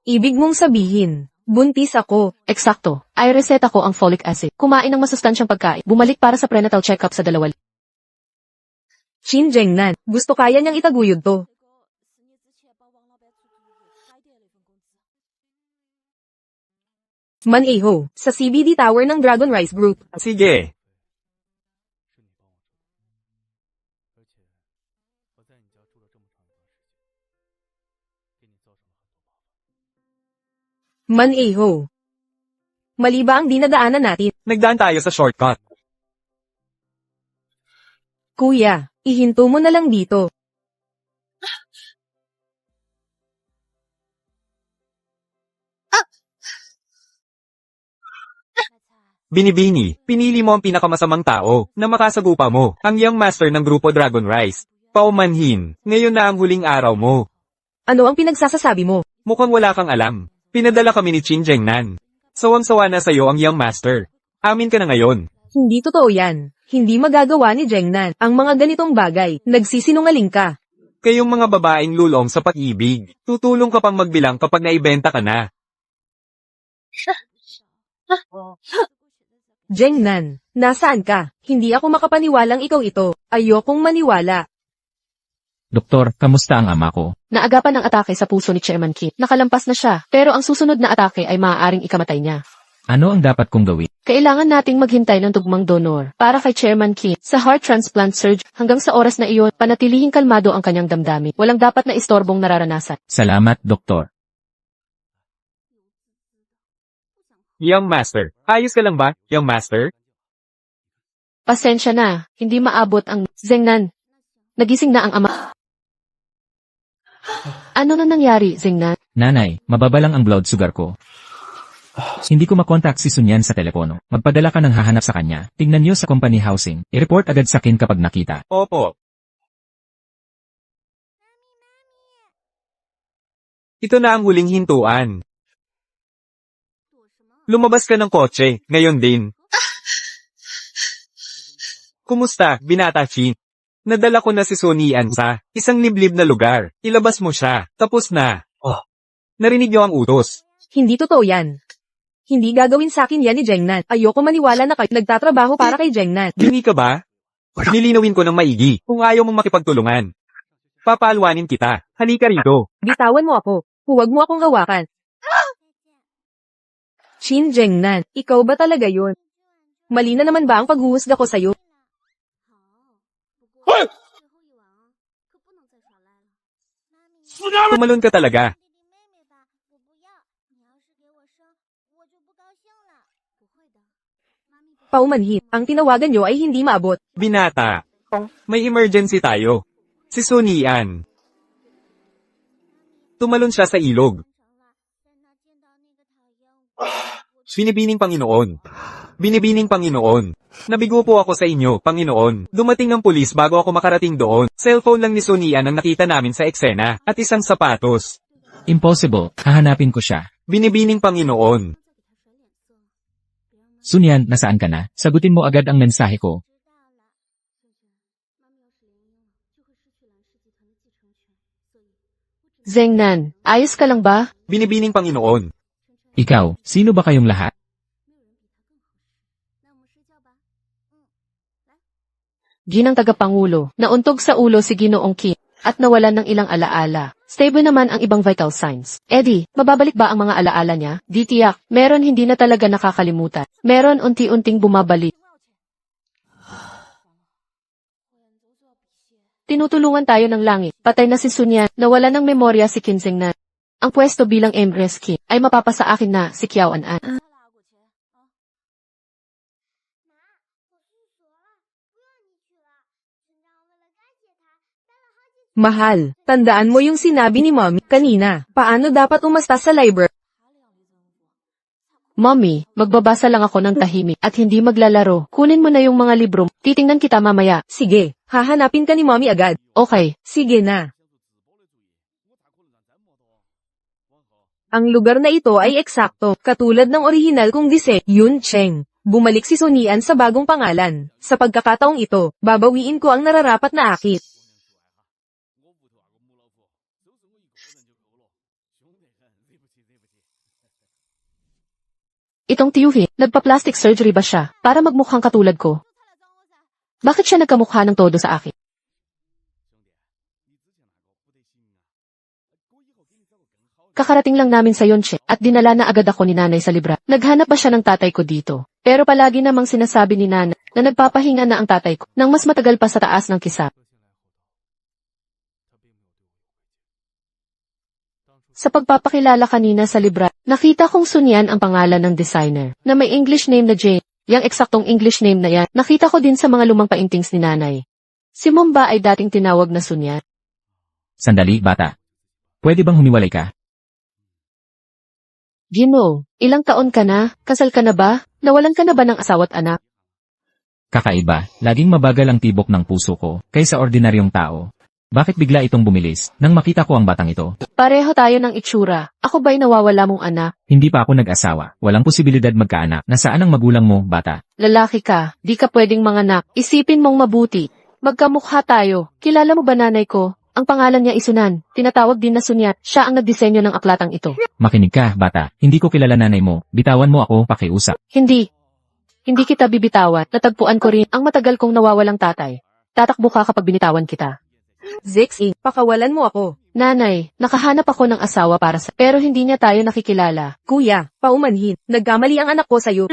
Ibig mong sabihin, buntis ako. Eksakto. Ay reseta ko ang folic acid. Kumain ng masustansyang pagkain. Bumalik para sa prenatal check-up sa 2 Chin Jengnan, gusto kaya niyang itaguyod to. Maneho, sa CBD Tower ng Dragon Rice Group. Sige. Maneho. Mali ba ang dinadaanan natin? Nagdaan tayo sa shortcut. Kuya, ihinto mo na lang dito. Binibini, pinili mo ang pinakamasamang tao na makasagupa mo, ang young master ng grupo Dragon Rise. Paumanhin, ngayon na ang huling araw mo. Ano ang pinagsasasabi mo? Mukhang wala kang alam. Pinadala kami ni Chin Jengnan. Sawang-sawa na sa'yo ang young master. Amin ka na ngayon. Hindi totoo yan. Hindi magagawa ni Jengnan ang mga ganitong bagay. Nagsisinungaling ka. Kayong mga babaeng lulong sa pag-ibig. Tutulong ka pang magbilang kapag naibenta ka na. Jengnan, nasaan ka? Hindi ako makapaniwalang ikaw ito. Ayokong maniwala. Doktor, kamusta ang ama ko? Naagapan ng atake sa puso ni Chairman Kit. Nakalampas na siya, pero ang susunod na atake ay maaaring ikamatay niya. Ano ang dapat kong gawin? Kailangan nating maghintay ng tugmang donor para kay Chairman Kit sa heart transplant surgery. Hanggang sa oras na iyon, panatilihing kalmado ang kanyang damdamin. Walang dapat na istorbong nararanasan. Salamat, Doktor. Young master, ayos ka lang ba, young master? Pasensya na, hindi maabot ang Zengnan. Nagising na ang ama. Ano na nangyari, Zengnan? Nanay, mababa lang ang blood sugar ko. Hindi ko makontak si Sunyan sa telepono. Magpadala ka ng hahanap sa kanya. Tingnan niyo sa company housing. I-report agad sa akin kapag nakita. Opo. Ito na ang huling hintuan. Lumabas ka ng kotse, ngayon din. Kumusta, binata Chin? Nadala ko na si Sonian sa isang liblib na lugar. Ilabas mo siya. Tapos na. Oh. Narinig niyo ang utos. Hindi totoo yan. Hindi gagawin sa akin yan ni Jengnan. Ayoko maniwala na kayo nagtatrabaho para kay Jengnan. Hindi ka ba? Nilinawin ko ng maigi kung ayaw mong makipagtulungan. Papaalwanin kita. Halika rito. Bitawan mo ako. Huwag mo akong hawakan. Chin Jengnan, ikaw ba talaga yun? Mali na naman ba ang paghuhusga ko sa'yo? Tumalon ka talaga. paumanhit. Ang tinawagan nyo ay hindi maabot. Binata. May emergency tayo. Si Sun Yan. Tumalon siya sa ilog. Binibining Panginoon. Binibining Panginoon. Nabigo po ako sa inyo, Panginoon. Dumating ang pulis bago ako makarating doon. Cellphone lang ni Sun Yan ang nakita namin sa eksena, at isang sapatos. Impossible, hahanapin ko siya. Binibining Panginoon. Sunyan, nasaan ka na? Sagutin mo agad ang mensahe ko. Zengnan, ayos ka lang ba? Binibining Panginoon. Ikaw, sino ba kayong lahat? Ginang tagapangulo, nauntog sa ulo si Ginoong Kim, at nawalan ng ilang alaala. Stable naman ang ibang vital signs. Eddie, mababalik ba ang mga alaala niya? Di tiyak, meron hindi na talaga nakakalimutan. Meron unti-unting bumabalik. Tinutulungan tayo ng langit. Patay na si Sunyan, nawala ng memorya si Kim Zengnan. Ang pwesto bilang Empress Kim ay mapapasa akin na si Kiao An. Mahal, tandaan mo yung sinabi ni Mommy kanina. Paano dapat umasta sa library? Mommy, magbabasa lang ako ng tahimik at hindi maglalaro. Kunin mo na yung mga libro. Titingnan kita mamaya. Sige, hahanapin ka ni Mommy agad. Okay. Sige na. Ang lugar na ito ay eksakto, katulad ng orihinal kong disenyo, Yun Cheng. Bumalik si Sun Yan sa bagong pangalan. Sa pagkakataong ito, babawiin ko ang nararapat na akit. Itong tiyuhin, nagpa-plastic surgery ba siya para magmukhang katulad ko? Bakit siya nagkamukha ng todo sa akin? Kakarating lang namin sa Yonche at dinala na agad ako ni nanay sa libra. Naghanap ba siya ng tatay ko dito? Pero palagi namang sinasabi ni nanay na nagpapahinga na ang tatay ko nang mas matagal pa sa taas ng kisap. Sa pagpapakilala kanina sa libra, nakita kong Sunyan ang pangalan ng designer, na may English name na Jane. Yang eksaktong English name na yan, nakita ko din sa mga lumang paintings ni nanay. Si Mumba ay dating tinawag na Sunyan. Sandali, bata. Pwede bang humiwalay ka? Gino, ilang taon ka na? Kasal ka na ba? Nawalan ka na ba ng asawa't anak? Kakaiba, laging mabagal ang tibok ng puso ko, kaysa ordinaryong tao. Bakit bigla itong bumilis, nang makita ko ang batang ito? Pareho tayo ng itsura. Ako ba'y nawawala mong anak? Hindi pa ako nag-asawa, walang posibilidad magkaanak. Nasaan ang magulang mo, bata? Lalaki ka, di ka pwedeng manganak. Isipin mong mabuti. Magkamukha tayo. Kilala mo ba nanay ko? Ang pangalan niya Isunan. Tinatawag din na Sunyan. Siya ang nagdisenyo ng aklatang ito. Makinig ka, bata. Hindi ko kilala nanay mo. Bitawan mo ako, pakiusap. Hindi. Hindi kita bibitawan. Natagpuan ko rin ang matagal kong nawawalang tatay. Tatakbo ka kapag binitawan kita. Zixi, pakawalan mo ako. Nanay, nakahanap ako ng asawa para sa... Pero hindi niya tayo nakikilala. Kuya, paumanhin. Nagkamali ang anak ko sa'yo.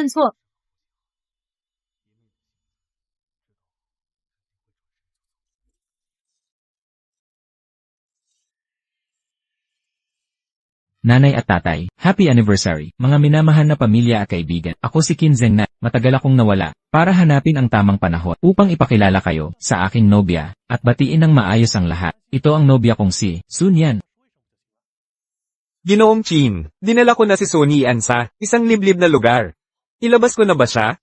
Nanay at tatay, happy anniversary, mga minamahal na pamilya at kaibigan. Ako si Kim Zengnan, matagal akong nawala, para hanapin ang tamang panahon upang ipakilala kayo sa aking nobya, at batiin ng maayos ang lahat. Ito ang nobya kong si Sun Yan. Ginoong Chin, dinala ko na si Sun Yan sa isang liblib na lugar. Ilabas ko na ba siya?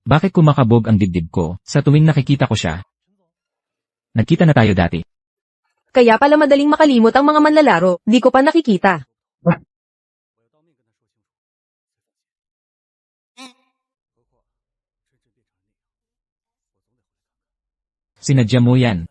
Bakit kumakabog ang dibdib ko sa tuwing nakikita ko siya? Nagkita na tayo dati. Kaya pala madaling makalimot ang mga manlalaro, di ko pa nakikita. Sinadya mo yan.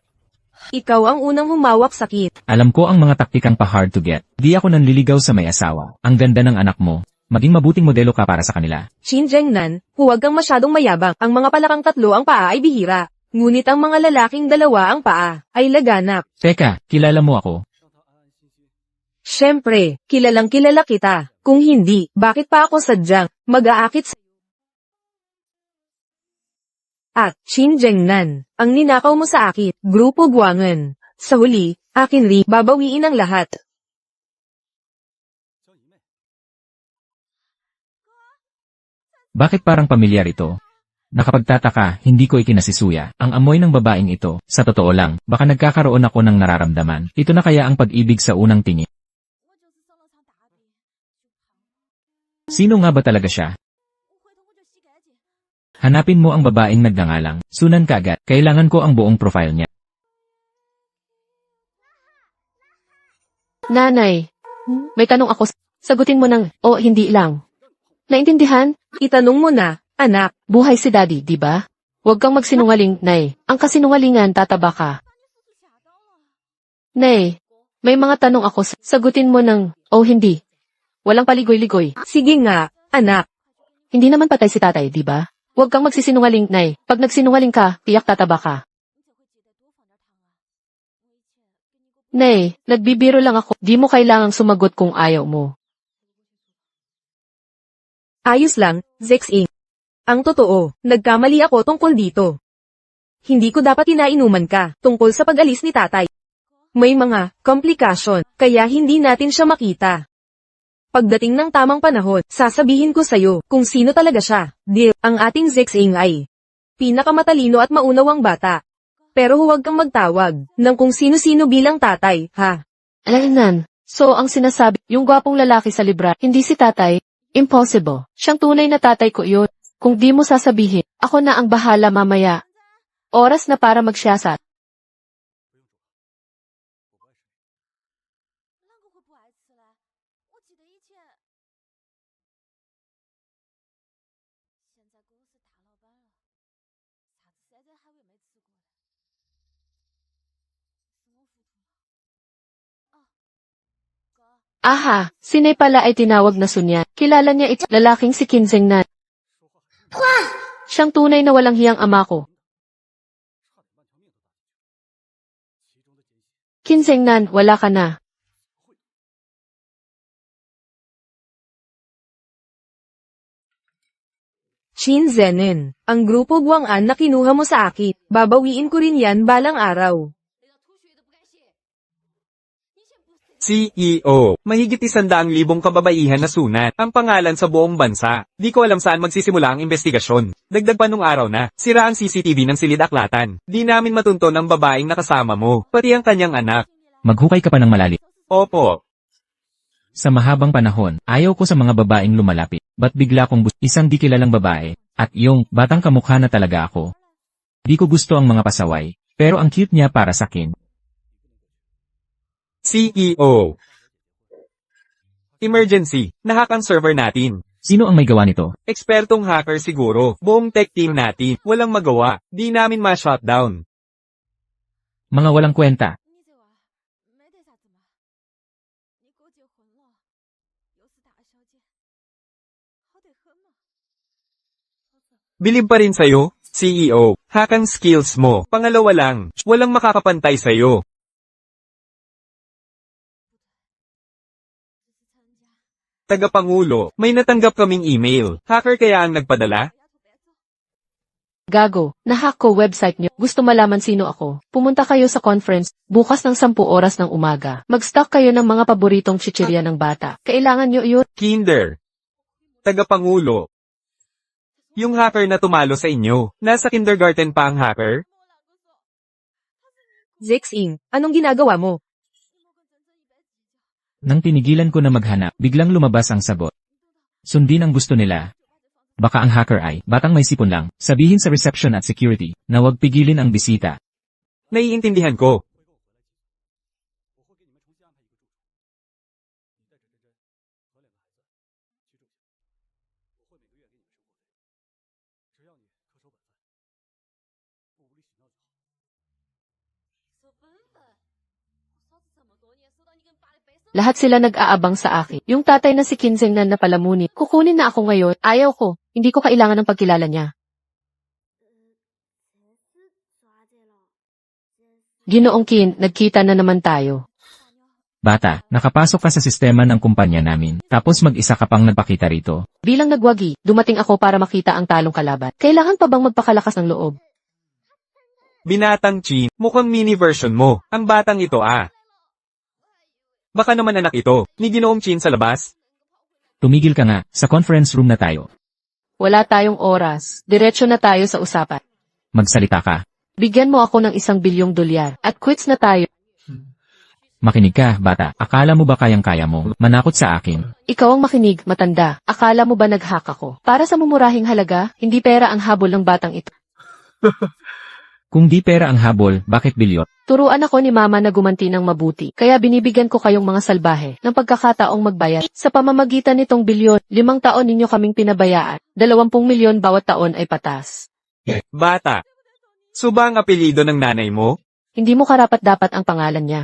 Ikaw ang unang humawak sakit. Alam ko ang mga taktikang pa hard to get. Di ako nanliligaw sa may asawa. Ang ganda ng anak mo. Maging mabuting modelo ka para sa kanila. Shin Jengnan, huwag kang masyadong mayabang. Ang mga palakang tatlo ang paa ay bihira. Ngunit ang mga lalaking dalawa ang paa ay laganap. Teka, kilala mo ako. Siyempre, kilalang kilala kita. Kung hindi, bakit pa ako sadyang mag-aakit sa... At, Shin Jengnan, ang ninakaw mo sa akit, Grupo Guangan. Sa huli, akin rin, babawiin ang lahat. Bakit parang pamilyar ito? Nakapagtataka, hindi ko ikinasisuya. Ang amoy ng babaeng ito, sa totoo lang, baka nagkakaroon ako ng nararamdaman. Ito na kaya ang pag-ibig sa unang tingin. Sino nga ba talaga siya? Hanapin mo ang babaeng nagngangalang Sunan kaagad. Kailangan ko ang buong profile niya. Nanay, may tanong ako. Sagutin mo ng, o hindi lang. Naintindihan? Itanong mo na, anak. Buhay si daddy, di ba? Huwag kang magsinungaling, Nay. Ang kasinungalingan tataba ka. Nay, may mga tanong ako. Sagutin mo ng, o hindi. Walang paligoy-ligoy. Sige nga, anak. Hindi naman patay si tatay, di ba? Huwag kang magsisinungaling, Nay. Pag nagsinungaling ka, tiyak tataba ka. Nay, nagbibiro lang ako. Di mo kailangang sumagot kung ayaw mo. Ayos lang, Zexing. Ang totoo, nagkamali ako tungkol dito. Hindi ko dapat inainuman ka tungkol sa pag-alis ni tatay. May mga komplikasyon, kaya hindi natin siya makita. Pagdating ng tamang panahon, sasabihin ko sa'yo kung sino talaga siya. Deal, ang ating Zexing ay pinakamatalino at maunawang bata. Pero huwag kang magtawag ng kung sino-sino bilang tatay, ha? Alainan. So ang sinasabi, yung gwapong lalaki sa libra, hindi si tatay? Impossible. Siyang tunay na tatay ko yun. Kung di mo sasabihin, ako na ang bahala mamaya. Oras na para magsiyasat. Aha, sinay pala ay tinawag na Sunyan. Kilala niya ito, lalaking si Kinzengnan. Siyang tunay na walang hiyang ama ko. Kinzengnan, wala ka na. Shin Zenin, ang grupo Guangan na kinuha mo sa akin, babawiin ko rin yan balang araw. CEO, mahigit 100,000 kababaihan na sunat, ang pangalan sa buong bansa. Di ko alam saan magsisimula ang investigasyon. Dagdag pa nung araw na, sira ang CCTV ng Silid Aklatan. Di namin matunto ng babaeng nakasama mo, pati ang kanyang anak. Maghukay ka pa ng malalim. Opo. Sa mahabang panahon, ayaw ko sa mga babaeng lumalapit. Ba't bigla kong isang di kilalang babae, at yung batang kamukha na talaga ako. Di ko gusto ang mga pasaway, pero ang cute niya para sa akin. CEO. Emergency, nahack ang server natin. Sino ang may gawa nito? Ekspertong hacker siguro. Buong tech team natin, walang magawa. Di namin ma-shutdown. Mga walang kwenta. Bilib pa rin sa'yo, CEO. Hack ang skills mo. Pangalawa lang, walang makakapantay sa'yo. Tagapangulo, may natanggap kaming email. Hacker kaya ang nagpadala? Gago, nahack ko website niyo. Gusto malaman sino ako. Pumunta kayo sa conference, bukas ng 10 oras ng umaga. Mag-stock kayo ng mga paboritong chichirya ng bata. Kailangan niyo yun. Kinder. Tagapangulo. Yung hacker na tumalo sa inyo, nasa kindergarten pa ang hacker? Zexing, anong ginagawa mo? Nang tinigilan ko na maghanap, biglang lumabas ang sagot. Sundin ang gusto nila. Baka ang hacker ay, batang may sipon lang, sabihin sa reception at security, na huwag pigilin ang bisita. Naiintindihan ko. Lahat sila nag-aabang sa akin. Yung tatay na si Kinzengnan na palamunin, kukunin na ako ngayon. Ayaw ko. Hindi ko kailangan ng pagkilala niya. Ginoong Kin, nagkita na naman tayo. Bata, nakapasok ka sa sistema ng kumpanya namin, tapos mag-isa ka pang nagpakita rito. Bilang nagwagi, dumating ako para makita ang talong kalaban. Kailangan pa bang magpakalakas ng loob? Binatang Chin, mukhang mini version mo. Ang batang ito Baka naman anak ito, ni Ginoong Chin sa labas. Tumigil ka nga, sa conference room na tayo. Wala tayong oras. Diretso na tayo sa usapan. Magsalita ka. Bigyan mo ako ng $1 billion at quits na tayo. Makinig ka, bata. Akala mo ba kayang-kaya mo? Manakot sa akin. Ikaw ang makinig, matanda. Akala mo ba nag-hack ako? Para sa mumurahing halaga, hindi pera ang habol ng batang ito. Kung di pera ang habol, bakit bilyot? Turuan ako ni mama na gumanti ng mabuti, kaya binibigyan ko kayong mga salbahe ng pagkakataong magbayad. Sa pamamagitan nitong bilyon, 5 taon ninyo kaming pinabayaan. 20 milyon bawat taon ay patas. Bata. So ba ang apelyido ng nanay mo? Hindi mo karapat-dapat ang pangalan niya.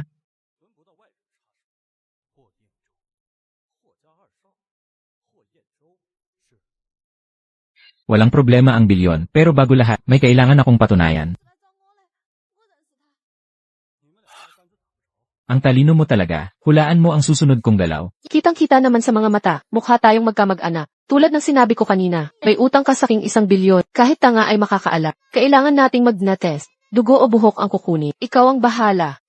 Walang problema ang bilyon, pero bago lahat, may kailangan akong patunayan. Ang talino mo talaga, hulaan mo ang susunod kong galaw. Kitang-kita naman sa mga mata, mukha tayong magkamag-anak. Tulad ng sinabi ko kanina, may utang ka sa aking $1 bilyon, kahit tanga ay makakaala. Kailangan nating mag-test. Dugo o buhok ang kukunin. Ikaw ang bahala.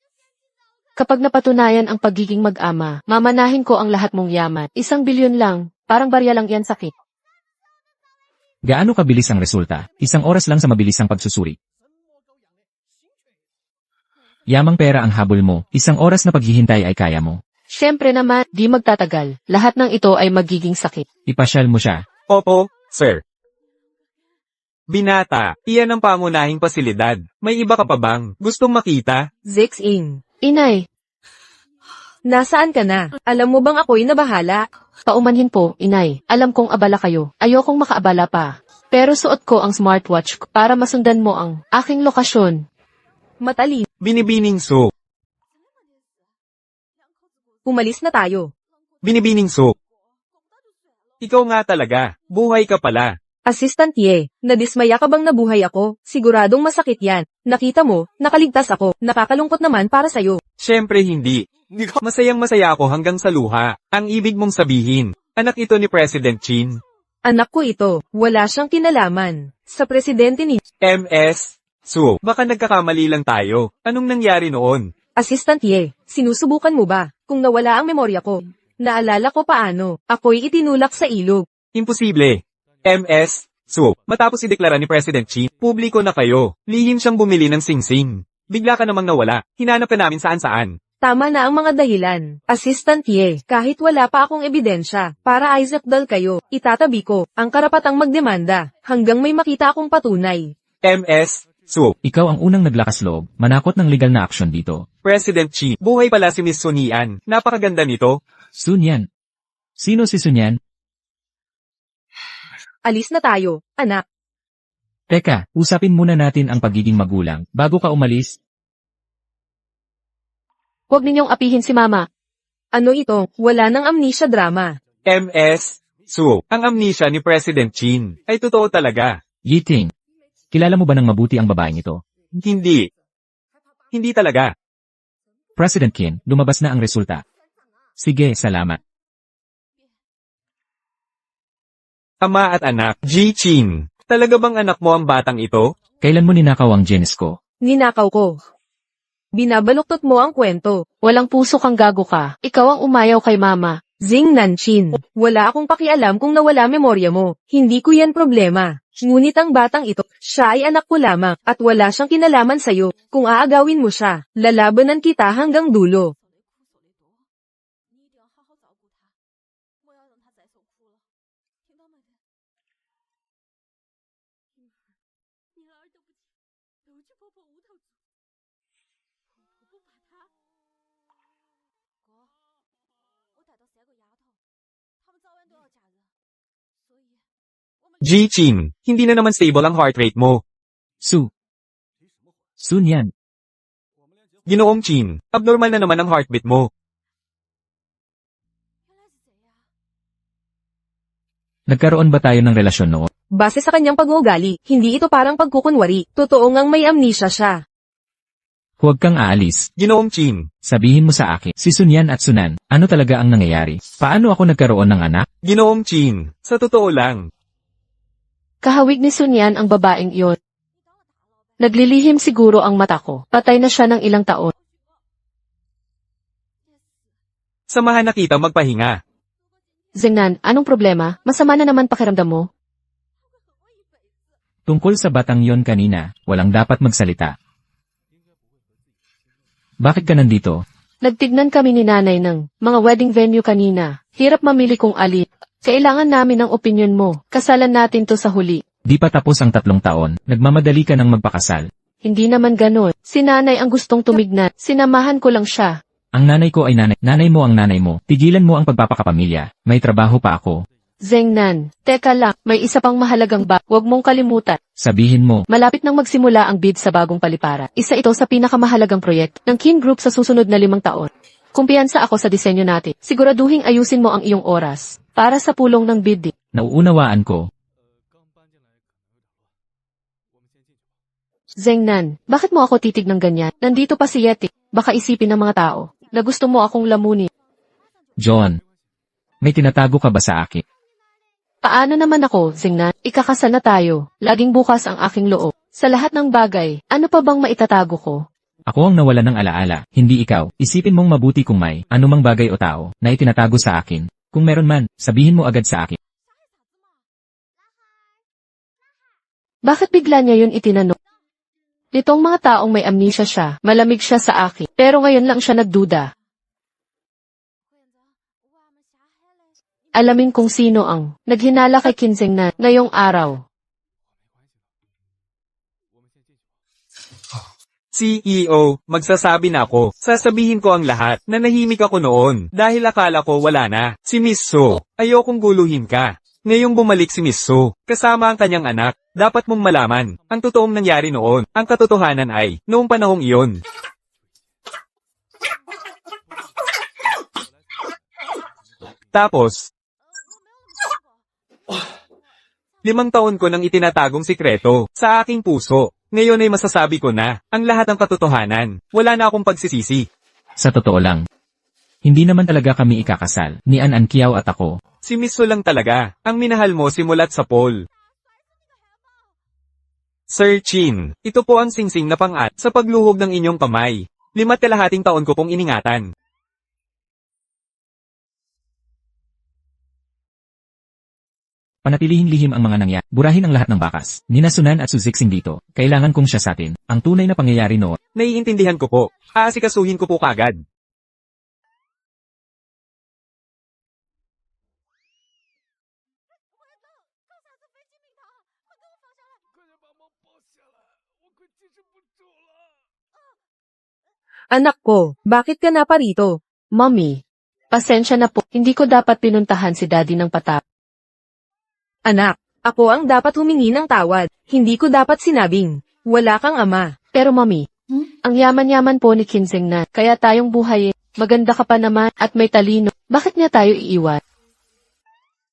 Kapag napatunayan ang pagiging mag-ama, mamanahin ko ang lahat mong yaman. $1 bilyon lang, parang barya lang yan sakit. Gaano kabilis ang resulta? 1 oras lang sa mabilisang pagsusuri. Yamang pera ang habol mo, 1 oras na paghihintay ay kaya mo. Siyempre naman, di magtatagal. Lahat ng ito ay magiging sakit. Ipasyal mo siya. Opo, sir. Binata, iyan ang pangunahing pasilidad. May iba ka pa bang gustong makita? Zixing. Inay, Nasaan ka na? Alam mo bang ako'y nabahala? paumanhin po, inay. Alam kong abala kayo. Ayokong makaabala pa. Pero suot ko ang smartwatch ko para masundan mo ang aking lokasyon. Matalino. Binibining so. Umalis na tayo. Binibining so. Ikaw nga talaga. Buhay ka pala. Assistant Ye, nadismaya ka bang nabuhay ako? Siguradong masakit yan. Nakita mo, nakaligtas ako. Nakakalungkot naman para sa'yo. Siyempre hindi. Masayang masaya ako hanggang sa luha. Ang ibig mong sabihin, anak ito ni President Chin. Anak ko ito, wala siyang kinalaman. Sa presidente ni MS. So, baka nagkakamali lang tayo. Anong nangyari noon? Assistant Ye, sinusubukan mo ba? Kung nawala ang memorya ko. Naalala ko paano, ako'y itinulak sa ilog. Imposible. MS. So, matapos ideklara ni President Chin, publiko na kayo. Lihim siyang bumili ng singsing. Bigla ka namang nawala. Hinanap ka namin saan-saan. Tama na ang mga dahilan. Assistant Ye, kahit wala pa akong ebidensya, para Isaac Dal kayo, itatabi ko, ang karapatang magdemanda, hanggang may makita akong patunay. MS. So, Ikaw ang unang naglakas loob, manakot ng legal na aksyon dito. President Chin, buhay pala si Miss Sunian. Napakaganda nito. Sunyan. Sino si Sunyan? Alis na tayo, anak. Teka, usapin muna natin ang pagiging magulang, bago ka umalis. Huwag ninyong apihin si mama. Ano ito, wala nang amnesia drama. MS. So, ang amnesia ni President Chin ay totoo talaga. Yiting. Kilala mo ba ng mabuti ang babaeng ito? Hindi. Hindi talaga. President Kim, lumabas na ang resulta. Sige, salamat. Ama at anak, Ji Chin. Talaga bang anak mo ang batang ito? Kailan mo ninakaw ang genes ko? Ninakaw ko. Binabaluktot mo ang kwento. Walang puso kang gago ka. Ikaw ang umayaw kay mama. Zing Nanchin, wala akong pakialam kung nawala memorya mo. Hindi ko yan problema. Ngunit ang batang ito, siya ay anak ko lamang, at wala siyang kinalaman sa'yo. Kung aagawin mo siya, lalabanan kita hanggang dulo. Ji Chin, hindi na naman stable ang heart rate mo. Sunyan. Ginoong Chin, abnormal na naman ang heartbeat mo. Nagkaroon ba tayo ng relasyon noon? Base sa kanyang pag-uugali, hindi ito parang pagkukunwari. Totoo ngang may amnesia siya. Huwag kang aalis. Ginoong Chin, Sabihin mo sa akin, si Sunyan at Sunan, ano talaga ang nangyayari? Paano ako nagkaroon ng anak? Ginoong Chin, sa totoo lang. Kahawig ni Sunyan ang babaeng iyon. Naglilihim siguro ang mata ko. Patay na siya ng ilang taon. Samahan na kita magpahinga. Zingnan, anong problema? Masama na naman pakiramdam mo? Tungkol sa batang yon kanina, walang dapat magsalita. Bakit ka nandito? Nagtignan kami ni nanay ng mga wedding venue kanina. Hirap mamili kung alin. Kailangan namin ng opinyon mo. Kasalan natin to sa huli. Di pa tapos ang 3 taon, nagmamadali ka ng magpakasal. Hindi naman ganon. Si nanay ang gustong tumignan. Sinamahan ko lang siya. Ang nanay ko ay nanay. Nanay mo ang nanay mo. Tigilan mo ang pagpapakapamilya. May trabaho pa ako. Zengnan, teka lang, may isa pang mahalagang huwag mong kalimutan. Sabihin mo, Malapit nang magsimula ang bid sa bagong palipara. Isa ito sa pinakamahalagang proyekto ng Kin Group sa susunod na 5 taon. Kumpiyansa ako sa disenyo natin. Siguraduhin ayusin mo ang iyong oras para sa pulong ng bid. nauunawaan ko. Zengnan, bakit mo ako titig ng ganyan? Nandito pa si Yeti. Baka isipin ng mga tao na gusto mo akong lamunin. John, may tinatago ka ba sa akin? Paano naman ako, Zengnan? Ikakasal na tayo. Laging bukas ang aking loob. Sa lahat ng bagay, ano pa bang maitatago ko? Ako ang nawala ng alaala, hindi ikaw. Isipin mong mabuti kung may anumang bagay o tao na itinatago sa akin. Kung meron man, sabihin mo agad sa akin. Bakit bigla niya yun itinanong? Nitong mga taong may amnesia siya, malamig siya sa akin. Pero ngayon lang siya nagduda. Alamin kung sino ang naghinala kay Qin Zengnan ngayong araw. CEO, magsasabi na ako. Sasabihin ko ang lahat. Nanahimik ako noon dahil akala ko wala na. Si Miss So, ayokong guluhin ka. Ngayong bumalik si Miss So, kasama ang kanyang anak, dapat mong malaman ang totoong nangyari noon. Ang katotohanan ay, noong panahong iyon. Tapos, 5 taon ko nang itinatagong sikreto sa aking puso. Ngayon ay masasabi ko na ang lahat ng katotohanan. Wala na akong pagsisisi. Sa totoo lang, hindi naman talaga kami ikakasal, ni An Kiao at ako. Si Miss So lang talaga ang minahal mo simulat sa poll. Sir Chin, ito po ang singsing na pangat sa pagluhog ng inyong kamay. 5.5 taon ko pong iningatan. Panatilihin lihim ang mga nangyari. Burahin ang lahat ng bakas. Ninasunan at susiksing dito. Kailangan kong siya sa atin. Ang tunay na pangyayari noon. Naiintindihan ko po. Aasikasuhin ko po kagad. Anak ko, bakit ka na parito? Mommy, pasensya na po. Hindi ko dapat pinuntahan si Daddy ng patap. Anak, ako ang dapat humingi ng tawad. Hindi ko dapat sinabing, wala kang ama. Pero Mommy, ang yaman-yaman po ni Qin Zengnan. Kaya tayong buhayin. Maganda ka pa naman at may talino. Bakit niya tayo iiwan?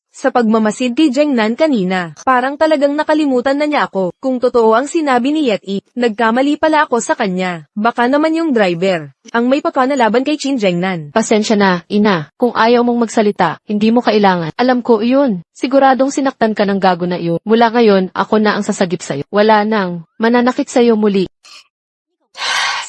Sa pagmamasid kay Zengnan kanina, parang talagang nakalimutan na niya ako. Kung totoo ang sinabi ni Yeti, nagkamali pala ako sa kanya. Baka naman yung driver, ang may pakanalaban kay Qin Zengnan. Pasensya na, ina. Kung ayaw mong magsalita, hindi mo kailangan. Alam ko iyon. Siguradong sinaktan ka ng gago na iyon. Mula ngayon, ako na ang sasagip sa'yo. Wala nang mananakit sa'yo muli.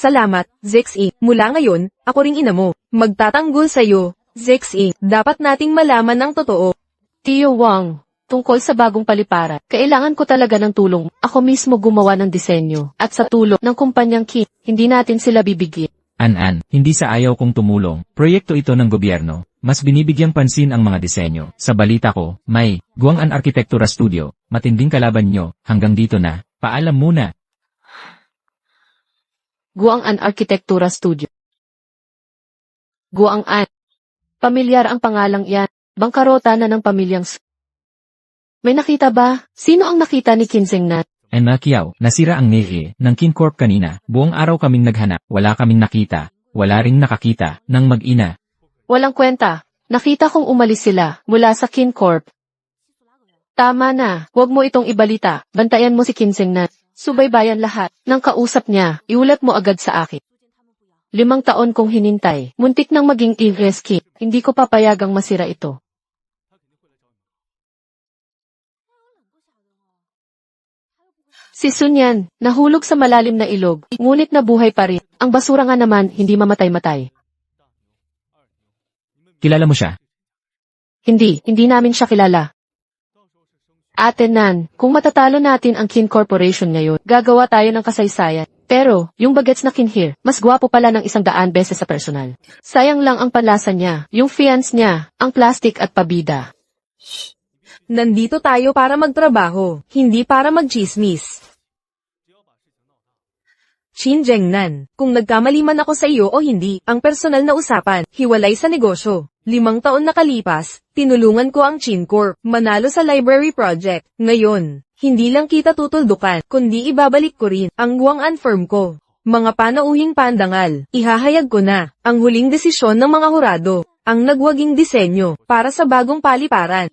Salamat, Zexi. Mula ngayon, ako ring ina mo. Magtatanggol sa'yo, Zexi. Dapat nating malaman ang totoo. Tio Wang, tungkol sa bagong palipara, kailangan ko talaga ng tulong. Ako mismo gumawa ng disenyo. At sa tulong ng kumpanyang Qin, hindi natin sila bibigyan. An, hindi sa ayaw kong tumulong. Proyekto ito ng gobyerno. Mas binibigyang pansin ang mga disenyo. Sa balita ko, may Guang'an Arkitektura Studio. Matinding kalaban nyo. Hanggang dito na. Paalam muna. Guang'an Arkitektura Studio. Guang'an. Pamilyar ang pangalang yan. Bangkarota na ng pamilyang May nakita ba? Sino ang nakita ni Qin Zengnan? An Kiao, nasira ang nere ng Qin Corp kanina. Buong araw kaming naghanap. Wala kaming nakita. Wala ring nakakita ng mag-ina. Walang kwenta. Nakita kong umalis sila mula sa Qin Corp. Tama na. Huwag mo itong ibalita. Bantayan mo si Qin Zengnan. Subaybayan lahat ng kausap niya. Iulat mo agad sa akin. 5 taon kong hinintay. Muntik nang maging i-rescue. Hindi ko papayagang masira ito. Si Sun Yan, nahulog sa malalim na ilog, ngunit nabuhay pa rin. Ang basura nga naman, hindi mamatay-matay. Kilala mo siya? Hindi namin siya kilala. Ate Nan, kung matatalo natin ang Kin Corporation ngayon, gagawa tayo ng kasaysayan. Pero, yung bagets na kinhir, mas gwapo pala ng 100 beses sa personal. Sayang lang ang panlasa niya, yung fiance niya, ang plastic at pabida. Nandito tayo para magtrabaho, hindi para magchismis. Chin Jengnan, kung nagkamali man ako sa iyo o hindi, ang personal na usapan, hiwalay sa negosyo. 5 taon nakalipas, tinulungan ko ang Chin Corp, manalo sa library project. Ngayon, hindi lang kita tutuldukan, kundi ibabalik ko rin ang Guang'an firm ko. Mga panauhing pandangal, ihahayag ko na ang huling desisyon ng mga hurado, ang nagwaging disenyo para sa bagong paliparan.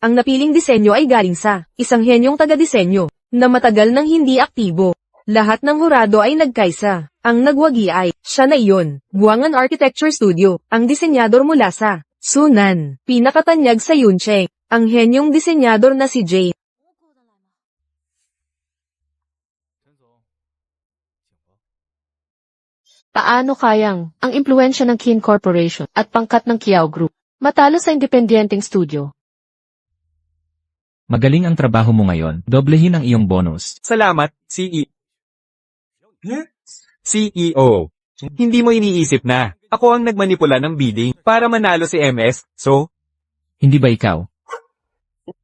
Ang napiling disenyo ay galing sa isang henyong taga-disenyo na matagal nang hindi aktibo. Lahat ng hurado ay nagkaisa. Ang nagwagi ay siya na iyon, Guang'an Architecture Studio, ang disenyador mula sa Sunan, pinakatanyag sa Yuncheng, ang henyong disenyador na si Jay. Paano kayang ang impluensya ng Kin Corporation at pangkat ng Kiao Group matalo sa independenteng studio? Magaling ang trabaho mo ngayon, doblehin ang iyong bonus. Salamat, CEO. Hindi mo iniisip na ako ang nagmanipula ng bidding para manalo si MS, so Hindi ba ikaw?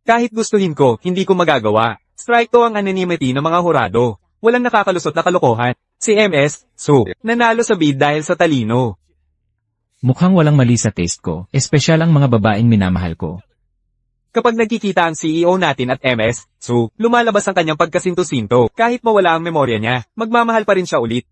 kahit gustuhin ko, hindi ko magagawa. Strike to ang anonymity ng mga hurado. Walang nakakalusot na kalokohan. Si MS, so nanalo sa bid dahil sa talino. Mukhang walang mali sa taste ko, espesyal ang mga babaeng minamahal ko. Kapag nagkikita ang CEO natin at MS, so lumalabas ang kanyang pagkasinto-sinto. Kahit mawala ang memorya niya, magmamahal pa rin siya ulit.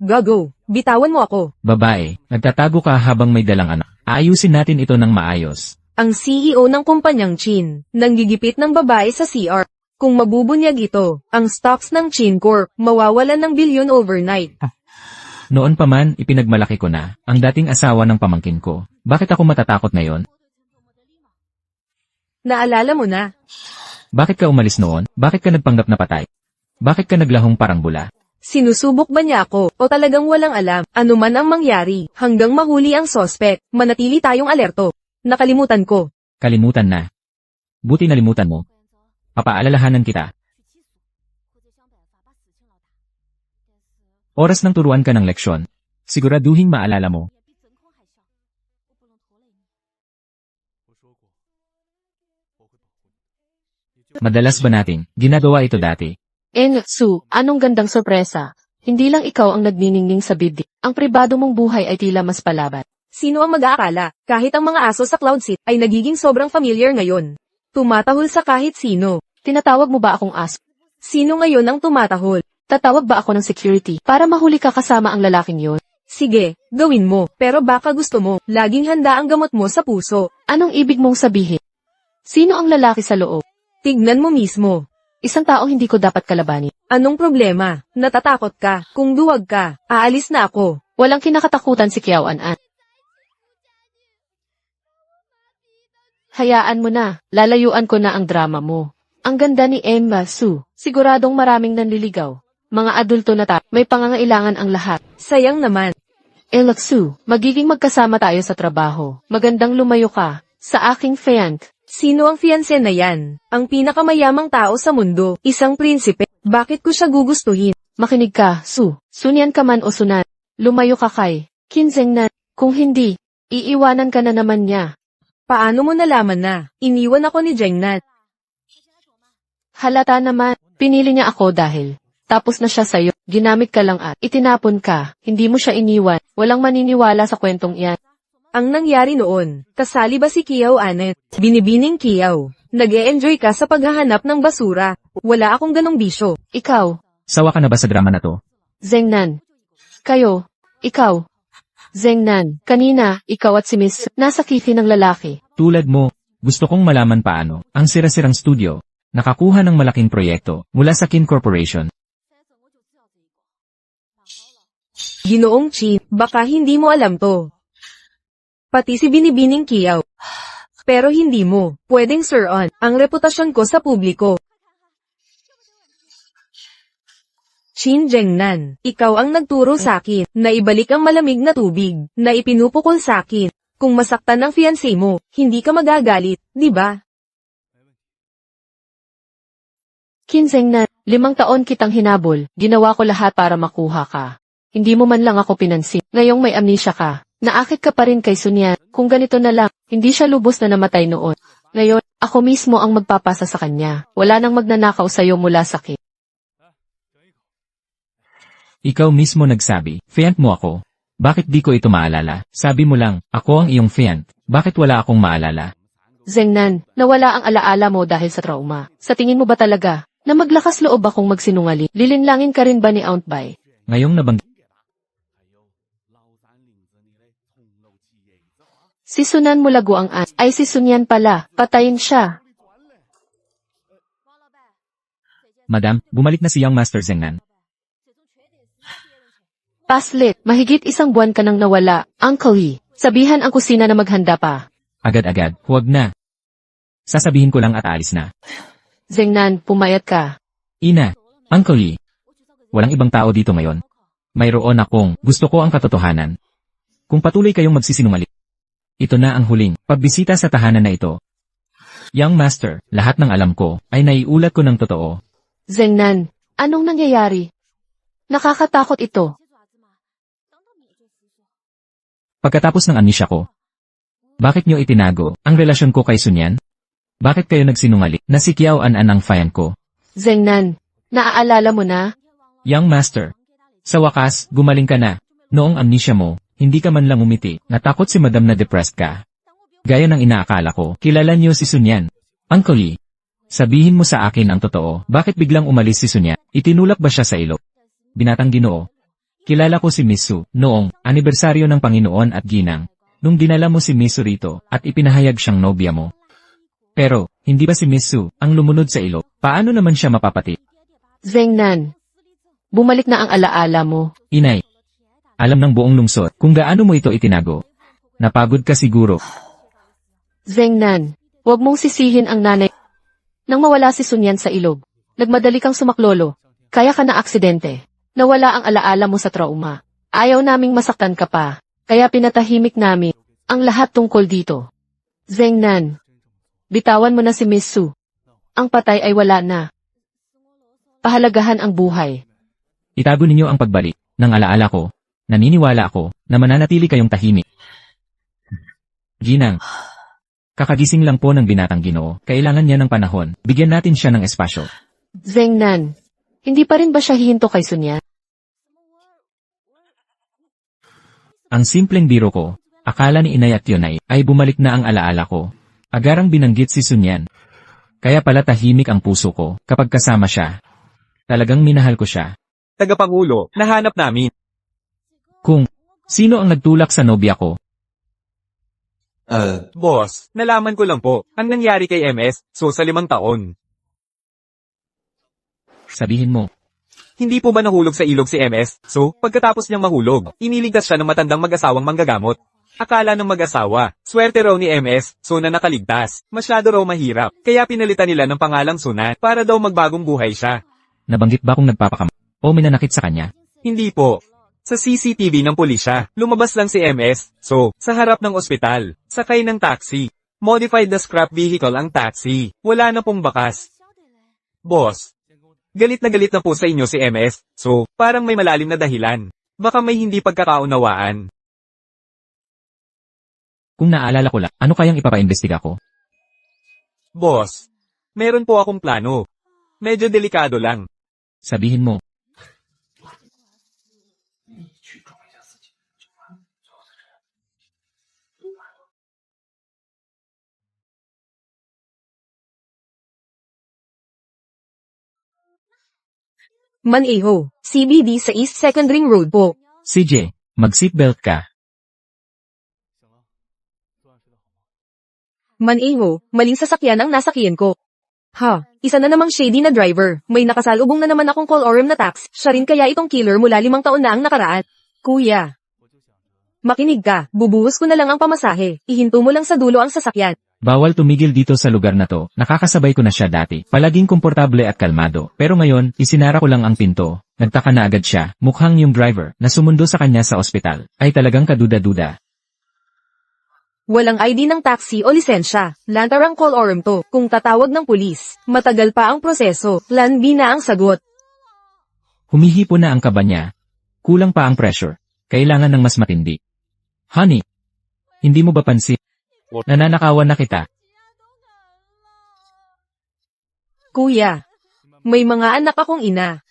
Gago, bitawan mo ako. Babae, nagtatago ka habang may dalang anak. Aayusin natin ito ng maayos. Ang CEO ng kumpanyang Chin, nanggigipit ng babae sa CR. Kung mabubunyag ito, ang stocks ng Chin Corp, mawawalan ng bilyon overnight. Noon pa man, ipinagmalaki ko na, ang dating asawa ng pamangkin ko. Bakit ako matatakot ngayon? Naalala mo na. Bakit ka umalis noon? Bakit ka nagpanggap na patay? Bakit ka naglahong parang bula? Sinusubok ba niya ako, o talagang walang alam, ano man ang mangyari, hanggang mahuli ang sospek, manatili tayong alerto. Nakalimutan ko. Kalimutan na. Buti nalimutan mo. Papaalalahanan kita. Oras nang turuan ka ng leksyon. Siguraduhin maalala mo. Madalas ba nating ginagawa ito dati? Su, anong gandang sorpresa. Hindi lang ikaw ang nagniningning sa bibig. Ang pribado mong buhay ay tila mas palaban. Sino ang mag-aakala, kahit ang mga aso sa Cloud City ay nagiging sobrang familiar ngayon. Tumatahol sa kahit sino. Tinatawag mo ba akong aso? Sino ngayon ang tumatahol? Tatawag ba ako ng security para mahuli ka kasama ang lalaking yon? Sige, gawin mo, pero baka gusto mo, laging handa ang gamot mo sa puso. Anong ibig mong sabihin? Sino ang lalaki sa loob? Tignan mo mismo. Isang taong hindi ko dapat kalabanin. Anong problema? Natatakot ka? Kung duwag ka, aalis na ako. Walang kinakatakutan si Kiao An. Hayaan mo na, lalayuan ko na ang drama mo. Ang ganda ni Emma Su, siguradong maraming nanliligaw. Mga adulto na may pangangailangan ang lahat. Sayang naman. Su, magiging magkasama tayo sa trabaho. Magandang lumayo ka sa aking fiancé. Sino ang fiancé na yan? Ang pinakamayamang tao sa mundo, isang prinsipe. Bakit ko siya gugustuhin? Makinig ka, Su. Sunyan ka man o sunan. Lumayo ka kay Kinzengnan. Kung hindi, iiwanan ka na naman niya. Paano mo nalaman na? Iniwan ako ni Jengnat. Halata naman, pinili niya ako dahil tapos na siya sa'yo, ginamit ka lang at itinapon ka, hindi mo siya iniwan, walang maniniwala sa kwentong iyan. Ang nangyari noon, kasali ba si Kiao Anet? Binibining Kiao, nag-e-enjoy ka sa paghahanap ng basura. Wala akong ganong bisyo. Ikaw, Sawa ka na ba sa drama na to? Zengnan. Kayo, ikaw. Zengnan, kanina, ikaw at si Miss, nasa kifi ng lalaki. Tulad mo, gusto kong malaman paano, ang sira-sirang studio, nakakuha ng malaking proyekto, mula sa Kin Corporation. Ginoong Chin, baka hindi mo alam to. Pati si Binibining Kiao. Pero hindi mo, pwedeng sir on, ang reputasyon ko sa publiko. Chin Jengnan, ikaw ang nagturo sa akin na ibalik ang malamig na tubig na ipinupukol sa akin. Kung masaktan ng fiancé mo, hindi ka magagalit, di ba? Qin Zengnan, 5 taon kitang hinabol, ginawa ko lahat para makuha ka. Hindi mo man lang ako pinansin. Ngayong may amnesia ka, naakit ka pa rin kay Sun Yan. Kung ganito na lang, hindi siya lubos na namatay noon. Ngayon, ako mismo ang magpapasa sa kanya. Wala nang magnanakaw sa'yo mula sa akin. Ikaw mismo nagsabi, fiant mo ako. Bakit di ko ito maalala? Sabi mo lang, ako ang iyong fiant. Bakit wala akong maalala? Zengnan, nawala ang alaala mo dahil sa trauma. Sa tingin mo ba talaga, na maglakas loob akong magsinungaling? Lilinlangin ka rin ba ni Aunt Bai? Ngayong nabanggit, Si Sunan Mulago ang ay si Sun Yan pala, patayin siya. Madam, bumalik na si Young Master Zengnan. Paslit, mahigit 1 buwan ka nang nawala. Uncle Yi, sabihan ang kusina na maghanda pa. Agad-agad, huwag na. Sasabihin ko lang at alis na. Zengnan, pumayat ka. Ina, Uncle Yi. Walang ibang tao dito ngayon. Mayroon akong, gusto ko ang katotohanan. Kung patuloy kayong magsisinungaling, ito na ang huling pagbisita sa tahanan na ito. Young Master, lahat ng alam ko ay naiulat ko ng totoo. Zengnan, anong nangyayari? Nakakatakot ito. Pagkatapos ng amnesia ko, bakit nyo itinago ang relasyon ko kay Sun Yan? Bakit kayo nagsinungaling na si Kiao An ang fiant ko? Zengnan, naaalala mo na? Young Master, sa wakas, gumaling ka na. Noong amnesia mo, hindi ka man lang umiti, natakot si Madam na depressed ka. Gaya ng inaakala ko, kilala niyo si Sun Yan. Uncle Yi, sabihin mo sa akin ang totoo, bakit biglang umalis si Sun Yan? Itinulak ba siya sa ilog? Binatang Ginoo. Kilala ko si Miss Su, noong anibersaryo ng Panginoon at Ginang, nung dinala mo si Miss Su rito, at ipinahayag siyang nobya mo. Pero, hindi ba si Miss Su ang lumunod sa ilog? Paano naman siya mapapati? Zengnan, bumalik na ang alaala mo. Inay, alam ng buong lungsod kung gaano mo ito itinago. Napagod ka siguro. Zengnan, huwag mong sisihin ang nanay. Nang mawala si Sun Yan sa ilog, nagmadali kang sumaklolo. Kaya ka na aksidente. Nawala ang alaala mo sa trauma. Ayaw naming masaktan ka pa. Kaya pinatahimik namin ang lahat tungkol dito. Zengnan, bitawan mo na si Miss Su. Ang patay ay wala na. Pahalagahan ang buhay. Itago ninyo ang pagbalik ng alaala ko. Naniniwala ako na mananatili kayong tahimik. Ginang, kakagising lang po ng binatang Ginoo. Kailangan niya ng panahon. Bigyan natin siya ng espasyo. Zengnan, hindi pa rin ba siya hihinto kay Sun Yan? Ang simpleng biro ko, akala ni Inay at Yonay ay bumalik na ang alaala ko. Agarang binanggit si Sun Yan. Kaya pala tahimik ang puso ko kapag kasama siya. Talagang minahal ko siya. Tagapangulo, nahanap namin. Kung sino ang nagtulak sa nobya ko, Boss, nalaman ko lang po, ang nangyari kay MS, so sa 5 taon. sabihin mo, Hindi po ba nahulog sa ilog si MS? So, pagkatapos niyang mahulog, iniligtas siya ng matandang mag-asawang manggagamot. Akala ng mag-asawa, swerte raw ni MS, so na nakaligtas. Masyado raw mahirap, kaya pinalitan nila ng pangalang Sunan, para daw magbagong buhay siya. nabanggit ba kung nagpapakam o minanakit sa kanya? Hindi po. Sa CCTV ng pulisya, lumabas lang si MS, so, sa harap ng ospital, sakay ng taxi. Modified na scrap vehicle ang taxi, wala na pong bakas. Boss, galit na po sa inyo si MS, so, parang may malalim na dahilan. Baka may hindi pagkakaunawaan. Kung naalala ko lang, ano kayang ipapaimbestiga ko? Boss, meron po akong plano. Medyo delikado lang. Sabihin mo, Maneho, CBD sa East Second Ring Road po. CJ, mag-seatbelt ka. Maneho, maling sasakyan ang nasakyan ko. Ha, isa na namang shady na driver. May nakasalubong na naman akong call-orem na tax. Siya rin kaya itong killer mula 5 taon na ang nakaraan. Kuya, makinig ka, bubuhos ko na lang ang pamasahe. Ihinto mo lang sa dulo ang sasakyan. Bawal tumigil dito sa lugar na to, nakakasabay ko na siya dati. Palaging komportable at kalmado. Pero ngayon, isinara ko lang ang pinto. Nagtaka na agad siya, mukhang yung driver, na sumundo sa kanya sa ospital, ay talagang kaduda-duda. Walang ID ng taxi o lisensya. Lantarang call orm to. Kung tatawag ng pulis, matagal pa ang proseso. Plan B na ang sagot. Humihipo na ang kaba niya. Kulang pa ang pressure. Kailangan ng mas matindi. Honey, hindi mo ba pansin? Nananakawan na kita. Kuya, may mga anak akong ina.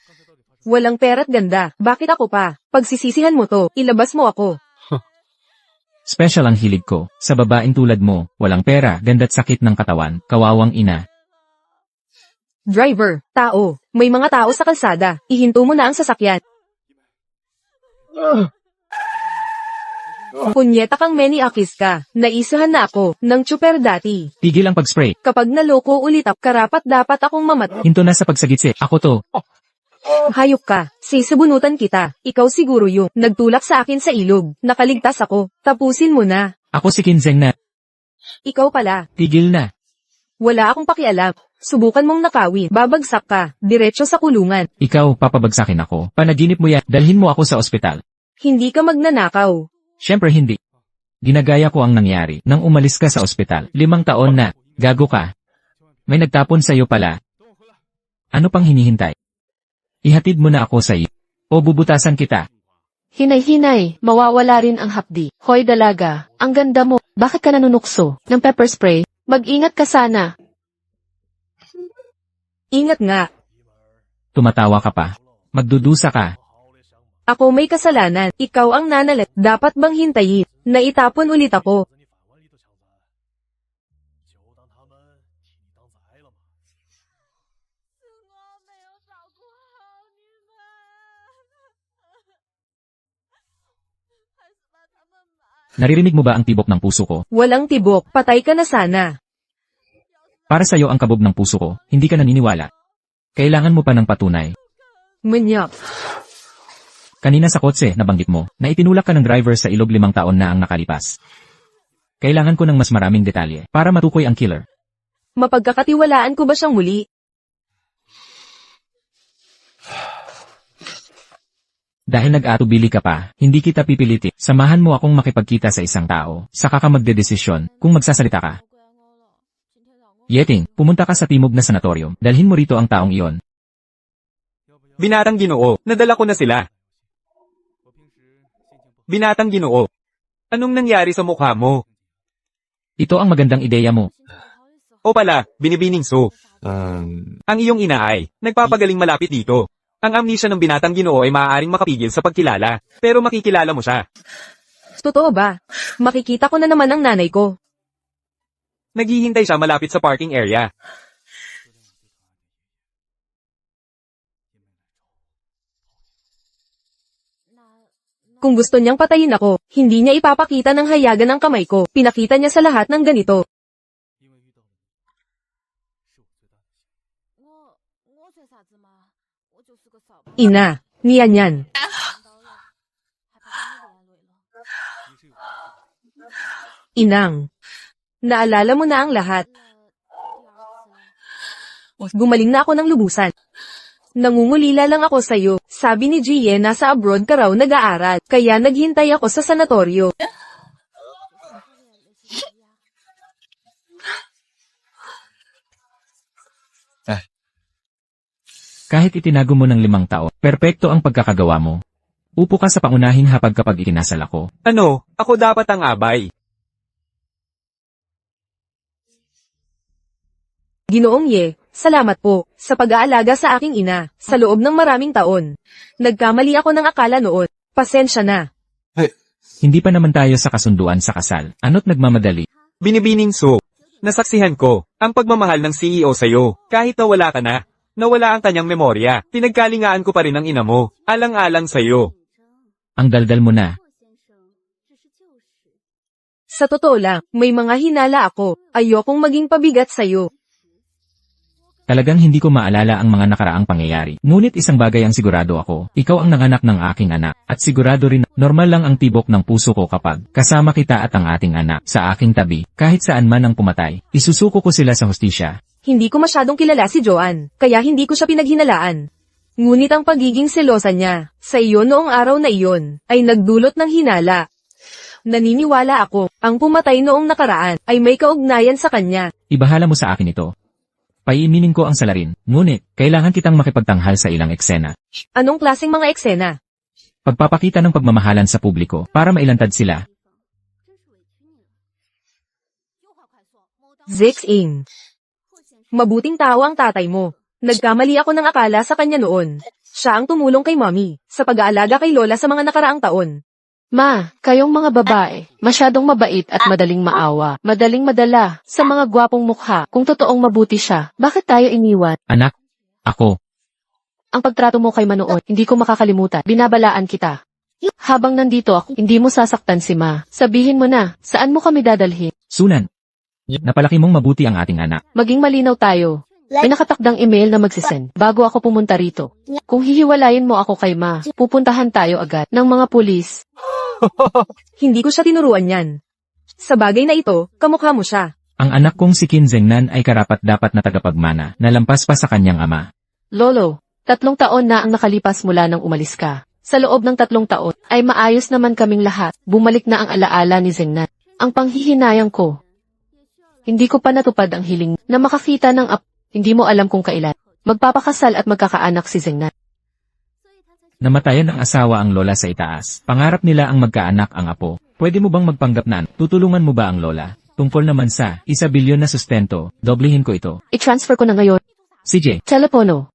Walang pera't ganda. Bakit ako pa? Pagsisisihan mo to, ilabas mo ako. Special ang hilig ko. Sa babaeng tulad mo, walang pera, ganda't sakit ng katawan, kawawang ina. Driver, tao. May mga tao sa kalsada. Ihinto mo na ang sasakyan. Punyeta kang many akis ka. Naisahan na ako ng tsuper dati. Tigil ang pag-spray. Kapag naloko ulit ako, karapat dapat akong mamatay. Hinto na sa pagsagitsi. Ako to. Hayop ka. Sisabunutan kita. Ikaw siguro yung nagtulak sa akin sa ilog. Nakaligtas ako. Tapusin mo na. Ako si Kinzeng na. Ikaw pala. Tigil na. Wala akong pakialam. Subukan mong nakawin. Babagsak ka. Diretso sa kulungan. Ikaw, papabagsakin ako. Panaginip mo yan. Dalhin mo ako sa ospital. Hindi ka magnanakaw. Siyempre hindi. Ginagaya ko ang nangyari nang umalis ka sa ospital. 5 taon na. Gago ka. May nagtapon sa'yo pala. Ano pang hinihintay? Ihatid mo na ako sa iyo. O bubutasan kita. Hinay-hinay, mawawala rin ang hapdi. Hoy dalaga, ang ganda mo. Bakit ka nanunukso ng pepper spray? Mag-ingat ka sana. Ingat nga. Tumatawa ka pa. Magdudusa ka. Ako may kasalanan. Ikaw ang nanalat. Dapat bang hintayin? Naitapon ulit ako. Naririnig mo ba ang tibok ng puso ko? Walang tibok. Patay ka na sana. Para sa'yo ang kabog ng puso ko, hindi ka naniniwala. Kailangan mo pa ng patunay. Manyak. Kanina sa kotse, nabanggit mo, na itinulak ka ng driver sa ilog 5 taon na ang nakalipas. Kailangan ko ng mas maraming detalye, para matukoy ang killer. Mapagkakatiwalaan ko ba siyang muli? Dahil nag-atubili ka pa, hindi kita pipilitin. Samahan mo akong makipagkita sa isang tao, saka ka magdedesisyon, kung magsasalita ka. Yeting, pumunta ka sa timog na sanatorium, dalhin mo rito ang taong iyon. Binatang Ginoo, nadala ko na sila. Binatang Ginoo. Anong nangyari sa mukha mo? Ito ang magandang ideya mo. O pala, Binibining Su. Ang iyong ina ay nagpapagaling malapit dito. Ang amnesia ng Binatang Ginoo ay maaaring makapigil sa pagkilala, pero makikilala mo siya. Totoo ba? Makikita ko na naman ang nanay ko. Naghihintay siya malapit sa parking area. Kung gusto niyang patayin ako, hindi niya ipapakita ng hayagan ng kamay ko. Pinakita niya sa lahat ng ganito. Ina, niyan yan. Inang, naalala mo na ang lahat. Gumaling na ako ng lubusan. Nangungulila lang ako sa'yo. Sabi ni Gia nasa abroad ka raw nag-aaral, kaya naghintay ako sa sanatoryo. Kahit itinago mo ng 5 taon, perpekto ang pagkakagawa mo. Upo ka sa pangunahing hapag kapag ikinasal ako. Ano, ako dapat ang abay. Ginoong Ye, salamat po, sa pag-aalaga sa aking ina, sa loob ng maraming taon. Nagkamali ako ng akala noon. Pasensya na. Hindi pa naman tayo sa kasunduan sa kasal. Ano't nagmamadali? Binibining Su. Nasaksihan ko ang pagmamahal ng CEO sa'yo. Kahit nawala ka na, nawala ang kanyang memorya. Pinagkalingaan ko pa rin ang ina mo. Alang-alang sa'yo. Ang daldal mo na. Sa totoo lang, may mga hinala ako. Ayokong maging pabigat sa'yo. Talagang hindi ko maalala ang mga nakaraang pangyayari. Ngunit isang bagay ang sigurado ako, ikaw ang nanganak ng aking anak, at sigurado rin normal lang ang tibok ng puso ko kapag kasama kita at ang ating anak sa aking tabi, kahit saan man ang pumatay. Isusuko ko sila sa hustisya. Hindi ko masyadong kilala si Joanne, kaya hindi ko siya pinaghinalaan. Ngunit ang pagiging selosa niya sa iyo noong araw na iyon ay nagdulot ng hinala. Naniniwala ako, ang pumatay noong nakaraan ay may kaugnayan sa kanya. Ibahala mo sa akin ito. Paiiminin ko ang salarin, ngunit kailangan kitang makipagtanghal sa ilang eksena. Anong klaseng mga eksena? Pagpapakita ng pagmamahalan sa publiko para mailantad sila. Zixing. Mabuting tao ang tatay mo. Nagkamali ako ng akala sa kanya noon. Siya ang tumulong kay mommy sa pag-aalaga kay Lola sa mga nakaraang taon. Ma, kayong mga babae, masyadong mabait at madaling maawa, madaling madala sa mga gwapong mukha. Kung totoong mabuti siya, bakit tayo iniwan? Anak, ako, Ang pagtrato mo kay Manood, hindi ko makakalimutan. Binabalaan kita. Habang nandito ako, hindi mo sasaktan si Ma. Sabihin mo na, saan mo kami dadalhin? Sunan. Napalaki mong mabuti ang ating anak. Maging malinaw tayo. May nakatakdang email na magsisend bago ako pumunta rito. Kung hihiwalayin mo ako kay Ma, pupuntahan tayo agad ng mga pulis. Hindi ko siya tinuruan yan. Sa bagay na ito, kamukha mo siya. Ang anak kong si Kim Zengnan ay karapat-dapat na tagapagmana na lampas pa sa kanyang ama. Lolo, 3 taon na ang nakalipas mula nang umalis ka. Sa loob ng 3 taon, ay maayos naman kaming lahat. Bumalik na ang alaala ni Zengnan. Ang panghihinayang ko. Hindi ko pa natupad ang hiling na makakita ng hindi mo alam kung kailan. Magpapakasal at magkakaanak si Zengnan. Namatayan ng asawa ang lola sa itaas. Pangarap nila ang magkaanak ang apo. Pwede mo bang magpanggap na tutulungan mo ba ang lola? Tungkol naman sa 1 bilyon na sustento, doblehin ko ito. I-transfer ko na ngayon. CJ, Telepono.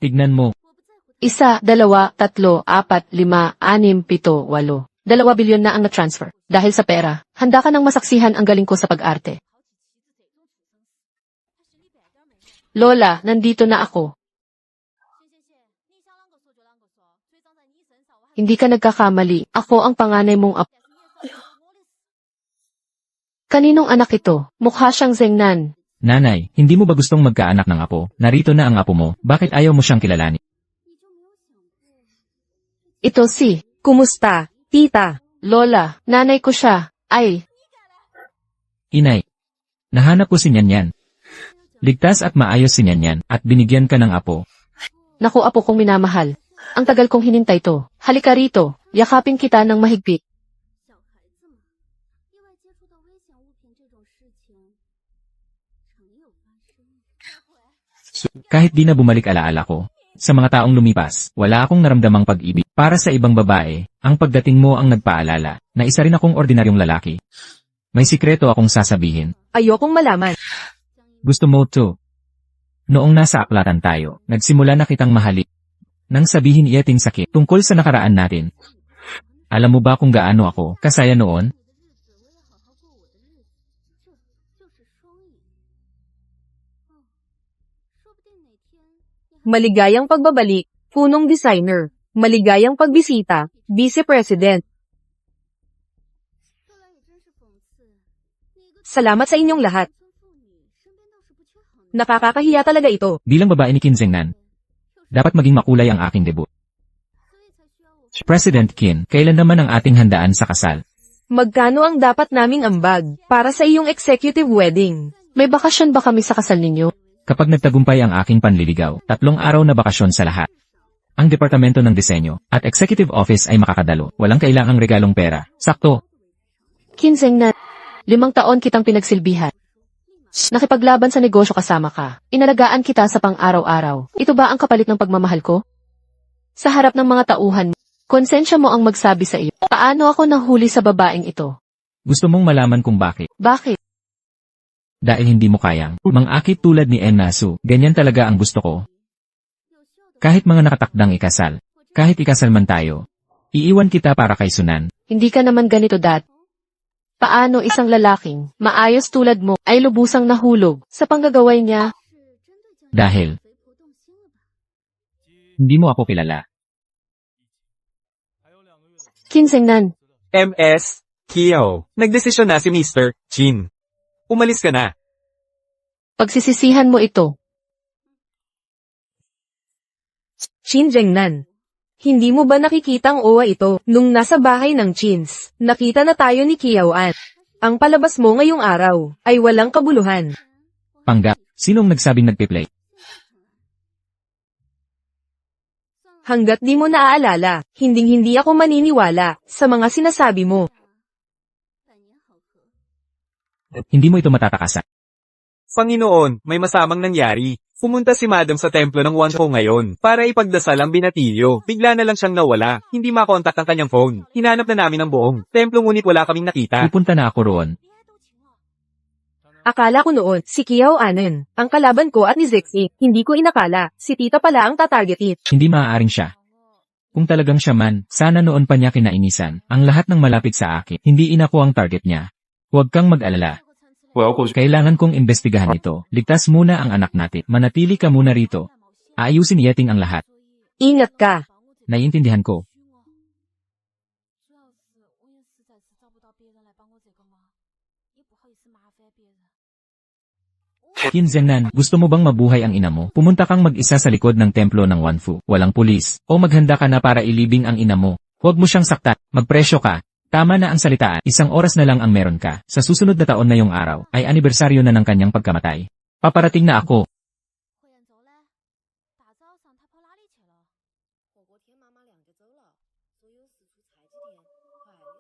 tignan mo. 1, 2, 3, 4, 5, 6, 7, 8. 2 bilyon na ang na-transfer. Dahil sa pera, handa ka nang masaksihan ang galing ko sa pag-arte. Lola, nandito na ako. Hindi ka nagkakamali. Ako ang panganay mong apo. Kaninong anak ito? Mukha siyang Zengnan. Nanay, hindi mo ba gustong magkaanak ng apo? Narito na ang apo mo, bakit ayaw mo siyang kilalanin? Ito si Kumusta, tita? Lola. Nanay ko siya. Ay, Inay, nahanap ko si Nyanyan. Ligtas at maayos si Nyanyan, at binigyan ka ng apo. naku apo kong minamahal. Ang tagal kong hinintay to. Halika rito. Yakapin kita ng mahigpit. Kahit di na bumalik alaala ko, sa mga taong lumipas, wala akong naramdamang pag-ibig. Para sa ibang babae, ang pagdating mo ang nagpaalala, na isa rin akong ordinaryong lalaki. May sikreto akong sasabihin. Ayokong malaman. Gusto mo to? Noong nasa aklatan tayo, nagsimula na kitang mahalin. Nang sabihin iyating sakit tungkol sa nakaraan natin. Alam mo ba kung gaano ako kasaya noon? Maligayang pagbabalik, punong designer. Maligayang pagbisita, vice president. Salamat sa inyong lahat. Nakakakahiya talaga ito. Bilang babae ni Kim Zengnan, dapat maging makulay ang aking debut. President Kim, kailan naman ang ating handaan sa kasal? Magkano ang dapat naming ambag para sa iyong executive wedding? May bakasyon ba kami sa kasal ninyo? Kapag nagtagumpay ang aking panliligaw, 3 araw na bakasyon sa lahat. Ang Departamento ng Disenyo at Executive Office ay makakadalo. Walang kailangang regalong pera. Sakto. Kim Zengnan, 5 taon kitang pinagsilbihan. Nakipaglaban sa negosyo kasama ka. Inalagaan kita sa pang-araw-araw. Ito ba ang kapalit ng pagmamahal ko? Sa harap ng mga tauhan, konsensya mo ang magsabi sa iyo. Paano ako nahuli sa babaeng ito? Gusto mong malaman kung bakit? Bakit? Dahil hindi mo kayang mangakit tulad ni Nasu. Ganyan talaga ang gusto ko. Kahit mga nakatakdang ikasal. Kahit ikasal man tayo. Iiwan kita para kay Sunan. Hindi ka naman ganito, Dad. Paano isang lalaking, maayos tulad mo, ay lubusang nahulog sa panggagaway niya? Dahil hindi mo ako kilala. Kim Zengnan, MS, Kiao, nagdesisyon na si Mr. Chin. Umalis ka na. Pagsisisihan mo ito. Chin Jengnan. Hindi mo ba nakikita ang owa ito? Nung nasa bahay ng Chins, nakita na tayo ni Kiao-an. Ang palabas mo ngayong araw, ay walang kabuluhan. Panggap, sinong nagsabing nagpe-play? Hanggat di mo naaalala, hinding-hindi ako maniniwala sa mga sinasabi mo. Hindi mo ito matatakasan. Panginoon, may masamang nangyari. Pumunta si Madam sa templo ng Wanho ngayon para ipagdasal ang binatilyo. Bigla na lang siyang nawala. Hindi makontak ang kanyang phone. Hinanap na namin ang buong templo ngunit wala kaming nakita. Pupunta na ako roon. Akala ko noon, si Kiao-anen, ang kalaban ko at ni Zexi. Hindi ko inakala, si tita pala ang tatargetin. Hindi maaaring siya. Kung talagang siya man, sana noon pa niya kinainisan. Ang lahat ng malapit sa akin, hindi inako ang target niya. Huwag kang mag-alala. 我要过去。 Kailangan kong imbestigahan ito. Ligtas muna ang anak natin. Manatili ka muna rito. Aayusin ni Yeting ang lahat. Ingat ka. Naiintindihan ko. Qin Zhengnan, gusto mo bang mabuhay ang ina mo? Pumunta kang mag-isa sa likod ng templo ng Wanfu. Walang pulis. O maghanda ka na para ilibing ang ina mo. Huwag mo siyang saktan. Magpresyo ka. Tama na ang salitaan. 1 oras na lang ang meron ka. Sa susunod na taon na yung araw, ay anibersaryo na ng kanyang pagkamatay. Paparating na ako. 慧眼走嘞，大早上他跑哪里去了？火锅天妈妈2个走了，所有四出差几天，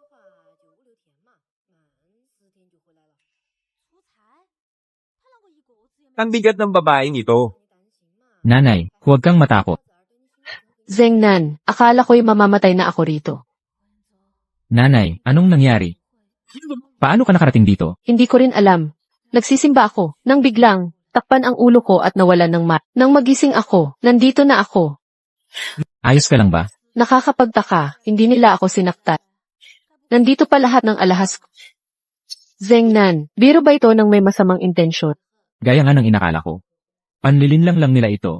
快的话就5、6天嘛，慢10天就回来了。出差？他啷个一个字也没 Ang bigat ng babaeng ito. 你担心嘛？ Nanay, huwag kang matakot. Zengnan, akala ko'y mamamatay na ako rito. Nanay, anong nangyari? Paano ka nakarating dito? Hindi ko rin alam. Nagsisimba ako, nang biglang, takpan ang ulo ko at nawalan ng mat. Nang magising ako, nandito na ako. Ayos ka lang ba? Nakakapagtaka, hindi nila ako sinaktan. Nandito pa lahat ng alahas ko. Zengnan, biro ba ito ng may masamang intensyon? Gaya nga ng inakala ko. Panlilinlang lang nila ito.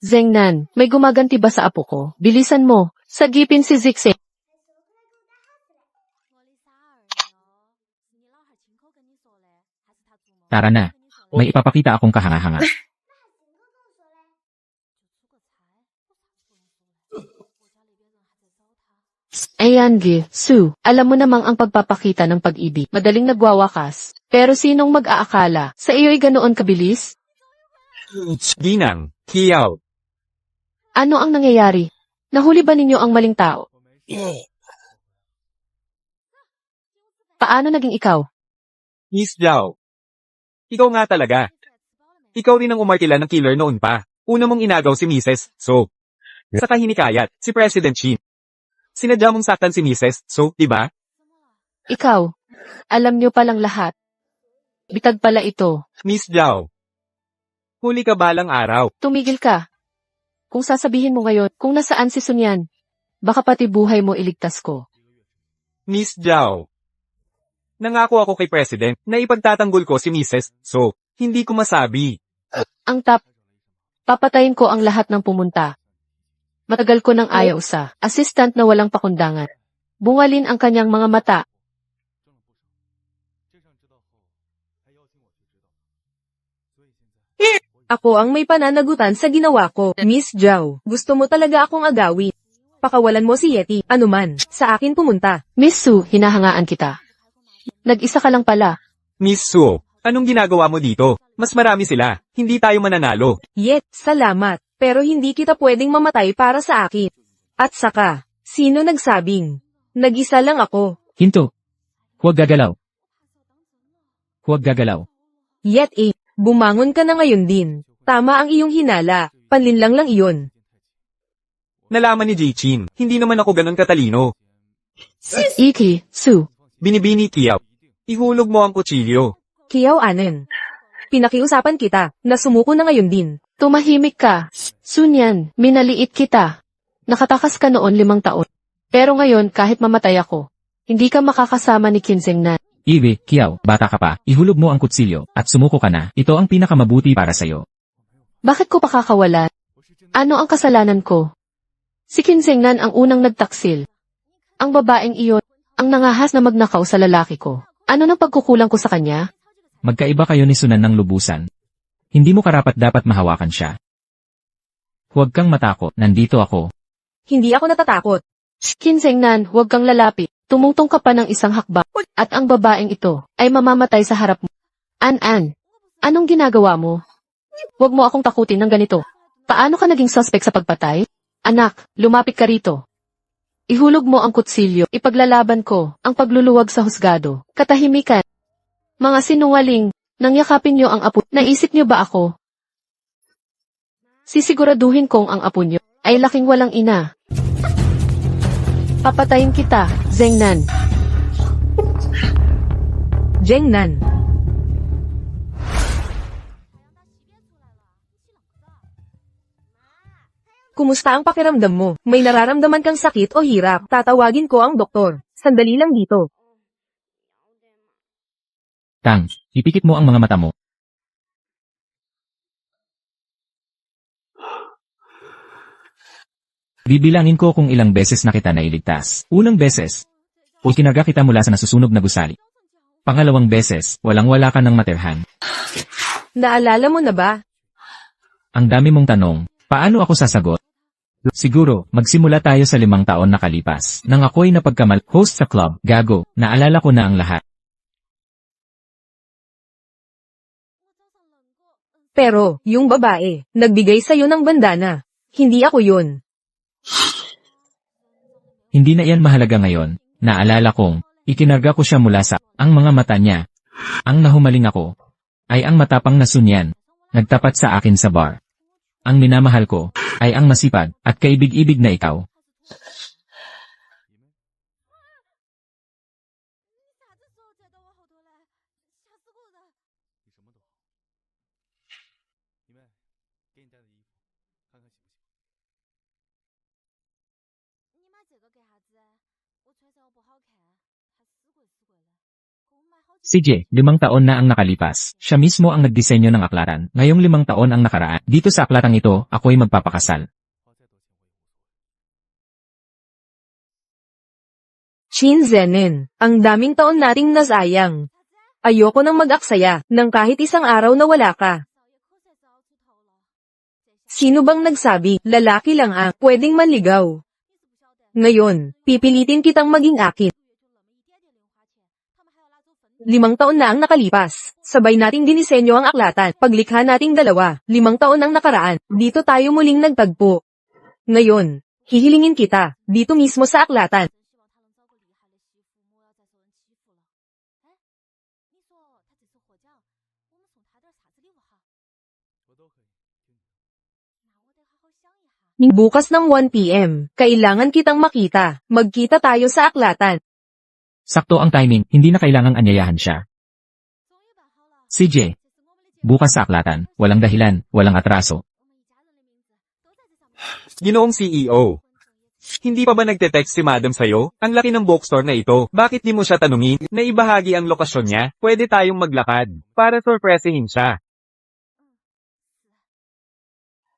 Zengnan, may gumaganti ba sa apo ko? Bilisan mo, sagipin si Zixi. 我的傻儿哟，是你老汉亲口跟你说的，还是他做梦？ Tara na. 跟你说的 May ipapakita akong kahanga-hanga. 就出个差，我啥子不能说嘞？我家那边人还在找他。 Ayan Gi, Su, alam mo namang ang pagpapakita ng pag-ibig, madaling nagwawakas. Pero sinong mag-aakala, sa iyo'y ganoon kabilis? Ginang, Kiao. Ano ang nangyayari? Nahuli ba ninyo ang maling tao? Paano naging ikaw? Miss Zhao. Ikaw nga talaga. Ikaw rin ang umarkila ng killer noon pa. Una mong inagaw si Mrs. So. Sa kahinikayat, si President Chin. Sinadya mong saktan si Mrs. So, di ba? Ikaw. Alam niyo palang lahat. Bitag pala ito. Miss Zhao. Huli ka balang araw. Tumigil ka. Kung sasabihin mo ngayon kung nasaan si Sunyan, baka pati buhay mo iligtas ko. Miss Zhao. Nangako ako kay President na ipagtatanggol ko si Mrs. So, hindi ko masabi. Ang papatayin ko ang lahat ng pumunta. Matagal ko nang ayaw sa assistant na walang pakundangan. Bungalin ang kanyang mga mata. Ako ang may pananagutan sa ginawa ko. Miss Zhao, gusto mo talaga akong agawin. Pakawalan mo si Yeti, anuman, sa akin pumunta. Miss Su, hinahangaan kita. Nag-isa ka lang pala. Miss Suo, anong ginagawa mo dito? Mas marami sila. Hindi tayo mananalo. Yet, salamat, pero hindi kita pwedeng mamatay para sa akin. At saka, sino nagsabing? Nag-isa lang ako. Hinto. Huwag gagalaw. Huwag gagalaw. Yet bumangon ka na ngayon din. Tama ang iyong hinala, panlinlang lang iyon. Nalaman ni Jay Chin, hindi naman ako ganun katalino. Iki, Su. Binibini Kiao. Ihulog mo ang kutsilyo. Kiao-anen. Pinakiusapan kita, na sumuko na ngayon din. Tumahimik ka. Sunyan, minaliit kita. Nakatakas ka noon 5 taon. Pero ngayon, kahit mamatay ako, hindi ka makakasama ni Qin Zhengnan. Iwi, Kiao, bata ka pa, ihulog mo ang kutsilyo, at sumuko ka na. Ito ang pinakamabuti para sa'yo. Bakit ko pakakawalan? Ano ang kasalanan ko? Si Qin Zhengnan ang unang nagtaksil. Ang babaeng iyon, Ang nangahas na magnakaw sa lalaki ko. Ano nang pagkukulang ko sa kanya? Magkaiba kayo ni Sunan ng lubusan. Hindi mo karapat-dapat mahawakan siya. Huwag kang matakot, nandito ako. Hindi ako natatakot. Kinsengnan, huwag kang lalapit. Tumungtong ka pa ng isang hakbang. At ang babaeng ito ay mamamatay sa harap mo. An, anong ginagawa mo? Huwag mo akong takutin ng ganito. Paano ka naging suspect sa pagpatay? Anak, lumapit ka rito. Ihulog mo ang kutsilyo. Ipaglalaban ko ang pagluluwag sa husgado. Katahimikan. Mga sinungaling, nangyakapin niyo ang apo. Naisip niyo ba ako? Sisiguraduhin kong ang apo niyo ay laking walang ina. Papatayin kita, Zengnan. Jengnan. Kumusta ang pakiramdam mo? May nararamdaman kang sakit o hirap? Tatawagin ko ang doktor. Sandali lang dito. Tang, ipikit mo ang mga mata mo. Bibilangin ko kung ilang beses na kita nailigtas. Unang beses, ikinarga kita mula sa nasusunog na gusali. Pangalawang beses, walang-wala ka ng materhan. Naalala mo na ba? Ang dami mong tanong, paano ako sasagot? Siguro, magsimula tayo sa 5 taon na kalipas. Nang ako'y host sa club, gago, naalala ko na ang lahat. Pero, yung babae, nagbigay sa'yo ng bandana. Hindi ako yun. Hindi na yan mahalaga ngayon. Naalala kong, ikinarga ko siya mula sa, ang mga mata niya. Ang nahumaling ako, ay ang matapang na Sunyan. Nagtapat sa akin sa bar. Ang minamahal ko, ay ang masipag, at kaibig-ibig na ikaw. CJ, 5 taon na ang nakalipas. Siya mismo ang nagdisenyo ng aklatan. Ngayong 5 taon ang nakaraan. Dito sa aklatang ito, ako'y magpapakasal. Chin Zenin, ang daming taon nating nasayang. Ayoko nang mag-aksaya, ng kahit isang araw na wala ka. Sino bang nagsabi, lalaki lang ang pwedeng manligaw? Ngayon, pipilitin kitang maging akin. 5 taon na ang nakalipas. Sabay nating dinisenyo ang aklatan. Paglikha nating dalawa, 5 taon ang nakaraan. Dito tayo muling nagtagpo. Ngayon, hihilingin kita, dito mismo sa aklatan. Bukas ng 1 p.m., kailangan kitang makita. Magkita tayo sa aklatan. Sakto ang timing, hindi na kailangang anyayahan siya. CJ, bukas sa aklatan, walang dahilan, walang atraso. Ginoong CEO. Hindi pa ba nagte-text si Madam sa'yo? Ang laki ng bookstore na ito. Bakit di mo siya tanungin? Na ibahagi ang lokasyon niya? Pwede tayong maglakad. Para sorpresehin siya.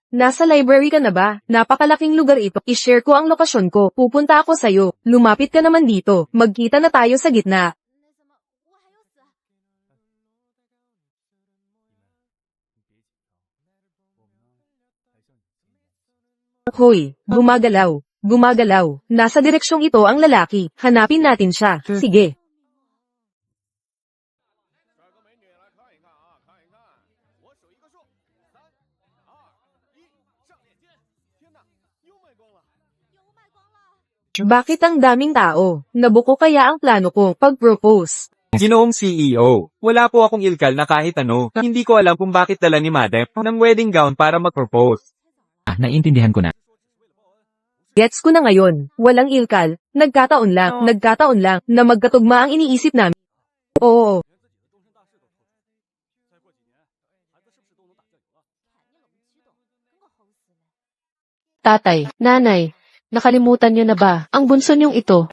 Nasa library ka na ba? Napakalaking lugar ito. I-share ko ang lokasyon ko. Pupunta ako sa'yo. Lumapit ka naman dito. Magkita na tayo sa gitna. Hoy, gumagalaw. Gumagalaw. Nasa direksyong ito ang lalaki. Hanapin natin siya. Sige. Bakit ang daming tao? Nabuko kaya ang plano ko pag-propose? Ginoong CEO. Wala po akong ilkal na kahit ano. Hindi ko alam kung bakit dala ni Madam ng wedding gown para mag-propose. Naiintindihan ko na. Gets ko na ngayon. Walang ilkal. Nagkataon lang, na magkatugma ang iniisip namin. Oo. Tatay, nanay, nakalimutan niyo na ba? Ang bunso niyong ito